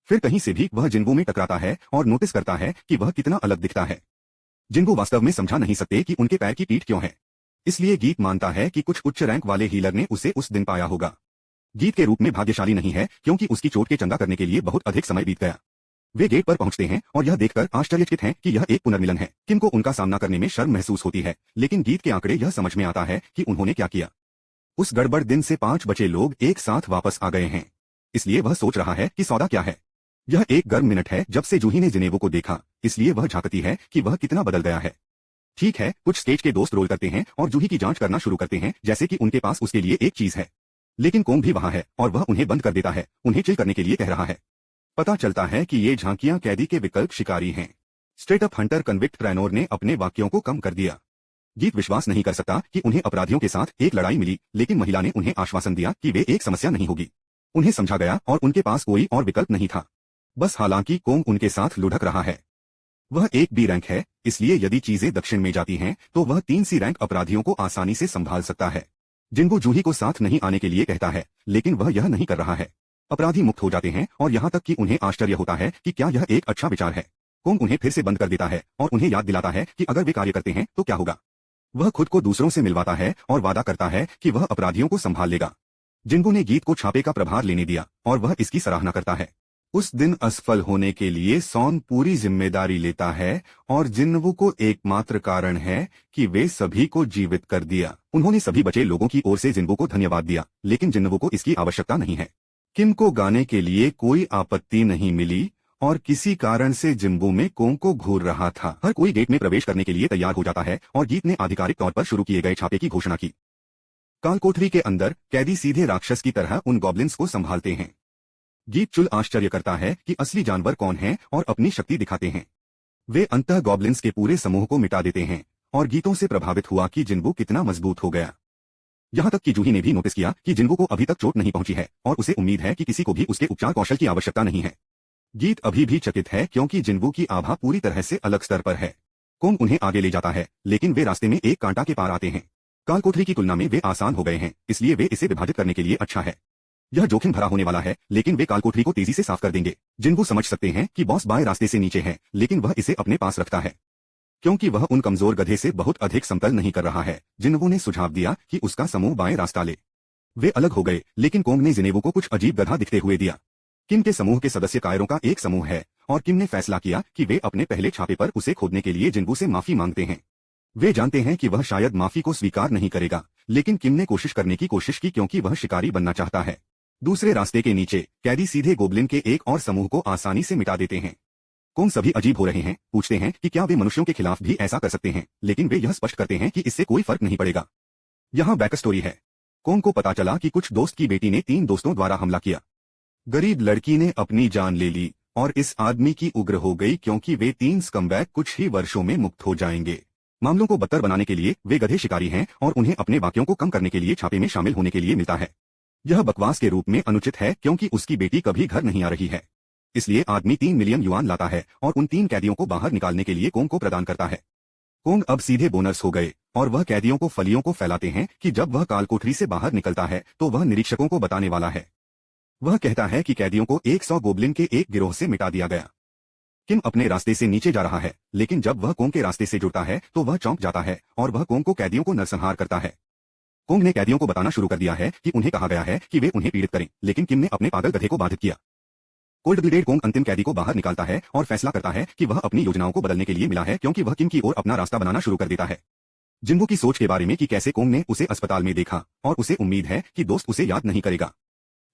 फिर कहीं से भी वह जिन्वो में टकराता है और नोटिस करता है कि वह कितना अलग दिखता है। जिन्वो वास्तव में समझा नहीं सकते कि उनके पैर की पीठ क्यों है, इसलिए गीत मानता है कि कुछ उच्च रैंक वाले हीलर ने उसे उस दिन पाया होगा। गीत के रूप में भाग्यशाली नहीं है क्योंकि उसकी चोट के चंगा करने के लिए बहुत अधिक समय बीत गया। वे गेट पर पहुंचते हैं और यह देखकर आश्चर्यचकित हैं कि यह एक पुनर्मिलन है। किम को उनका सामना करने में शर्म महसूस होती है, लेकिन गीत के आंकड़े यह समझ में आता है कि उन्होंने क्या किया। उस गड़बड़ दिन से 5 बचे लोग एक साथ वापस आ गए हैं, इसलिए वह सोच रहा है कि सौदा क्या है। यह एक गर्म मिनट है जब से जूही ने जिनेवो को देखा, इसलिए वह झांकती है कि वह कितना बदल गया है। ठीक है, कुछ स्टेज के दोस्त रोल करते हैं और जूही की जांच करना शुरू करते हैं जैसे कि उनके पास उसके लिए एक चीज है, लेकिन कोंग भी वहां है और वह उन्हें बंद कर देता है, उन्हें चिल करने के लिए कह रहा है। पता चलता है कि ये झांकियां कैदी के विकल्प शिकारी हैं। स्ट्रेट अप हंटर कन्विक्ट ट्रेनोर ने अपने वाक्यों को कम कर दिया। गीत विश्वास नहीं कर सकता कि उन्हें अपराधियों के साथ एक लड़ाई मिली, लेकिन महिला ने उन्हें आश्वासन दिया कि वे एक समस्या नहीं होगी। उन्हें समझा गया और उनके पास कोई और विकल्प नहीं था। बस हालांकि कोंग उनके साथ लुढ़क रहा है। वह एक बी रैंक है, इसलिए यदि चीजें दक्षिण में जाती हैं तो वह 3 सी रैंक अपराधियों को आसानी से संभाल सकता है। जिनको जूही को साथ नहीं आने के लिए कहता है, लेकिन वह यह नहीं कर रहा है। अपराधी मुक्त हो जाते हैं और यहाँ तक कि उन्हें आश्चर्य होता है कि क्या यह एक अच्छा विचार है। कोंग उन्हें फिर से बंद कर देता है और उन्हें याद दिलाता है कि अगर वे कार्य करते हैं तो क्या होगा। वह खुद को दूसरों से मिलवाता है और वादा करता है कि वह अपराधियों को संभाल लेगा। जिन्वो ने गीत को छापे का प्रभार लेने दिया और वह इसकी सराहना करता है। उस दिन असफल होने के लिए सॉन पूरी जिम्मेदारी लेता है और जिन्वो को एकमात्र कारण है कि वे सभी को जीवित कर दिया। उन्होंने सभी बचे लोगों की ओर से जिन्वो को धन्यवाद दिया, लेकिन जिन्वो को इसकी आवश्यकता नहीं है। किम को गाने के लिए कोई आपत्ति नहीं मिली और किसी कारण से जिन्वो में कोंग को घूर रहा था। हर कोई गेट में प्रवेश करने के लिए तैयार हो जाता है और गीत ने आधिकारिक तौर पर शुरू किए गए छापे की घोषणा की। कालकोठरी के अंदर कैदी सीधे राक्षस की तरह उन गॉब्लिन्स को संभालते हैं। गीत चुल आश्चर्य करता है कि असली जानवर कौन हैं और अपनी शक्ति दिखाते हैं। वे अंतः गॉब्लिन्स के पूरे समूह को मिटा देते हैं और गीतों से प्रभावित हुआ कि जिन्वो कितना मजबूत हो गया। यहाँ तक कि जूही ने भी नोटिस किया कि जिन्वो को अभी तक चोट नहीं पहुंची है और उसे उम्मीद है कि किसी को भी उसके उपचार कौशल की आवश्यकता नहीं है। गीत अभी भी चकित है क्योंकि जिन्वो की आभा पूरी तरह से अलग स्तर पर है। कोंग उन्हें आगे ले जाता है, लेकिन वे रास्ते में एक कांटा के पार आते हैं। कालकोठरी की तुलना में वे आसान हो गए हैं, इसलिए वे इसे विभाजित करने के लिए अच्छा है। यह जोखिम भरा होने वाला है, लेकिन वे कालकोठरी को तेजी से साफ कर देंगे। जिन्वो समझ सकते हैं कि बॉस बाएं रास्ते से नीचे है, लेकिन वह इसे अपने पास रखता है क्योंकि वह उन कमजोर गधे से बहुत अधिक समतल नहीं कर रहा है। जिन्वो ने सुझाव दिया कि उसका समूह बाएं रास्ता ले। वे अलग हो गए, लेकिन कोंग ने जिनेवो को कुछ अजीब गधा दिखते हुए दिया। किम के समूह के सदस्य कायरों का एक समूह है और किम ने फैसला किया कि वे अपने पहले छापे पर उसे खोदने के लिए जिन्वो से माफी मांगते हैं। वे जानते हैं कि वह शायद माफी को स्वीकार नहीं करेगा, लेकिन किम ने कोशिश करने की कोशिश की क्योंकि वह शिकारी बनना चाहता है। दूसरे रास्ते के नीचे कैदी सीधे गोब्लिन के एक और समूह को आसानी से मिटा देते हैं। कोंग सभी अजीब हो रहे हैं, पूछते हैं कि क्या वे मनुष्यों के खिलाफ भी ऐसा कर सकते हैं, लेकिन वे यह स्पष्ट करते हैं कि इससे कोई फर्क नहीं पड़ेगा। यहाँ बैक स्टोरी है। कोंग को पता चला कि कुछ दोस्त की बेटी ने 3 दोस्तों द्वारा हमला किया। गरीब लड़की ने अपनी जान ले ली और इस आदमी की उग्र हो गई क्योंकि वे 3 स्कमबैग कुछ ही वर्षों में मुक्त हो जाएंगे। मामलों को बदतर बनाने के लिए वे गधे शिकारी हैं और उन्हें अपने वाक्यों को कम करने के लिए छापे में शामिल होने के लिए मिलता है। यह बकवास के रूप में अनुचित है क्योंकि उसकी बेटी कभी घर नहीं आ रही है। इसलिए आदमी 3 मिलियन युआन लाता है और उन 3 कैदियों को बाहर निकालने के लिए कोंग को प्रदान करता है। कोंग अब सीधे बोनर्स हो गए और वह कैदियों को फलियों को फैलाते हैं कि जब वह कालकोठरी से बाहर निकलता है तो वह निरीक्षकों को बताने वाला है। वह कहता है कि कैदियों को 100 गोब्लिन के एक गिरोह से मिटा दिया गया। किम अपने रास्ते से नीचे जा रहा है, लेकिन जब वह कोंग के रास्ते से जुड़ता है तो वह चौंक जाता है और वह कोंग को कैदियों को नरसंहार करता है। कोंग ने कैदियों को बताना शुरू कर दिया है कि उन्हें कहा गया है कि वे उन्हें पीड़ित करें, लेकिन किम ने अपने पागल गधे को बाधित किया। कोल्ड ब्लडेड कोंग अंतिम कैदी को बाहर निकालता है और फैसला करता है कि वह अपनी योजनाओं को बदलने के लिए मिला है क्योंकि वह किम की ओर अपना रास्ता बनाना शुरू कर देता है। जिन्वो की सोच के बारे में कि कैसे कोंग ने उसे अस्पताल में देखा और उसे उम्मीद है कि दोस्त उसे याद नहीं करेगा।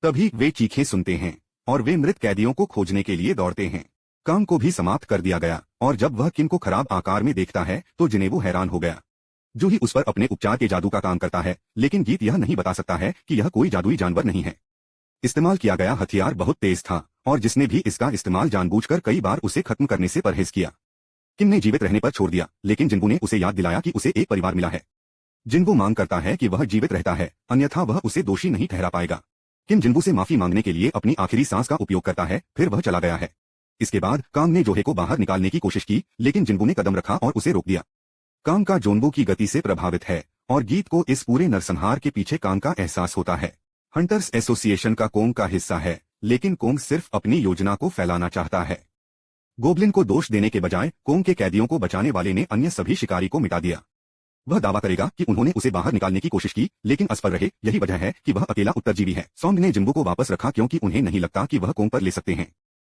तभी वे चीखें सुनते हैं और वे मृत कैदियों को खोजने के लिए दौड़ते हैं। काम को भी समाप्त कर दिया गया और जब वह किम को खराब आकार में देखता है तो जिनेवो हैरान हो गया। जूही उस पर अपने उपचार के जादू का काम करता है, लेकिन गीत यह नहीं बता सकता है कि यह कोई जादुई जानवर नहीं है। इस्तेमाल किया गया हथियार बहुत तेज था और जिसने भी इसका इस्तेमाल जानबूझकर कई बार उसे खत्म करने से परहेज किया। किम ने जीवित रहने पर छोड़ दिया, लेकिन जिन्वो ने उसे याद दिलाया कि उसे एक परिवार मिला है। जिन्वो मांग करता है कि वह जीवित रहता है, अन्यथा वह उसे दोषी नहीं ठहरा पाएगा। किम जिन्वू से माफी मांगने के लिए अपनी आखिरी सांस का उपयोग करता है, फिर वह चला गया है। इसके बाद कांग ने जोहे को बाहर निकालने की कोशिश की, लेकिन जिन्वू ने कदम रखा और उसे रोक दिया। कांग का जोन्वू की गति से प्रभावित है और गीत को इस पूरे नरसंहार के पीछे कांग का एहसास होता है। हंटर्स एसोसिएशन का कोंग का हिस्सा है, लेकिन कोंग सिर्फ अपनी योजना को फैलाना चाहता है। गोब्लिन को दोष देने के बजाय कोंग के कैदियों को बचाने वाले ने अन्य सभी शिकारी को मिटा दिया। वह दावा करेगा कि उन्होंने उसे बाहर निकालने की कोशिश की, लेकिन असफल रहे। यही वजह है कि वह अकेला उत्तरजीवी है। सॉन्ग ने जिन्वू को वापस रखा क्योंकि उन्हें नहीं लगता कि वह कोंग पर ले सकते हैं।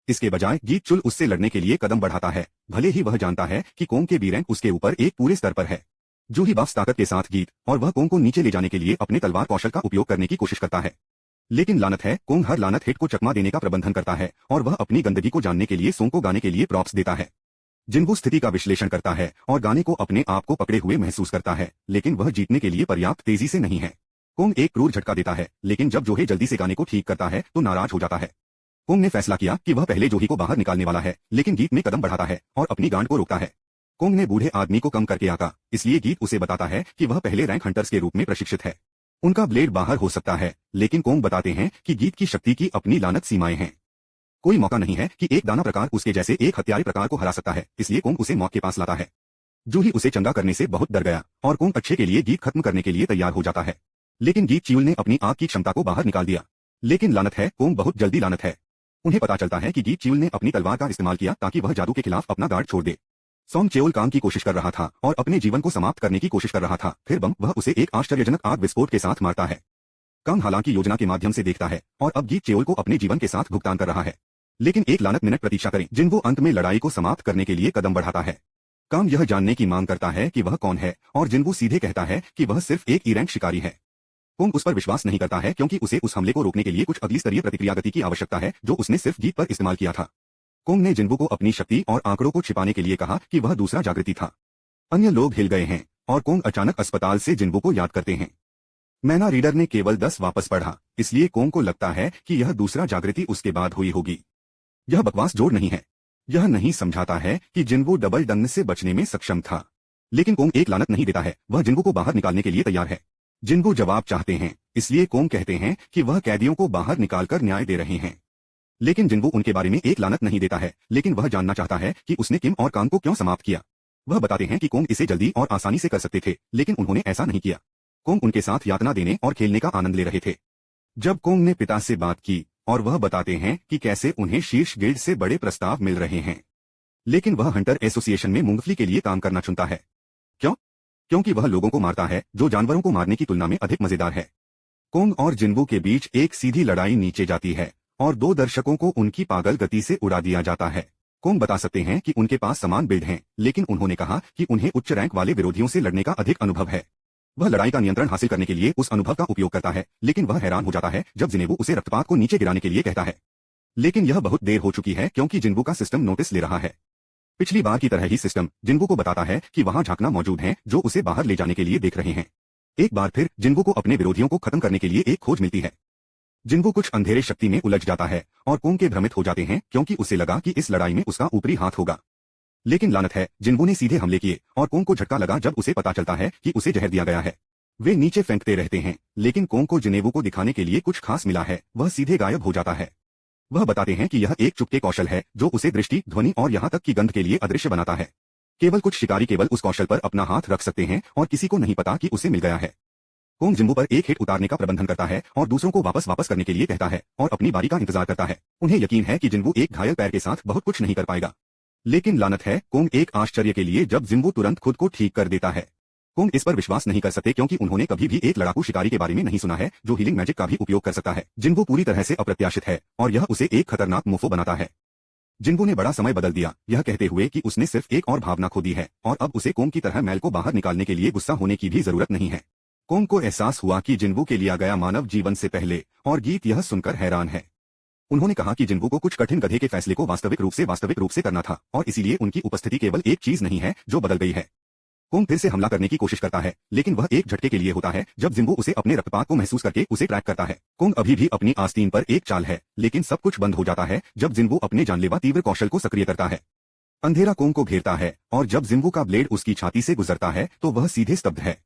इसके बजाय गीत चुल उससे लड़ने के लिए कदम बढ़ाता है, भले ही वह जानता है कि कोंग के बी रैंक उसके ऊपर एक पूरे स्तर पर है। जूही बॉक्स ताकत के साथ गीत और वह कोंग को नीचे ले जाने के लिए अपने तलवार कौशल का उपयोग करने की कोशिश करता है। लेकिन लानत है, कोंग हर लानत हिट को चकमा देने का प्रबंधन करता है और वह अपनी गंदगी को जानने के लिए सोंग को गाने के लिए प्रॉप्स देता है। जिन्वू स्थिति का विश्लेषण करता है और गाने को अपने आप को पकड़े हुए महसूस करता है, लेकिन वह जीतने के लिए पर्याप्त तेजी से नहीं है। कोंग एक क्रूर झटका देता है, लेकिन जब जोहे जल्दी से गाने को ठीक करता है तो नाराज हो जाता है। कोंग ने फैसला किया कि वह पहले जोही को बाहर निकालने वाला है, लेकिन गीत में कदम बढ़ाता है और अपनी गांड को रोकता है। कोंग ने बूढ़े आदमी को कम करके आका, इसलिए गीत उसे बताता है कि वह पहले रैंक हंटर्स के रूप में प्रशिक्षित है। उनका ब्लेड बाहर हो सकता है, लेकिन कोंग बताते हैं कि गीत की शक्ति की अपनी लानत सीमाएं हैं। कोई मौका नहीं है कि एक दाना प्रकार उसके जैसे एक हत्यारे प्रकार को हरा सकता है, इसलिए कोंग उसे मौत के पास लाता है। जूही उसे चंगा करने से बहुत डर गया और कोंग अच्छे के लिए गीत खत्म करने के लिए तैयार हो जाता है। लेकिन गीत च्यूल ने अपनी आग की क्षमता को बाहर निकाल दिया। लेकिन लानत है, कोंग बहुत जल्दी लानत है। उन्हें पता चलता है कि गीत च्यूल ने अपनी तलवार का इस्तेमाल किया ताकि वह जादू के खिलाफ अपना गार्ड छोड़ दे। सॉन्ग चेओल काम की कोशिश कर रहा था और अपने जीवन को समाप्त करने की कोशिश कर रहा था, फिर बम वह उसे एक आश्चर्यजनक आग विस्फोट के साथ मारता है। कांग हालांकि योजना के माध्यम से देखता है और अब गीत चेओल को अपने जीवन के साथ भुगतान कर रहा है। लेकिन एक लानत मिनट प्रतीक्षा करें, जिन्वू अंत में लड़ाई को समाप्त करने के लिए कदम बढ़ाता है। कांग यह जानने की मांग करता है कि वह कौन है और जिन्वू सीधे कहता है कि वह सिर्फ एक ई रैंक शिकारी है। कोंग उस पर विश्वास नहीं करता है क्योंकि उसे उस हमले को रोकने के लिए कुछ अगली स्तरीय प्रतिक्रिया गति की आवश्यकता है जो उसने सिर्फ गीत पर इस्तेमाल किया था। कोंग ने जिन्वू को अपनी शक्ति और आंकड़ों को छिपाने के लिए कहा कि वह दूसरा जागृति था। अन्य लोग हिल गए हैं और कोंग अचानक अस्पताल से जिन्वू को याद करते हैं। मैना रीडर ने केवल 10 वापस पढ़ा, इसलिए कोंग को लगता है कि यह दूसरा जागृति उसके बाद हुई होगी। यह बकवास जोड़ नहीं है। यह नहीं समझाता है कि जिन्वू डबल डंग से बचने में सक्षम था। लेकिन कोंग एक लानत नहीं देता है, वह जिन्वू को बाहर निकालने के लिए तैयार है। जिन्वू जवाब चाहते हैं, इसलिए कोंग कहते हैं कि वह कैदियों को बाहर निकालकर न्याय दे रहे हैं। लेकिन जिन्वू उनके बारे में एक लानत नहीं देता है, लेकिन वह जानना चाहता है कि उसने किम और कांग को क्यों समाप्त किया। वह बताते हैं कि कोंग इसे जल्दी और आसानी से कर सकते थे, लेकिन उन्होंने ऐसा नहीं किया। कोंग उनके साथ यातना देने और खेलने का आनंद ले रहे थे। जब कोंग ने पिता से बात की और वह बताते हैं कि कैसे उन्हें शीर्ष गिल्ड से बड़े प्रस्ताव मिल रहे हैं, लेकिन वह हंटर एसोसिएशन में मूंगफली के लिए काम करना चुनता है। क्यों? क्योंकि वह लोगों को मारता है जो जानवरों को मारने की तुलना में अधिक मजेदार है। कोंग और जिन्वू के बीच एक सीधी लड़ाई नीचे जाती है और 2 दर्शकों को उनकी पागल गति से उड़ा दिया जाता है। कोंग बता सकते हैं कि उनके पास समान बिल्ड हैं, लेकिन उन्होंने कहा कि उन्हें उच्च रैंक वाले विरोधियों से लड़ने का अधिक अनुभव है। वह लड़ाई का नियंत्रण हासिल करने के लिए उस अनुभव का उपयोग करता है, लेकिन वह हैरान हो जाता है जब जिनेवू उसे रक्तपात को नीचे गिराने के लिए कहता है। लेकिन यह बहुत देर हो चुकी है क्योंकि जिन्वू का सिस्टम नोटिस ले रहा है। पिछली बार की तरह ही सिस्टम जिन्वू को बताता है कि वहां झांकना मौजूद है जो उसे बाहर ले जाने के लिए देख रहे हैं। एक बार फिर जिन्वू को अपने विरोधियों को खत्म करने के लिए एक खोज मिलती है। जिन्वू कुछ अंधेरे शक्ति में उलझ जाता है और कोंग के भ्रमित हो जाते हैं क्योंकि उसे लगा कि इस लड़ाई में उसका ऊपरी हाथ होगा। लेकिन लानत है, जिन्वू ने सीधे हमले किए और कोंग को झटका लगा जब उसे पता चलता है कि उसे जहर दिया गया है। वे नीचे फेंकते रहते हैं, लेकिन कोंग को जिनेवू को दिखाने के लिए कुछ खास मिला है, वह सीधे गायब हो जाता है। वह बताते हैं कि यह एक चुपके कौशल है जो उसे दृष्टि, ध्वनि और यहाँ तक कि गंध के लिए अदृश्य बनाता है। केवल कुछ शिकारी केवल उस कौशल पर अपना हाथ रख सकते हैं और किसी को नहीं पता कि उसे मिल गया है। कोंग जिन्वू पर एक हिट उतारने का प्रबंधन करता है और दूसरों को वापस करने के लिए कहता है और अपनी बारी का इंतजार करता है। उन्हें यकीन है कि जिन्वू एक घायल पैर के साथ बहुत कुछ नहीं कर पाएगा। लेकिन लानत है, कोंग एक आश्चर्य के लिए जब जिन्वू तुरंत खुद को ठीक कर देता है। कोंग इस पर विश्वास नहीं कर सकते क्योंकि उन्होंने कभी भी एक लड़ाकू शिकारी के बारे में नहीं सुना है जो हीलिंग मैजिक का भी उपयोग कर सकता है। जिन्वू पूरी तरह से अप्रत्याशित है और यह उसे एक खतरनाक मोफो बनाता है। जिन्वू ने बड़ा समय बदल दिया, यह कहते हुए कि उसने सिर्फ एक और भावना खो दी है और अब उसे कोंग की तरह मैल को बाहर निकालने के लिए गुस्सा होने की भी जरूरत नहीं है। कोंग को एहसास हुआ कि जिन्वू के लिया गया मानव जीवन से पहले, और गीत यह सुनकर हैरान है। उन्होंने कहा कि जिन्वू को कुछ कठिन गधे के फैसले को वास्तविक रूप से करना था और इसीलिए उनकी उपस्थिति केवल एक चीज नहीं है जो बदल गई है। कोंग फिर से हमला करने की कोशिश करता है, लेकिन वह एक झटके के लिए होता है जब जिन्वू उसे अपने रक्तपात को महसूस करके उसे ट्रैक करता है। कोंग अभी भी अपनी आस्तीन पर एक चाल है, लेकिन सब कुछ बंद हो जाता है जब जिन्वू अपने जानलेवा तीव्र कौशल को सक्रिय करता है। अंधेरा कोंग को घेरता है और जब जिन्वू का ब्लेड उसकी छाती से गुजरता है तो वह सीधे स्तब्ध है।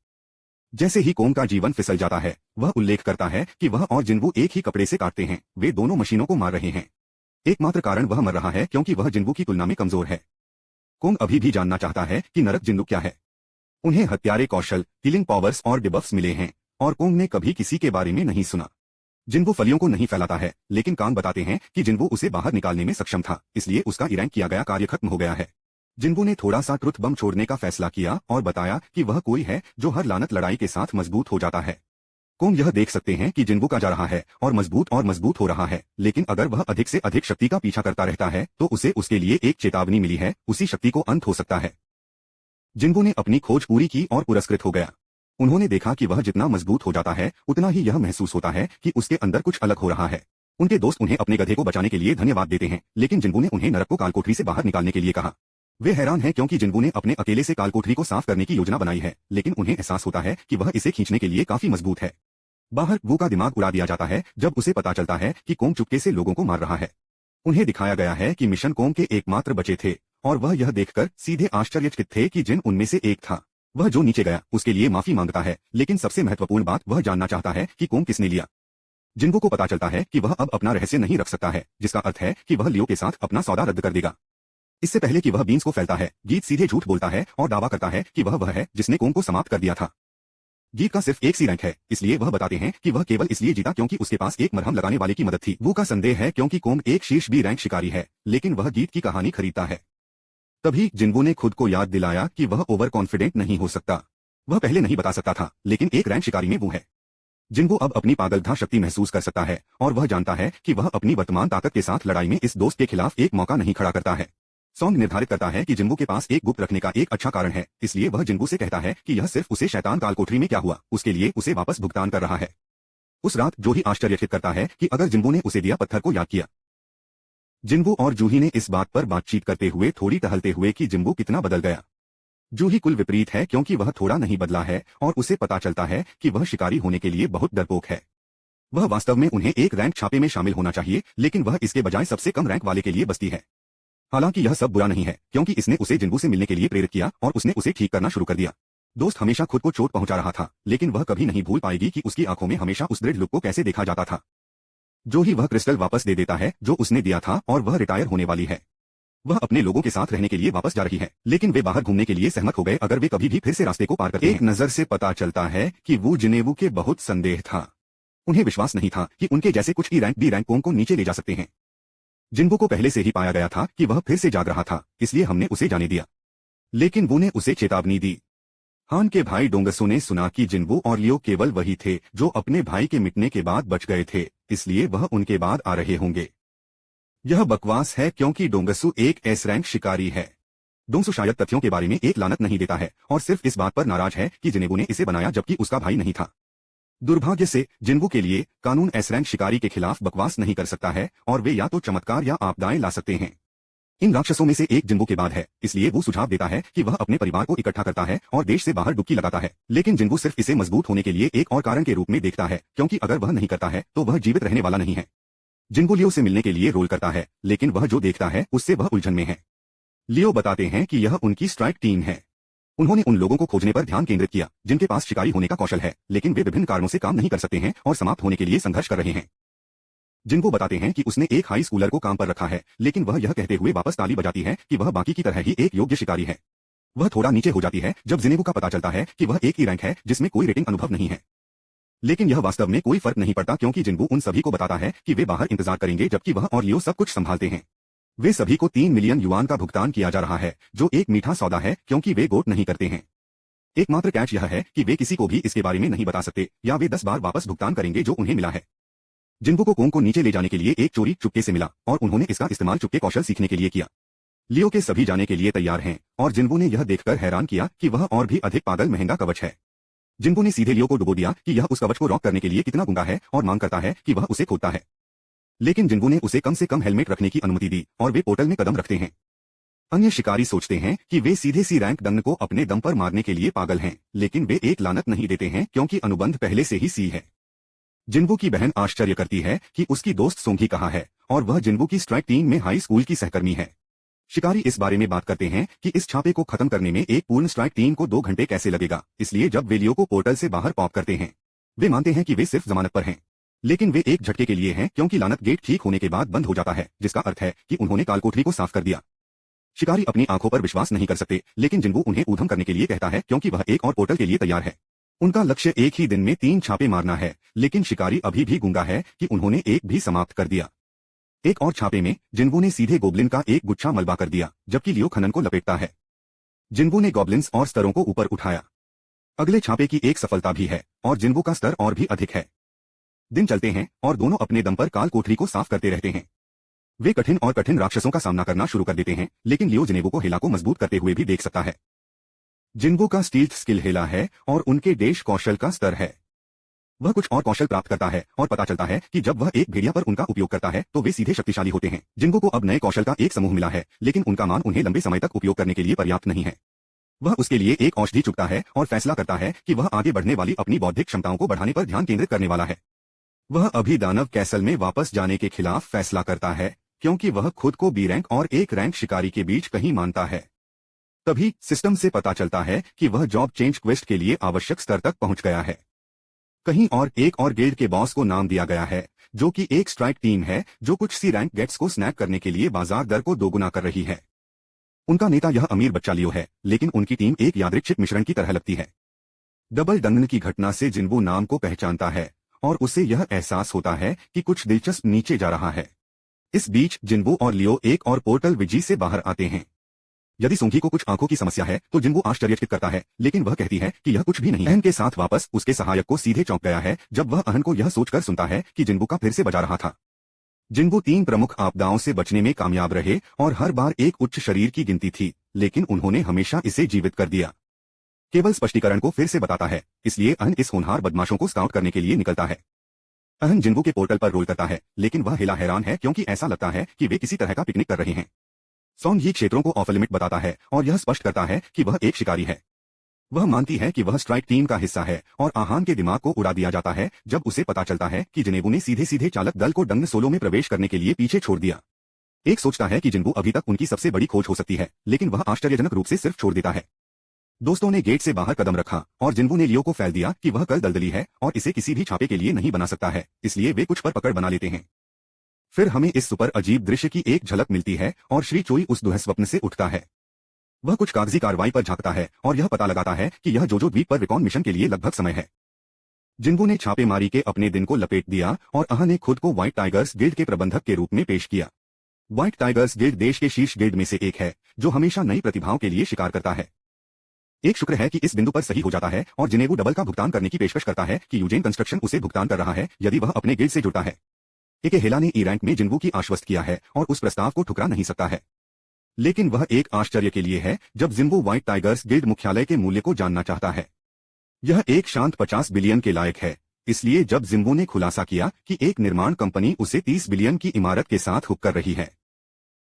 जैसे ही कोंग का जीवन फिसल जाता है, वह उल्लेख करता है कि वह और जिन्वू एक ही कपड़े से काटते हैं, वे दोनों मशीनों को मार रहे हैं। एकमात्र कारण वह मर रहा है क्योंकि वह जिन्वू की तुलना में कमजोर है। कोंग अभी भी जानना चाहता है कि नरक जिन्वू क्या है। उन्हें हत्यारे कौशल, किलिंग पावर्स और डिबफ्स मिले हैं, और कोंग ने कभी किसी के बारे में नहीं सुना। जिन्वू फलियों को नहीं फैलाता है, लेकिन कांग बताते हैं कि जिन्वू उसे बाहर निकालने में सक्षम था, इसलिए उसका इरैंक किया गया कार्य खत्म हो गया है। जिन्वू ने थोड़ा सा ट्रुथ बम छोड़ने का फैसला किया और बताया कि वह कोई है जो हर लानत लड़ाई के साथ मजबूत हो जाता है। कोंग यह देख सकते हैं कि जिन्वू का जा रहा है और मजबूत हो रहा है, लेकिन अगर वह अधिक से अधिक शक्ति का पीछा करता रहता है तो उसे उसके लिए एक चेतावनी मिली है, उसी शक्ति को अंत हो सकता है। जिन्वू ने अपनी खोज पूरी की और पुरस्कृत हो गया। उन्होंने देखा कि वह जितना मजबूत हो जाता है उतना ही यह महसूस होता है कि उसके अंदर कुछ अलग हो रहा है। उनके दोस्त उन्हें अपने गधे को बचाने के लिए धन्यवाद देते हैं, लेकिन जिन्वू ने उन्हें नरक को कालकोठरी से बाहर निकालने के लिए कहा। वे हैरान हैं क्योंकि जिन्वू ने अपने अकेले से कालकोठरी को साफ करने की योजना बनाई है, लेकिन उन्हें एहसास होता है कि वह इसे खींचने के लिए काफी मजबूत है। बाहर वू का दिमाग उड़ा दिया जाता है जब उसे पता चलता है कि कोंग चुपके से लोगों को मार रहा है। उन्हें दिखाया गया है कि मिशन कोंग के एकमात्र बचे थे, और वह यह देखकर सीधे आश्चर्यचकित थे कि जिन उनमें से एक था, वह जो नीचे गया उसके लिए माफी मांगता है, लेकिन सबसे महत्वपूर्ण बात वह जानना चाहता है कि कोंग किसने लिया। जिन्वू को पता चलता है कि वह अब अपना रहस्य नहीं रख सकता है, जिसका अर्थ है कि वह लियो के साथ अपना सौदा रद्द कर देगा। इससे पहले कि वह बीन्स को फैलता है, गीत सीधे झूठ बोलता है और दावा करता है कि वह है जिसने कोंग को समाप्त कर दिया था। गीत का सिर्फ एक सी रैंक है, इसलिए वह बताते हैं कि वह केवल इसलिए जीता क्योंकि उसके पास एक मरहम लगाने वाले की मदद थी। वू का संदेह है क्योंकि कोंग एक शीर्ष बी रैंक शिकारी है, लेकिन वह गीत की कहानी खरीदता है। तभी जिन्वू ने खुद को याद दिलाया कि वह ओवर कॉन्फिडेंट नहीं हो सकता। वह पहले नहीं बता सकता था, लेकिन एक रैंक शिकारी में वो है। जिन्वू अब अपनी पागलधा शक्ति महसूस कर सकता है, और वह जानता है कि वह अपनी वर्तमान ताकत के साथ लड़ाई में इस दोस्त के खिलाफ एक मौका नहीं खड़ा करता है। सॉन्ग निर्धारित करता है कि जिन्वू के पास एक गुप्त रखने का एक अच्छा कारण है, इसलिए वह जिन्वू से कहता है कि यह सिर्फ उसे शैतान कालकोठरी में क्या हुआ उसके लिए उसे वापस भुगतान कर रहा है। उस रात जूही आश्चर्यचकित करता है कि अगर जिन्वू ने उसे दिया पत्थर को याद किया। जिन्वू और जूही ने इस बात पर बातचीत करते हुए थोड़ी टहलते हुए कि जिन्वू कितना बदल गया। जूही कुल विपरीत है क्योंकि वह थोड़ा नहीं बदला है, और उसे पता चलता है कि वह शिकारी होने के लिए बहुत डरपोक है। वह वास्तव में उन्हें एक रैंक छापे में शामिल होना चाहिए, लेकिन वह इसके बजाय सबसे कम रैंक वाले के लिए बसती है। हालांकि यह सब बुरा नहीं है, क्योंकि इसने उसे जिन्वू से मिलने के लिए प्रेरित किया और उसने उसे ठीक करना शुरू कर दिया। दोस्त हमेशा खुद को चोट पहुंचा रहा था, लेकिन वह कभी नहीं भूल पाएगी कि उसकी आंखों में हमेशा उस दृढ़ लुक को कैसे देखा जाता था। जो ही वह क्रिस्टल वापस दे देता है जो उसने दिया था, और वह रिटायर होने वाली है। वह अपने लोगों के साथ रहने के लिए वापस जा रही है, लेकिन वे बाहर घूमने के लिए सहमत हो गए अगर वे कभी भी फिर से रास्ते को पार करते हैं। एक नजर से पता चलता है कि वू जिनेवू के बहुत संदेह था। उन्हें विश्वास नहीं था कि उनके जैसे कुछ E rank B rank Kong को नीचे ले जा सकते हैं। जिन्वू को पहले से ही पाया गया था कि वह फिर से जाग रहा था, इसलिए हमने उसे जाने दिया, लेकिन वू ने उसे चेतावनी दी। हान के भाई डोंगसू ने सुना कि जिन्वू और लियो केवल वही थे जो अपने भाई के मिटने के बाद बच गए थे, इसलिए वह उनके बाद आ रहे होंगे। यह बकवास है क्योंकि डोंगसू एक एस रैंक शिकारी है। डोंगसू शायद तथ्यों के बारे में एक लानत नहीं देता है और सिर्फ इस बात पर नाराज है कि जिनेवू ने इसे बनाया जबकि उसका भाई नहीं था। दुर्भाग्य से जिन्वू के लिए कानून एस रैंक शिकारी के खिलाफ बकवास नहीं कर सकता है, और वे या तो चमत्कार या आपदाएं ला सकते हैं। इन राक्षसों में से एक जिन्वू के बाद है, इसलिए वो सुझाव देता है कि वह अपने परिवार को इकट्ठा करता है और देश से बाहर डुबकी लगाता है, लेकिन जिन्वू सिर्फ इसे मजबूत होने के लिए एक और कारण के रूप में देखता है, क्योंकि अगर वह नहीं करता है तो वह जीवित रहने वाला नहीं है। जिन्वू लियो से मिलने के लिए रोल करता है, लेकिन वह जो देखता है उससे वह उलझन में है। लियो बताते हैं कि यह उनकी स्ट्राइक टीम है। उन्होंने उन लोगों को खोजने पर ध्यान केंद्रित किया जिनके पास शिकारी होने का कौशल है, लेकिन वे विभिन्न कारणों से काम नहीं कर सकते हैं और समाप्त होने के लिए संघर्ष कर रहे हैं। जिन्वू बताते हैं कि उसने एक हाई स्कूलर को काम पर रखा है, लेकिन वह यह कहते हुए वापस ताली बजाती है कि वह बाकी की तरह ही एक योग्य शिकारी है। वह थोड़ा नीचे हो जाती है जब जिनेवू का पता चलता है कि वह एक ही रैंक है जिसमें कोई रेटिंग अनुभव नहीं है, लेकिन यह वास्तव में कोई फर्क नहीं पड़ता क्योंकि जिन्वू उन सभी को बताता है कि वे बाहर इंतजार करेंगे जबकि वह और लियो सब कुछ संभालते हैं। वे सभी को 3 मिलियन युआन का भुगतान किया जा रहा है, जो एक मीठा सौदा है क्योंकि वे गोट नहीं करते हैं। एकमात्र कैच यह है कि वे किसी को भी इसके बारे में नहीं बता सकते, या वे 10 बार वापस भुगतान करेंगे जो उन्हें मिला है। जिन्वू को कोंग को नीचे ले जाने के लिए एक चोरी चुपके से मिला, और उन्होंने इसका इस्तेमाल चुपके कौशल सीखने के लिए किया। लियो के सभी जाने के लिए तैयार हैं, और जिन्वू ने यह देखकर हैरान किया कि वह और भी अधिक पागल महंगा कवच है। जिन्वू ने सीधे लियो को डुबो दिया कि यह उस कवच को रॉक करने के लिए कितना गुंगा है, और मांग करता है कि वह उसे खोदता है। लेकिन जिन्वू ने उसे कम से कम हेलमेट रखने की अनुमति दी, और वे पोर्टल में कदम रखते हैं। अन्य शिकारी सोचते हैं कि वे सीधे सी रैंक डंग को अपने दम पर मारने के लिए पागल हैं, लेकिन वे एक लानत नहीं देते हैं क्योंकि अनुबंध पहले से ही सी है। जिन्वू की बहन आश्चर्य करती है कि उसकी दोस्त सोंगी कहाँ है, और वह जिन्वू की स्ट्राइक टीम में हाई स्कूल की सहकर्मी है। शिकारी इस बारे में बात करते हैं कि इस छापे को खत्म करने में एक पूर्ण स्ट्राइक टीम को 2 घंटे कैसे लगेगा। इसलिए जब वे लियो को पोर्टल से बाहर पॉप करते हैं, वे मानते हैं कि वे सिर्फ जमानत पर हैं, लेकिन वे एक झटके के लिए हैं क्योंकि लानत गेट ठीक होने के बाद बंद हो जाता है, जिसका अर्थ है कि उन्होंने कालकोठरी को साफ कर दिया। शिकारी अपनी आंखों पर विश्वास नहीं कर सकते, लेकिन जिन्बू उन्हें ऊधम करने के लिए कहता है क्योंकि वह एक और पोर्टल के लिए तैयार है। उनका लक्ष्य एक ही दिन में 3 छापे मारना है, लेकिन शिकारी अभी भी गूंगा है कि उन्होंने एक भी समाप्त कर दिया। एक और छापे में जिन्बू ने सीधे गोब्लिन का एक गुच्छा मलबा कर दिया, जबकि लियो खनन को लपेटता है। जिन्बू ने गॉब्लिन्स और स्तरों को ऊपर उठाया। अगले छापे की एक सफलता भी है और जिन्बू का स्तर और भी अधिक है। दिन चलते हैं और दोनों अपने दम पर काल कोठरी को साफ करते रहते हैं। वे कठिन और कठिन राक्षसों का सामना करना शुरू कर देते हैं, लेकिन लियो जिनेबू को हेला को मजबूत करते हुए भी देख सकता है। जिन्बू का स्टील्थ स्किल हेला है और उनके देश कौशल का स्तर है। वह कुछ और कौशल प्राप्त करता है और पता चलता है कि जब वह एक भेड़िया पर उनका उपयोग करता है तो वे सीधे शक्तिशाली होते हैं। जिन्बू को अब नए कौशल का एक समूह मिला है, लेकिन उनका मान उन्हें लंबे समय तक उपयोग करने के लिए पर्याप्त नहीं है। वह उसके लिए एक औषधि चुकता है और फैसला करता है कि वह आगे बढ़ने वाली अपनी बौद्धिक क्षमताओं को बढ़ाने पर ध्यान केंद्रित करने वाला है। वह अभी दानव कैसल में वापस जाने के खिलाफ फैसला करता है, क्योंकि वह खुद को बी रैंक और एक रैंक शिकारी के बीच कहीं मानता है। तभी सिस्टम से पता चलता है कि वह जॉब चेंज क्वेस्ट के लिए आवश्यक स्तर तक पहुंच गया है। कहीं और एक और गिल्ड के बॉस को नाम दिया गया है, जो कि एक स्ट्राइक टीम है जो कुछ सी रैंक गेट्स को स्नैप करने के लिए बाजार दर को दोगुना कर रही है। उनका नेता यह अमीर बच्चा लियो है, लेकिन उनकी टीम एक यादृच्छिक मिश्रण की तरह लगती है। डबल डंगन की घटना से जिन्बू नाम को पहचानता है और उसे यह एहसास होता है कि कुछ दिलचस्प नीचे जा रहा है। इस बीच जिन्बू और लियो एक और पोर्टल विजी से बाहर आते हैं। यदि सूंघी को कुछ आंखों की समस्या है तो जिन्बू आश्चर्यचकित करता है, लेकिन वह कहती है कि यह कुछ भी नहीं। अहन के साथ वापस उसके सहायक को सीधे चौंक गया है जब वह अहन को यह सोचकर सुनता है कि जिन्बू का फिर से बजा रहा था। जिन्बू 3 प्रमुख आपदाओं से बचने में कामयाब रहे और हर बार एक उच्च शरीर की गिनती थी, लेकिन उन्होंने हमेशा इसे जीवित कर दिया। केवल स्पष्टीकरण को फिर से बताता है, इसलिए अहन इस होनहार बदमाशों को स्काउट करने के लिए निकलता है। अहन जिन्बू के पोर्टल पर रोल करता है, लेकिन वह हिला हैरान है क्योंकि ऐसा लगता है कि वे किसी तरह का पिकनिक कर रहे हैं। सॉन्ग ही क्षेत्रों को ऑफ लिमिट बताता है और यह स्पष्ट करता है कि वह एक शिकारी है। वह मानती है कि वह स्ट्राइक टीम का हिस्सा है और आहान के दिमाग को उड़ा दिया जाता है जब उसे पता चलता है कि जिनेबू ने सीधे सीधे चालक दल को डंग सोलो में प्रवेश करने के लिए पीछे छोड़ दिया। एक सोचता है कि जिन्बू अभी तक उनकी सबसे बड़ी खोज हो सकती है, लेकिन वह आश्चर्यजनक रूप से सिर्फ छोड़ देता है। दोस्तों ने गेट से बाहर कदम रखा और जिन्बू ने लियो को फैल दिया कि वह कल दलदली है और इसे किसी भी छापे के लिए नहीं बना सकता है, इसलिए वे कुछ पर पकड़ बना लेते हैं। फिर हमें इस सुपर अजीब दृश्य की एक झलक मिलती है और श्री चोई उस दुःस्वप्न से उठता है। वह कुछ कागजी कार्रवाई पर झांकता है और यह पता लगाता है कि यह जोजो द्वीप पर रिकॉन मिशन के लिए लगभग समय है। जिन्बू ने छापेमारी के अपने दिन को लपेट दिया और अहा ने खुद को व्हाइट टाइगर्स गिल्ड के प्रबंधक के रूप में पेश किया। व्हाइट टाइगर्स गिल्ड देश के शीर्ष गिल्ड में से एक है, जो हमेशा नई प्रतिभाओं के लिए शिकार करता है। एक शुक्र है कि इस बिंदु पर सही हो जाता है और जिनेबू डबल का भुगतान करने की पेशकश करता है कि यूजेन कंस्ट्रक्शन उसे भुगतान कर रहा है यदि वह अपने गिल्ड से जुड़ता है। एके हेला ने ई रैंक में जिन्बू की आश्वस्त किया है और उस प्रस्ताव को ठुकरा नहीं सकता है, लेकिन वह एक आश्चर्य के लिए है जब जिन्बू व्हाइट टाइगर्स गिल्ड मुख्यालय के मूल्य को जानना चाहता है। यह एक शांत 50 बिलियन के लायक है, इसलिए जब जिन्बू ने खुलासा किया कि एक निर्माण कंपनी उसे 30 बिलियन की इमारत के साथ हुक कर रही है,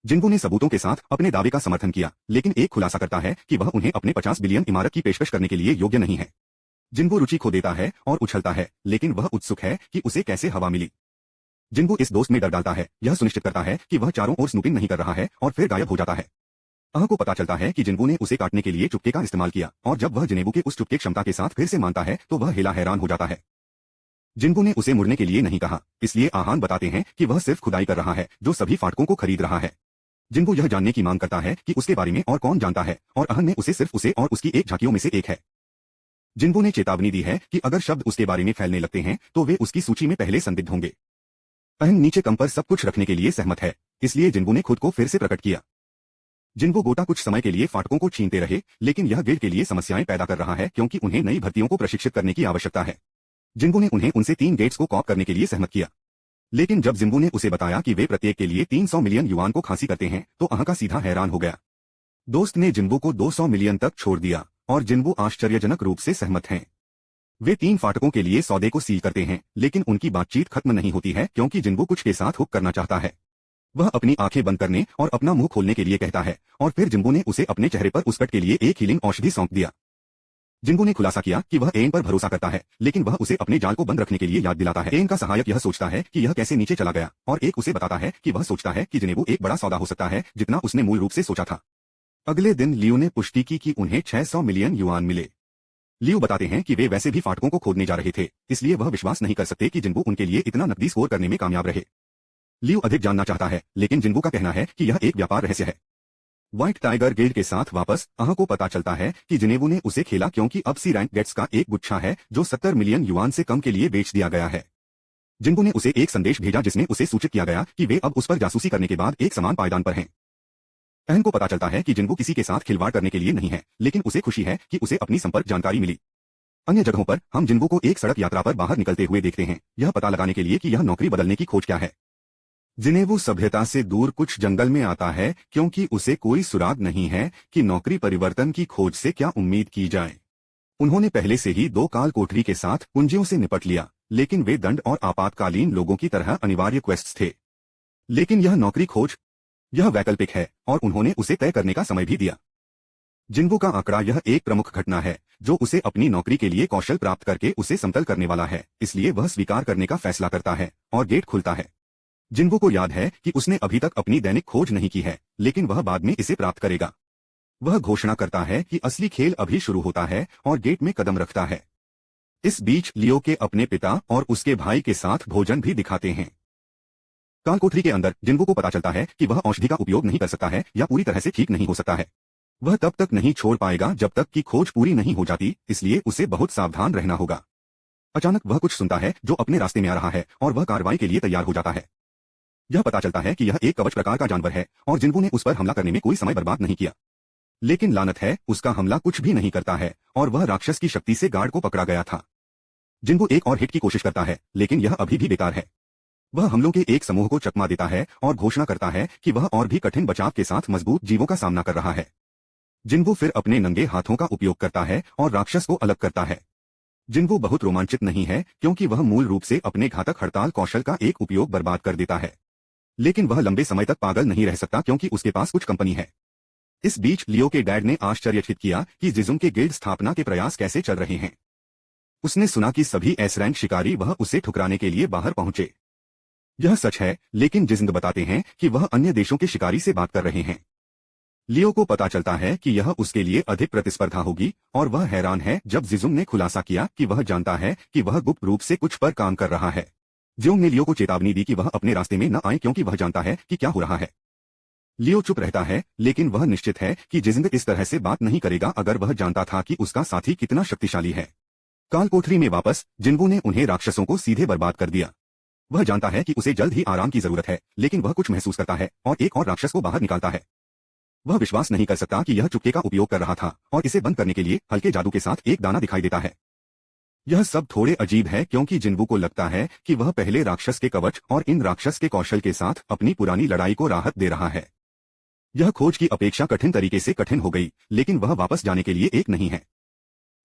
जिन्बू ने सबूतों के साथ अपने दावे का समर्थन किया, लेकिन एक खुलासा करता है कि वह उन्हें अपने 50 बिलियन इमारत की पेशकश करने के लिए योग्य नहीं है। जिन्बू रुचि खो देता है और उछलता है, लेकिन वह उत्सुक है कि उसे कैसे हवा मिली। जिन्बू इस दोस्त में डर डालता है, यह सुनिश्चित करता है कि वह चारों ओर स्नूपिंग नहीं कर रहा है और फिर गायब हो जाता है। अह को पता चलता है कि जिन्बू ने उसे काटने के लिए चुपके का इस्तेमाल किया और जब वह जिनेबू के उस चुपके क्षमता के साथ फिर से मानता है तो वह हिला हैरान हो जाता है। जिन्बू ने उसे मुड़ने के लिए नहीं कहा, इसलिए आहान बताते हैं कि वह सिर्फ खुदाई कर रहा है जो सभी फाटकों को खरीद रहा है। जिन्बू यह जानने की मांग करता है कि उसके बारे में और कौन जानता है और अहन में उसे सिर्फ उसे और उसकी एक झांकियों में से एक है। जिन्बू ने चेतावनी दी है कि अगर शब्द उसके बारे में फैलने लगते हैं तो वे उसकी सूची में पहले संदिग्ध होंगे। अहन नीचे कम पर सब कुछ रखने के लिए सहमत है, इसलिए जिन्बू ने खुद को फिर से प्रकट किया। जिन्बू गोटा कुछ समय के लिए फाटकों को छीनते रहे, लेकिन यह गिल्ड के लिए समस्याएं पैदा कर रहा है क्योंकि उन्हें नई भर्तियों को प्रशिक्षित करने की आवश्यकता है। जिन्बू ने उन्हें उनसे 3 गेट्स को कॉप करने के लिए सहमत किया, लेकिन जब जिन्बू ने उसे बताया कि वे प्रत्येक के लिए 300 मिलियन युआन को खांसी करते हैं तो अहा का सीधा हैरान हो गया। दोस्त ने जिन्बू को 200 मिलियन तक छोड़ दिया और जिन्बू आश्चर्यजनक रूप से सहमत हैं। वे 3 फाटकों के लिए सौदे को सील करते हैं, लेकिन उनकी बातचीत खत्म नहीं होती है क्योंकि जिन्बू कुछ के साथ हुक करना चाहता है। वह अपनी आंखें बंद करने और अपना मुंह खोलने के लिए कहता है और फिर जिन्बू ने उसे अपने चेहरे पर उस कट के लिए एक हीलिंग औषधि सौंप दिया। जिन्गू ने खुलासा किया कि वह एन पर भरोसा करता है, लेकिन वह उसे अपने जाल को बंद रखने के लिए याद दिलाता है। एन का सहायक यह सोचता है कि यह कैसे नीचे चला गया, और एक उसे बताता है कि वह सोचता है कि जिनेबू एक बड़ा सौदा हो सकता है जितना उसने मूल रूप से सोचा था। अगले दिन लियू ने पुष्टि की कि उन्हें 600 मिलियन युआन मिले। लियू बताते हैं कि वे वैसे भी फाटकों को खोदने जा रहे थे, इसलिए वह विश्वास नहीं कर सकते कि जिन्गू उनके लिए इतना नकदी स्कोर करने में कामयाब रहे। लियू अधिक जानना चाहता है, लेकिन जिन्गू का कहना है कि यह एक व्यापार रहस्य है। व्हाइट टाइगर गिल्ड के साथ वापस आह को पता चलता है कि जिनेबू ने उसे खेला क्योंकि अब सी रैंक गेट्स का एक गुच्छा है जो 70 मिलियन युआन से कम के लिए बेच दिया गया है। जिन्गू ने उसे एक संदेश भेजा जिसमें उसे सूचित किया गया कि वे अब उस पर जासूसी करने के बाद एक समान पायदान पर हैं। एहन को पता चलता है कि जिन्गू किसी के साथ खिलवाड़ करने के लिए नहीं है, लेकिन उसे खुशी है कि उसे अपनी संपर्क जानकारी मिली। अन्य जगहों पर हम जिन्गू को एक सड़क यात्रा पर बाहर निकलते हुए देखते हैं, यह पता लगाने के लिए कि यह नौकरी बदलने की खोज क्या है। जिनेबू सभ्यता से दूर कुछ जंगल में आता है क्योंकि उसे कोई सुराग नहीं है कि नौकरी परिवर्तन की खोज से क्या उम्मीद की जाए। उन्होंने पहले से ही 2 काल कोठरी के साथ पूंजियों से निपट लिया, लेकिन वे दंड और आपातकालीन लोगों की तरह अनिवार्य क्वेस्ट्स थे। लेकिन यह नौकरी खोज, यह वैकल्पिक है, और उन्होंने उसे तय करने का समय भी दिया। जिन्गू का आंकड़ा यह एक प्रमुख घटना है जो उसे अपनी नौकरी के लिए कौशल प्राप्त करके उसे समतल करने वाला है, इसलिए वह स्वीकार करने का फैसला करता है और गेट खुलता है। जिन्गू को याद है कि उसने अभी तक अपनी दैनिक खोज नहीं की है, लेकिन वह बाद में इसे प्राप्त करेगा। वह घोषणा करता है कि असली खेल अभी शुरू होता है और गेट में कदम रखता है। इस बीच लियो के अपने पिता और उसके भाई के साथ भोजन भी दिखाते हैं। कालकोठरी के अंदर जिन्गू को पता चलता है कि वह औषधि का उपयोग नहीं कर सकता है या पूरी तरह से ठीक नहीं हो सकता है। वह तब तक नहीं छोड़ पाएगा जब तक कि खोज पूरी नहीं हो जाती, इसलिए उसे बहुत सावधान रहना होगा। अचानक वह कुछ सुनता है जो अपने रास्ते में आ रहा है और वह कार्रवाई के लिए तैयार हो जाता है। यह पता चलता है कि यह एक कवच प्रकार का जानवर है और जिन्गू ने उस पर हमला करने में कोई समय बर्बाद नहीं किया। लेकिन लानत है, उसका हमला कुछ भी नहीं करता है और वह राक्षस की शक्ति से गार्ड को पकड़ा गया था। जिन्गू एक और हिट की कोशिश करता है, लेकिन यह अभी भी बेकार है। वह हमलों के एक समूह को चकमा देता है और घोषणा करता है कि वह और भी कठिन बचाव के साथ मजबूत जीवों का सामना कर रहा है। जिन्गू फिर अपने नंगे हाथों का उपयोग करता है और राक्षस को अलग करता है। जिन्गू बहुत रोमांचित नहीं है क्योंकि वह मूल रूप से अपने घातक हड़ताल कौशल का एक उपयोग बर्बाद कर देता है, लेकिन वह लंबे समय तक पागल नहीं रह सकता क्योंकि उसके पास कुछ कंपनी है। इस बीच लियो के डैड ने आश्चर्यचकित किया कि जिजुंग के गिल्ड स्थापना के प्रयास कैसे चल रहे हैं। उसने सुना कि सभी एस रैंक शिकारी वह उसे ठुकराने के लिए बाहर पहुंचे। यह सच है, लेकिन जिजुंग बताते हैं कि वह अन्य देशों के शिकारी से बात कर रहे हैं। लियो को पता चलता है कि यह उसके लिए अधिक प्रतिस्पर्धा होगी और वह हैरान है जब जिजुंग ने खुलासा किया कि वह जानता है कि वह गुप्त रूप से कुछ पर काम कर रहा है। जिजुंग ने लियो को चेतावनी दी कि वह अपने रास्ते में न आए क्योंकि वह जानता है कि क्या हो रहा है। लियो चुप रहता है, लेकिन वह निश्चित है कि जिजुंग इस तरह से बात नहीं करेगा अगर वह जानता था कि उसका साथी कितना शक्तिशाली है। कालकोठरी में वापस जिन्गू ने उन्हें राक्षसों को सीधे बर्बाद कर दिया। वह जानता है कि उसे जल्द ही आराम की जरूरत है, लेकिन वह कुछ महसूस करता है और एक और राक्षस को बाहर निकालता है। वह विश्वास नहीं कर सकता कि यह चुप्पे का उपयोग कर रहा था और इसे बंद करने के लिए हल्के जादू के साथ एक दाना दिखाई देता है। यह सब थोड़े अजीब है क्योंकि जिन्गू को लगता है कि वह पहले राक्षस के कवच और इन राक्षस के कौशल के साथ अपनी पुरानी लड़ाई को राहत दे रहा है। यह खोज की अपेक्षा कठिन तरीके से कठिन हो गई, लेकिन वह वापस जाने के लिए एक नहीं है।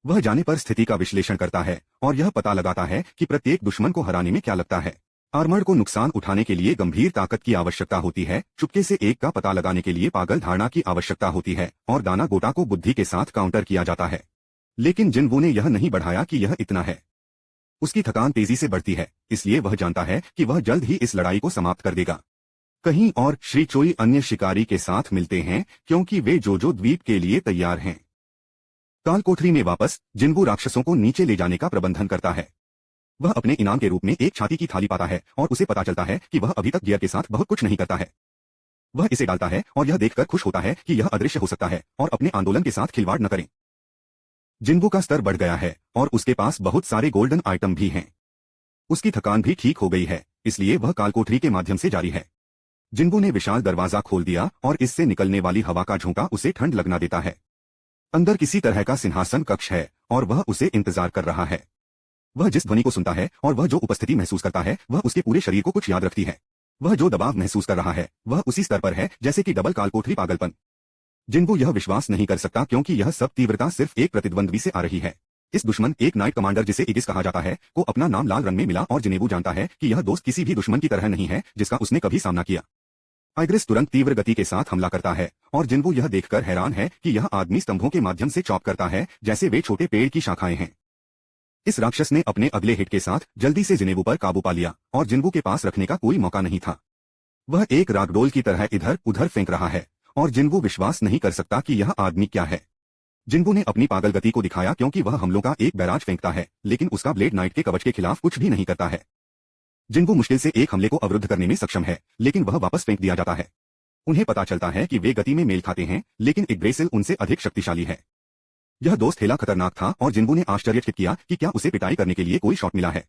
वह जाने पर स्थिति का विश्लेषण करता है और यह पता लगाता है कि प्रत्येक दुश्मन को हराने में क्या लगता है। आर्मर्ड को नुकसान उठाने के लिए गंभीर ताकत की आवश्यकता होती है, चुपके से एक का पता लगाने के लिए पागल धारणा की आवश्यकता होती है और दाना गोटा को बुद्धि के साथ काउंटर किया जाता है। लेकिन जिन्गू ने यह नहीं बढ़ाया कि यह इतना है। उसकी थकान तेजी से बढ़ती है, इसलिए वह जानता है कि वह जल्द ही इस लड़ाई को समाप्त कर देगा। कहीं और श्री चोई अन्य शिकारी के साथ मिलते हैं क्योंकि वे जोजो द्वीप के लिए तैयार हैं। कालकोठरी में वापस जिन्गू राक्षसों को नीचे ले जाने का प्रबंधन करता है। वह अपने इनाम के रूप में एक छाती की थाली पाता है और उसे पता चलता है कि वह अभी तक गियर के साथ बहुत कुछ नहीं करता है। वह इसे डालता है और यह देखकर खुश होता है कि यह अदृश्य हो सकता है और अपने आंदोलन के साथ खिलवाड़ न करें। जिन्गू का स्तर बढ़ गया है और उसके पास बहुत सारे गोल्डन आइटम भी हैं। उसकी थकान भी ठीक हो गई है, इसलिए वह कालकोठरी के माध्यम से जारी है। जिन्गू ने विशाल दरवाजा खोल दिया और इससे निकलने वाली हवा का झोंका उसे ठंड लगना देता है। अंदर किसी तरह का सिंहासन कक्ष है और वह उसे इंतजार कर रहा है। वह जिस ध्वनि को सुनता है और वह जो उपस्थिति महसूस करता है वह उसके पूरे शरीर को कुछ याद रखती है। वह जो दबाव महसूस कर रहा है वह उसी स्तर पर है जैसे कि डबल कालकोठरी पागलपन। जिन्गू यह विश्वास नहीं कर सकता क्योंकि यह सब तीव्रता सिर्फ एक प्रतिद्वंद्वी से आ रही है। इस दुश्मन एक नाइट कमांडर जिसे इगिस कहा जाता है को अपना नाम लाल रंग में मिला और जिनेबू जानता है कि यह दोस्त किसी भी दुश्मन की तरह नहीं है जिसका उसने कभी सामना किया। आइग्रिस तुरंत तीव्र गति के साथ हमला करता है और जिन्वू यह देखकर हैरान है कि यह आदमी स्तंभों के माध्यम से चॉप करता है जैसे वे छोटे पेड़ की शाखाएं हैं। इस राक्षस ने अपने अगले हिट के साथ जल्दी से जिनेवू पर काबू पा लिया और जिन्वू के पास रखने का कोई मौका नहीं था। वह एक रागडोल की तरह इधर उधर फेंक रहा है और जिन्वू विश्वास नहीं कर सकता कि यह आदमी क्या है। जिन्वू ने अपनी पागल गति को दिखाया क्योंकि वह हमलों का एक बैराज फेंकता है, लेकिन उसका ब्लेड नाइट के कवच के खिलाफ कुछ भी नहीं करता है। जिन्वू मुश्किल से एक हमले को अवरुद्ध करने में सक्षम है, लेकिन वह वापस फेंक दिया जाता है। उन्हें पता चलता है कि वे गति में मेल खाते हैं, लेकिन इग्ग्रेसिल उनसे अधिक शक्तिशाली है। यह दोस्त खेला खतरनाक था और जिन्वू ने आश्चर्यचकित किया कि क्या उसे पिटाई करने के लिए कोई शॉट मिला है।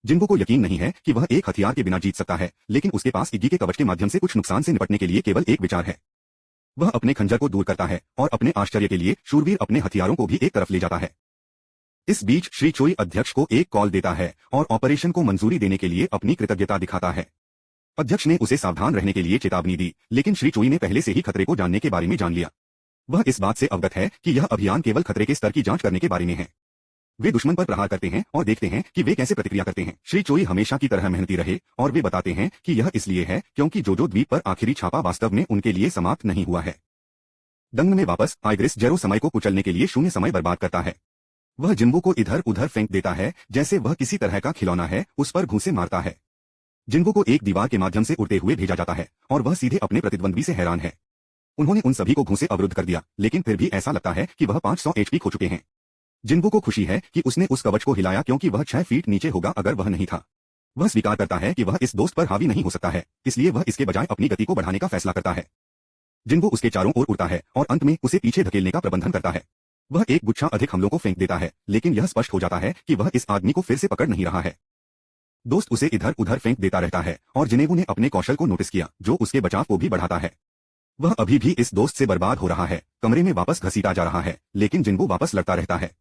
जिन्वू को यकीन नहीं है कि वह एक हथियार के बिना जीत सकता है, लेकिन उसके पास इग्गी के कवच के माध्यम से कुछ नुकसान से निपटने के लिए केवल एक विचार है। वह अपने खंजर को दूर करता है और अपने आश्चर्य के लिए शूरवीर अपने हथियारों को भी एक तरफ ले जाता है। इस बीच श्री चोई अध्यक्ष को एक कॉल देता है और ऑपरेशन को मंजूरी देने के लिए अपनी कृतज्ञता दिखाता है। अध्यक्ष ने उसे सावधान रहने के लिए चेतावनी दी, लेकिन श्री चोई ने पहले से ही खतरे को जानने के बारे में जान लिया। वह इस बात से अवगत है कि यह अभियान केवल खतरे के स्तर की जांच करने के बारे में है। वे दुश्मन पर प्रहार करते हैं और देखते हैं कि वे कैसे प्रतिक्रिया करते हैं। श्री चोई हमेशा की तरह मेहनती रहे और वे बताते हैं कि यह इसलिए है क्योंकि जोजो द्वीप पर आखिरी छापा वास्तव में उनके लिए समाप्त नहीं हुआ है। दंग में वापस आइग्रिस जेरो समय को कुचलने के लिए शून्य समय बर्बाद करता है। वह जिन्वू को इधर उधर फेंक देता है जैसे वह किसी तरह का खिलौना है, उस पर घूंसे मारता है। जिन्वू को एक दीवार के माध्यम से उड़ते हुए भेजा जाता है और वह सीधे अपने प्रतिद्वंद्वी से हैरान है। उन्होंने उन सभी को घूंसे अवरुद्ध कर दिया, लेकिन फिर भी ऐसा लगता है कि वह 500 एचपी खो चुके हैं। जिन्वू को खुशी है कि उसने उस कवच को हिलाया क्योंकि वह 6 फीट नीचे होगा अगर वह नहीं था। वह स्वीकार करता है कि वह इस दोस्त पर हावी नहीं हो सकता है, इसलिए वह इसके बजाय अपनी गति को बढ़ाने का फैसला करता है। जिन्वू उसके चारों ओर उड़ता है और अंत में उसे पीछे धकेलने का प्रबंधन करता है। वह एक गुच्छा अधिक हमलों को फेंक देता है, लेकिन यह स्पष्ट हो जाता है कि वह इस आदमी को फिर से पकड़ नहीं रहा है। दोस्त उसे इधर उधर फेंक देता रहता है और जिनेवू ने अपने कौशल को नोटिस किया, जो उसके बचाव को भी बढ़ाता है। वह अभी भी इस दोस्त से बर्बाद हो रहा है, कमरे में वापस घसीटा जा रहा है, लेकिन जिन्वू वापस लड़ता रहता है।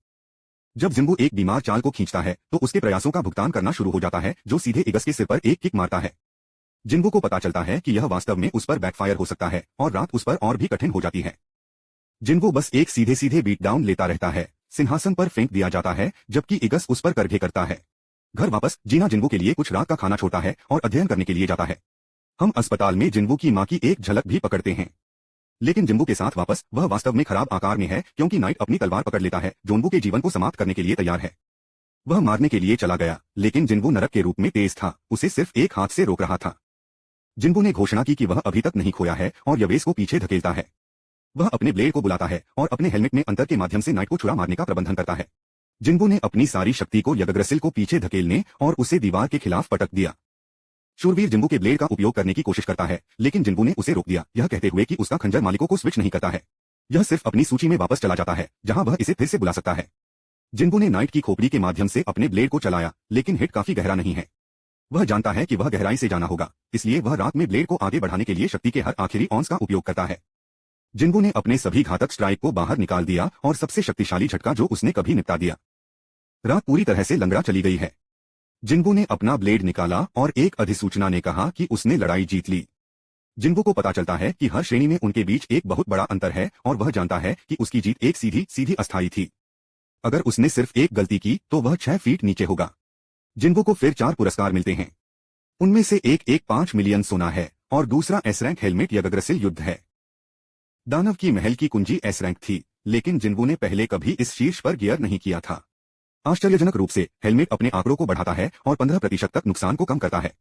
जब जिन्वू एक बीमार चाल को खींचता है तो उसके प्रयासों का भुगतान करना शुरू हो जाता है, जो सीधे इगस के सिर पर एक किक मारता है। जिन्वू को पता चलता है कि यह वास्तव में उस पर बैकफायर हो सकता है और रात उस पर और भी कठिन हो जाती है। जिन्वू बस एक सीधे सीधे बीट डाउन लेता रहता है, सिंहासन पर फेंक दिया जाता है, जबकि इगस उस पर करघे करता है। घर वापस जीना जिन्वू के लिए कुछ रात का खाना छोड़ता है और अध्ययन करने के लिए जाता है। हम अस्पताल में जिन्वू की मां की एक झलक भी पकड़ते हैं, लेकिन जिन्वू के साथ वापस वह वास्तव में खराब आकार में है क्योंकि नाइट अपनी तलवार पकड़ लेता है, जोन्वू के जीवन को समाप्त करने के लिए तैयार है। वह मारने के लिए चला गया, लेकिन जिन्वू नरक के रूप में तेज था, उसे सिर्फ एक हाथ से रोक रहा था। जिन्वू ने घोषणा की कि वह अभी तक नहीं खोया है और यवेस को पीछे धकेलता है। वह अपने ब्लेड को बुलाता है और अपने हेलमेट में अंतर के माध्यम से नाइट को छुरा मारने का प्रबंधन करता है। जिन्वू ने अपनी सारी शक्ति को यग्ग्रेसिल को पीछे धकेलने और उसे दीवार के खिलाफ पटक दिया। शूरवीर जिन्वू के ब्लेड का उपयोग करने की कोशिश करता है, लेकिन जिन्वू ने उसे रोक दिया, यह कहते हुए कि उसका खंजर मालिकों को स्विच नहीं करता है। यह सिर्फ अपनी सूची में वापस चला जाता है, जहां वह इसे फिर से बुला सकता है। जिन्वू ने नाइट की खोपड़ी के माध्यम से अपने ब्लेड को चलाया, लेकिन हिट काफी गहरा नहीं है। वह जानता है कि वह गहराई से जाना होगा, इसलिए वह रात में ब्लेड को आगे बढ़ाने के लिए शक्ति के हर आखिरी ऑन्स का उपयोग करता है। जिन्वू ने अपने सभी घातक स्ट्राइक को बाहर निकाल दिया और सबसे शक्तिशाली झटका जो उसने कभी निपटा दिया। रात पूरी तरह से लंगड़ा चली गई है। जिन्वू ने अपना ब्लेड निकाला और एक अधिसूचना ने कहा कि उसने लड़ाई जीत ली। जिन्वू को पता चलता है कि हर श्रेणी में उनके बीच एक बहुत बड़ा अंतर है और वह जानता है कि उसकी जीत एक सीधी सीधी अस्थायी थी। अगर उसने सिर्फ एक गलती की तो वह 6 फीट नीचे होगा। जिन्वू को फिर 4 पुरस्कार मिलते हैं। उनमें से एक 5 मिलियन सोना है और दूसरा एस रैंक हेलमेट यग्ग्रेसिल युद्ध है। दानव की महल की कुंजी एस रैंक थी, लेकिन जिन्वू ने पहले कभी इस शीर्ष पर गियर नहीं किया था। आश्चर्यजनक रूप से हेलमेट अपने आंकड़ों को बढ़ाता है और 15% तक नुकसान को कम करता है।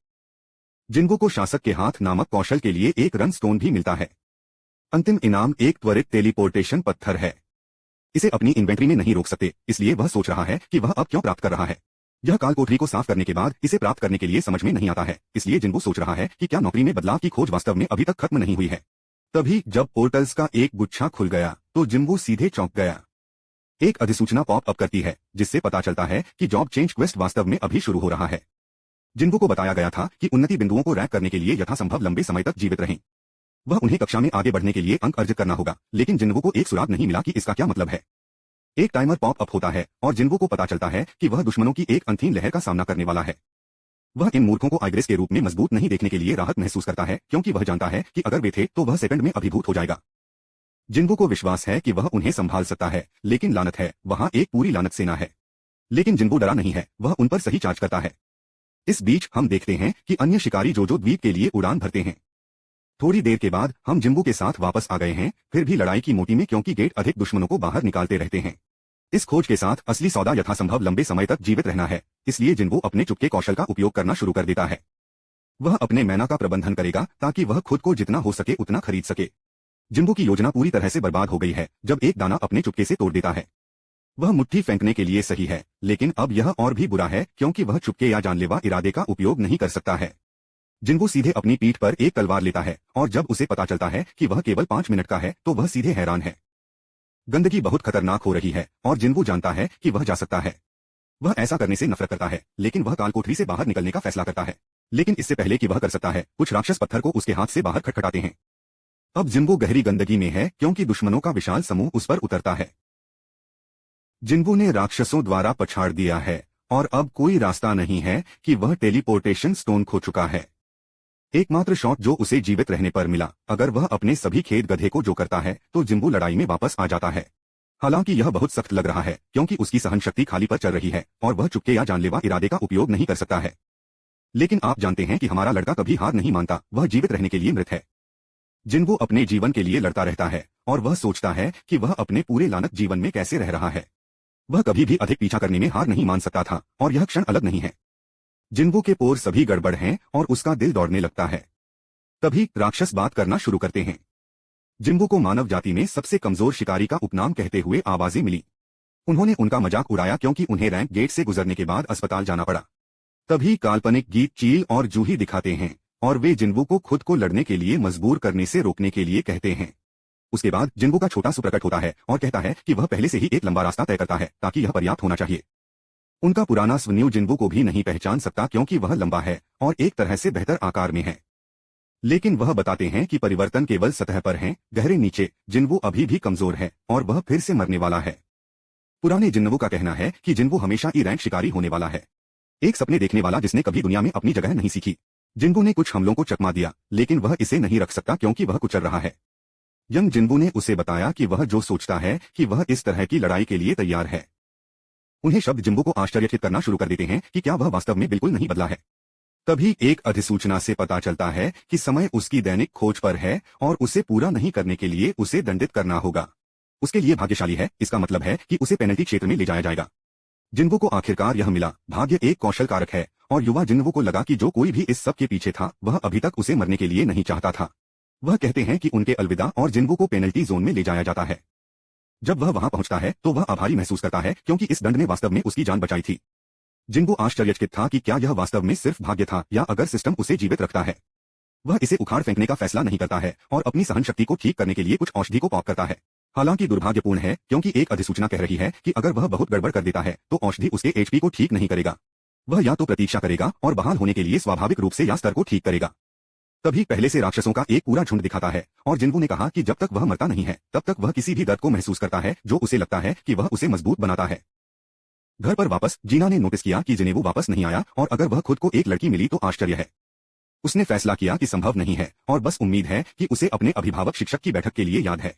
जिन्वू को शासक के हाथ नामक कौशल के लिए एक रन स्टोन भी मिलता है। अंतिम इनाम एक त्वरित टेलीपोर्टेशन पत्थर है। इसे अपनी इन्वेंट्री में नहीं रोक सकते, इसलिए वह सोच रहा है कि वह अब क्यों प्राप्त कर रहा है। यह काल कोठरी को साफ करने के बाद इसे प्राप्त करने के लिए समझ में नहीं आता है, इसलिए जिन्वू सोच रहा है कि क्या नौकरी में बदलाव की खोज वास्तव में अभी तक खत्म नहीं हुई है। तभी जब पोर्टल्स का एक गुच्छा खुल गया तो जिन्वू सीधे चौंक गया। एक अधिसूचना पॉप अप करती है, जिससे पता चलता है कि जॉब चेंज क्वेस्ट वास्तव में अभी शुरू हो रहा है। जिन्वू को बताया गया था कि उन्नति बिंदुओं को रैंक करने के लिए यथासंभव लंबे समय तक जीवित रहें। वह उन्हें कक्षा में आगे बढ़ने के लिए अंक अर्जित करना होगा, लेकिन जिन्वू को एक सुराग नहीं मिला कि इसका क्या मतलब है। एक टाइमर पॉप अप होता है और जिन्वू को पता चलता है कि वह दुश्मनों की एक अनथीन लहर का सामना करने वाला है। वह इन मूर्खों को आइग्रिस के रूप में मजबूत नहीं देखने के लिए राहत महसूस करता है, क्योंकि वह जानता है कि अगर वे थे तो वह सेकंड में अभिभूत हो जाएगा। जिन्वू को विश्वास है कि वह उन्हें संभाल सकता है, लेकिन लानत है, वहां एक पूरी लानत सेना है। लेकिन जिन्वू डरा नहीं है, वह उन पर सही चार्ज करता है। इस बीच हम देखते हैं कि अन्य शिकारी जोजो द्वीप के लिए उड़ान भरते हैं। थोड़ी देर के बाद हम जिम्बू के साथ वापस आ गए हैं, फिर भी लड़ाई की मोटी में क्योंकि गेट अधिक दुश्मनों को बाहर निकालते रहते हैं। इस खोज के साथ असली सौदा यथासंभव लंबे समय तक जीवित रहना है, इसलिए जिम्बू अपने चुपके कौशल का उपयोग करना शुरू कर देता है। वह अपने मैना का प्रबंधन करेगा ताकि वह खुद को जितना हो सके उतना खरीद सके। जिम्बू की योजना पूरी तरह से बर्बाद हो गई है जब एक दाना अपने चुपके से तोड़ देता है। वह मुट्ठी फेंकने के लिए सही है, लेकिन अब यह और भी बुरा है क्योंकि वह चुपके या जानलेवा इरादे का उपयोग नहीं कर सकता है। जिम्बू सीधे अपनी पीठ पर एक तलवार लेता है और जब उसे पता चलता है कि वह केवल 5 मिनट का है तो वह सीधे हैरान है। गंदगी बहुत खतरनाक हो रही है और जिम्बू जानता है कि वह जा सकता है। वह ऐसा करने से नफरत करता है, लेकिन वह कालकोठरी से बाहर निकलने का फैसला करता है। लेकिन इससे पहले कि वह कर सकता है, कुछ राक्षस पत्थर को उसके हाथ से बाहर खटखटाते हैं। अब जिम्बू गहरी गंदगी में है क्योंकि दुश्मनों का विशाल समूह उस पर उतरता है। जिम्बू ने राक्षसों द्वारा पछाड़ दिया है और अब कोई रास्ता नहीं है कि वह टेलीपोर्टेशन स्टोन खो चुका है। एकमात्र शॉट जो उसे जीवित रहने पर मिला, अगर वह अपने सभी खेत गधे को जो करता है तो जिम्बू लड़ाई में वापस आ जाता है। हालांकि यह बहुत सख्त लग रहा है क्योंकि उसकी सहन शक्ति खाली पर चल रही है और वह चुपके या जानलेवा इरादे का उपयोग नहीं कर सकता है। लेकिन आप जानते हैं कि हमारा लड़का कभी हार नहीं मानता, वह जीवित रहने के लिए मृत है। जिम्बू अपने जीवन के लिए लड़ता रहता है और वह सोचता है कि वह अपने पूरे लानत जीवन में कैसे रह रहा है। वह कभी भी अधिक पीछा करने में हार नहीं मान सकता था और यह क्षण अलग नहीं है। जिम्बू के पोर सभी गड़बड़ हैं और उसका दिल दौड़ने लगता है। तभी राक्षस बात करना शुरू करते हैं। जिम्बू को मानव जाति में सबसे कमजोर शिकारी का उपनाम कहते हुए आवाजें मिली। उन्होंने उनका मजाक उड़ाया क्योंकि उन्हें रैंक गेट से गुजरने के बाद अस्पताल जाना पड़ा। तभी काल्पनिक गीत चील और जूही दिखाते हैं और वे जिम्बू को खुद को लड़ने के लिए मजबूर करने से रोकने के लिए कहते हैं। उसके बाद जिम्बू का छोटा सु प्रकट होता है और कहता है कि वह पहले से ही एक लंबा रास्ता तय करता है ताकि यह पर्याप्त होना चाहिए। उनका पुराना स्वन्यू जिम्बू को भी नहीं पहचान सकता क्योंकि वह लंबा है और एक तरह से बेहतर आकार में है। लेकिन वह बताते हैं कि परिवर्तन केवल सतह पर है, गहरे नीचे जिम्बू अभी भी कमजोर है और वह फिर से मरने वाला है। पुराने जिम्बू का कहना है कि जिम्बू हमेशा ई रैंक शिकारी होने वाला है, एक सपने देखने वाला जिसने कभी दुनिया में अपनी जगह नहीं सीखी। जिम्बू ने कुछ हमलों को चकमा दिया, लेकिन वह इसे नहीं रख सकता क्योंकि वह कुचल रहा है। यंग जिम्बू ने उसे बताया कि वह जो सोचता है कि वह इस तरह की लड़ाई के लिए तैयार है। उन्हें शब्द जिम्बू को आश्चर्यचकित करना शुरू कर देते हैं कि क्या वह वास्तव में बिल्कुल नहीं बदला है। तभी एक अधिसूचना से पता चलता है कि समय उसकी दैनिक खोज पर है और उसे पूरा नहीं करने के लिए उसे दंडित करना होगा। उसके लिए भाग्यशाली है, इसका मतलब है कि उसे पेनल्टी क्षेत्र में ले जाया जाएगा। जिम्बू को आखिरकार यह मिला, भाग्य एक कौशल कारक है और युवा जिम्बू को लगा कि जो कोई भी इस सब के पीछे था वह अभी तक उसे मरने के लिए नहीं चाहता था। वह कहते हैं कि उनके अलविदा और जिम्बू को पेनल्टी जोन में ले जाया जाता है। जब वह वहां पहुंचता है तो वह आभारी महसूस करता है क्योंकि इस दंड ने वास्तव में उसकी जान बचाई थी। जिम्बू आश्चर्यचकित था कि क्या यह वास्तव में सिर्फ भाग्य था या अगर सिस्टम उसे जीवित रखता है। वह इसे उखाड़ फेंकने का फैसला नहीं करता है और अपनी सहन शक्ति को ठीक करने के लिए कुछ औषधि को पॉप करता है। हालांकि दुर्भाग्यपूर्ण है क्योंकि एक अधिसूचना कह रही है कि अगर वह बहुत गड़बड़ कर देता है तो औषधि उसके एचपी को ठीक नहीं करेगा। वह या तो प्रतीक्षा करेगा और बहाल होने के लिए स्वाभाविक रूप से या स्तर को ठीक करेगा। तभी पहले से राक्षसों का एक पूरा झुंड दिखाता है और जिम्बू ने कहा कि जब तक वह मरता नहीं है तब तक वह किसी भी दर्द को महसूस करता है जो उसे लगता है कि वह उसे मजबूत बनाता है। घर पर वापस जीना ने नोटिस किया कि जिनेवू वापस नहीं आया और अगर वह खुद को एक लड़की मिली तो आश्चर्य है। उसने फैसला किया कि संभव नहीं है और बस उम्मीद है कि उसे अपने अभिभावक शिक्षक की बैठक के लिए याद है।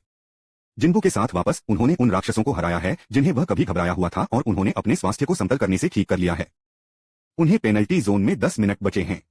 जिम्बू के साथ वापस उन्होंने उन राक्षसों को हराया है जिन्हें वह कभी घबराया हुआ था और उन्होंने अपने स्वास्थ्य को समतल करने से ठीक कर लिया है। उन्हें पेनल्टी जोन में 10 मिनट बचे हैं।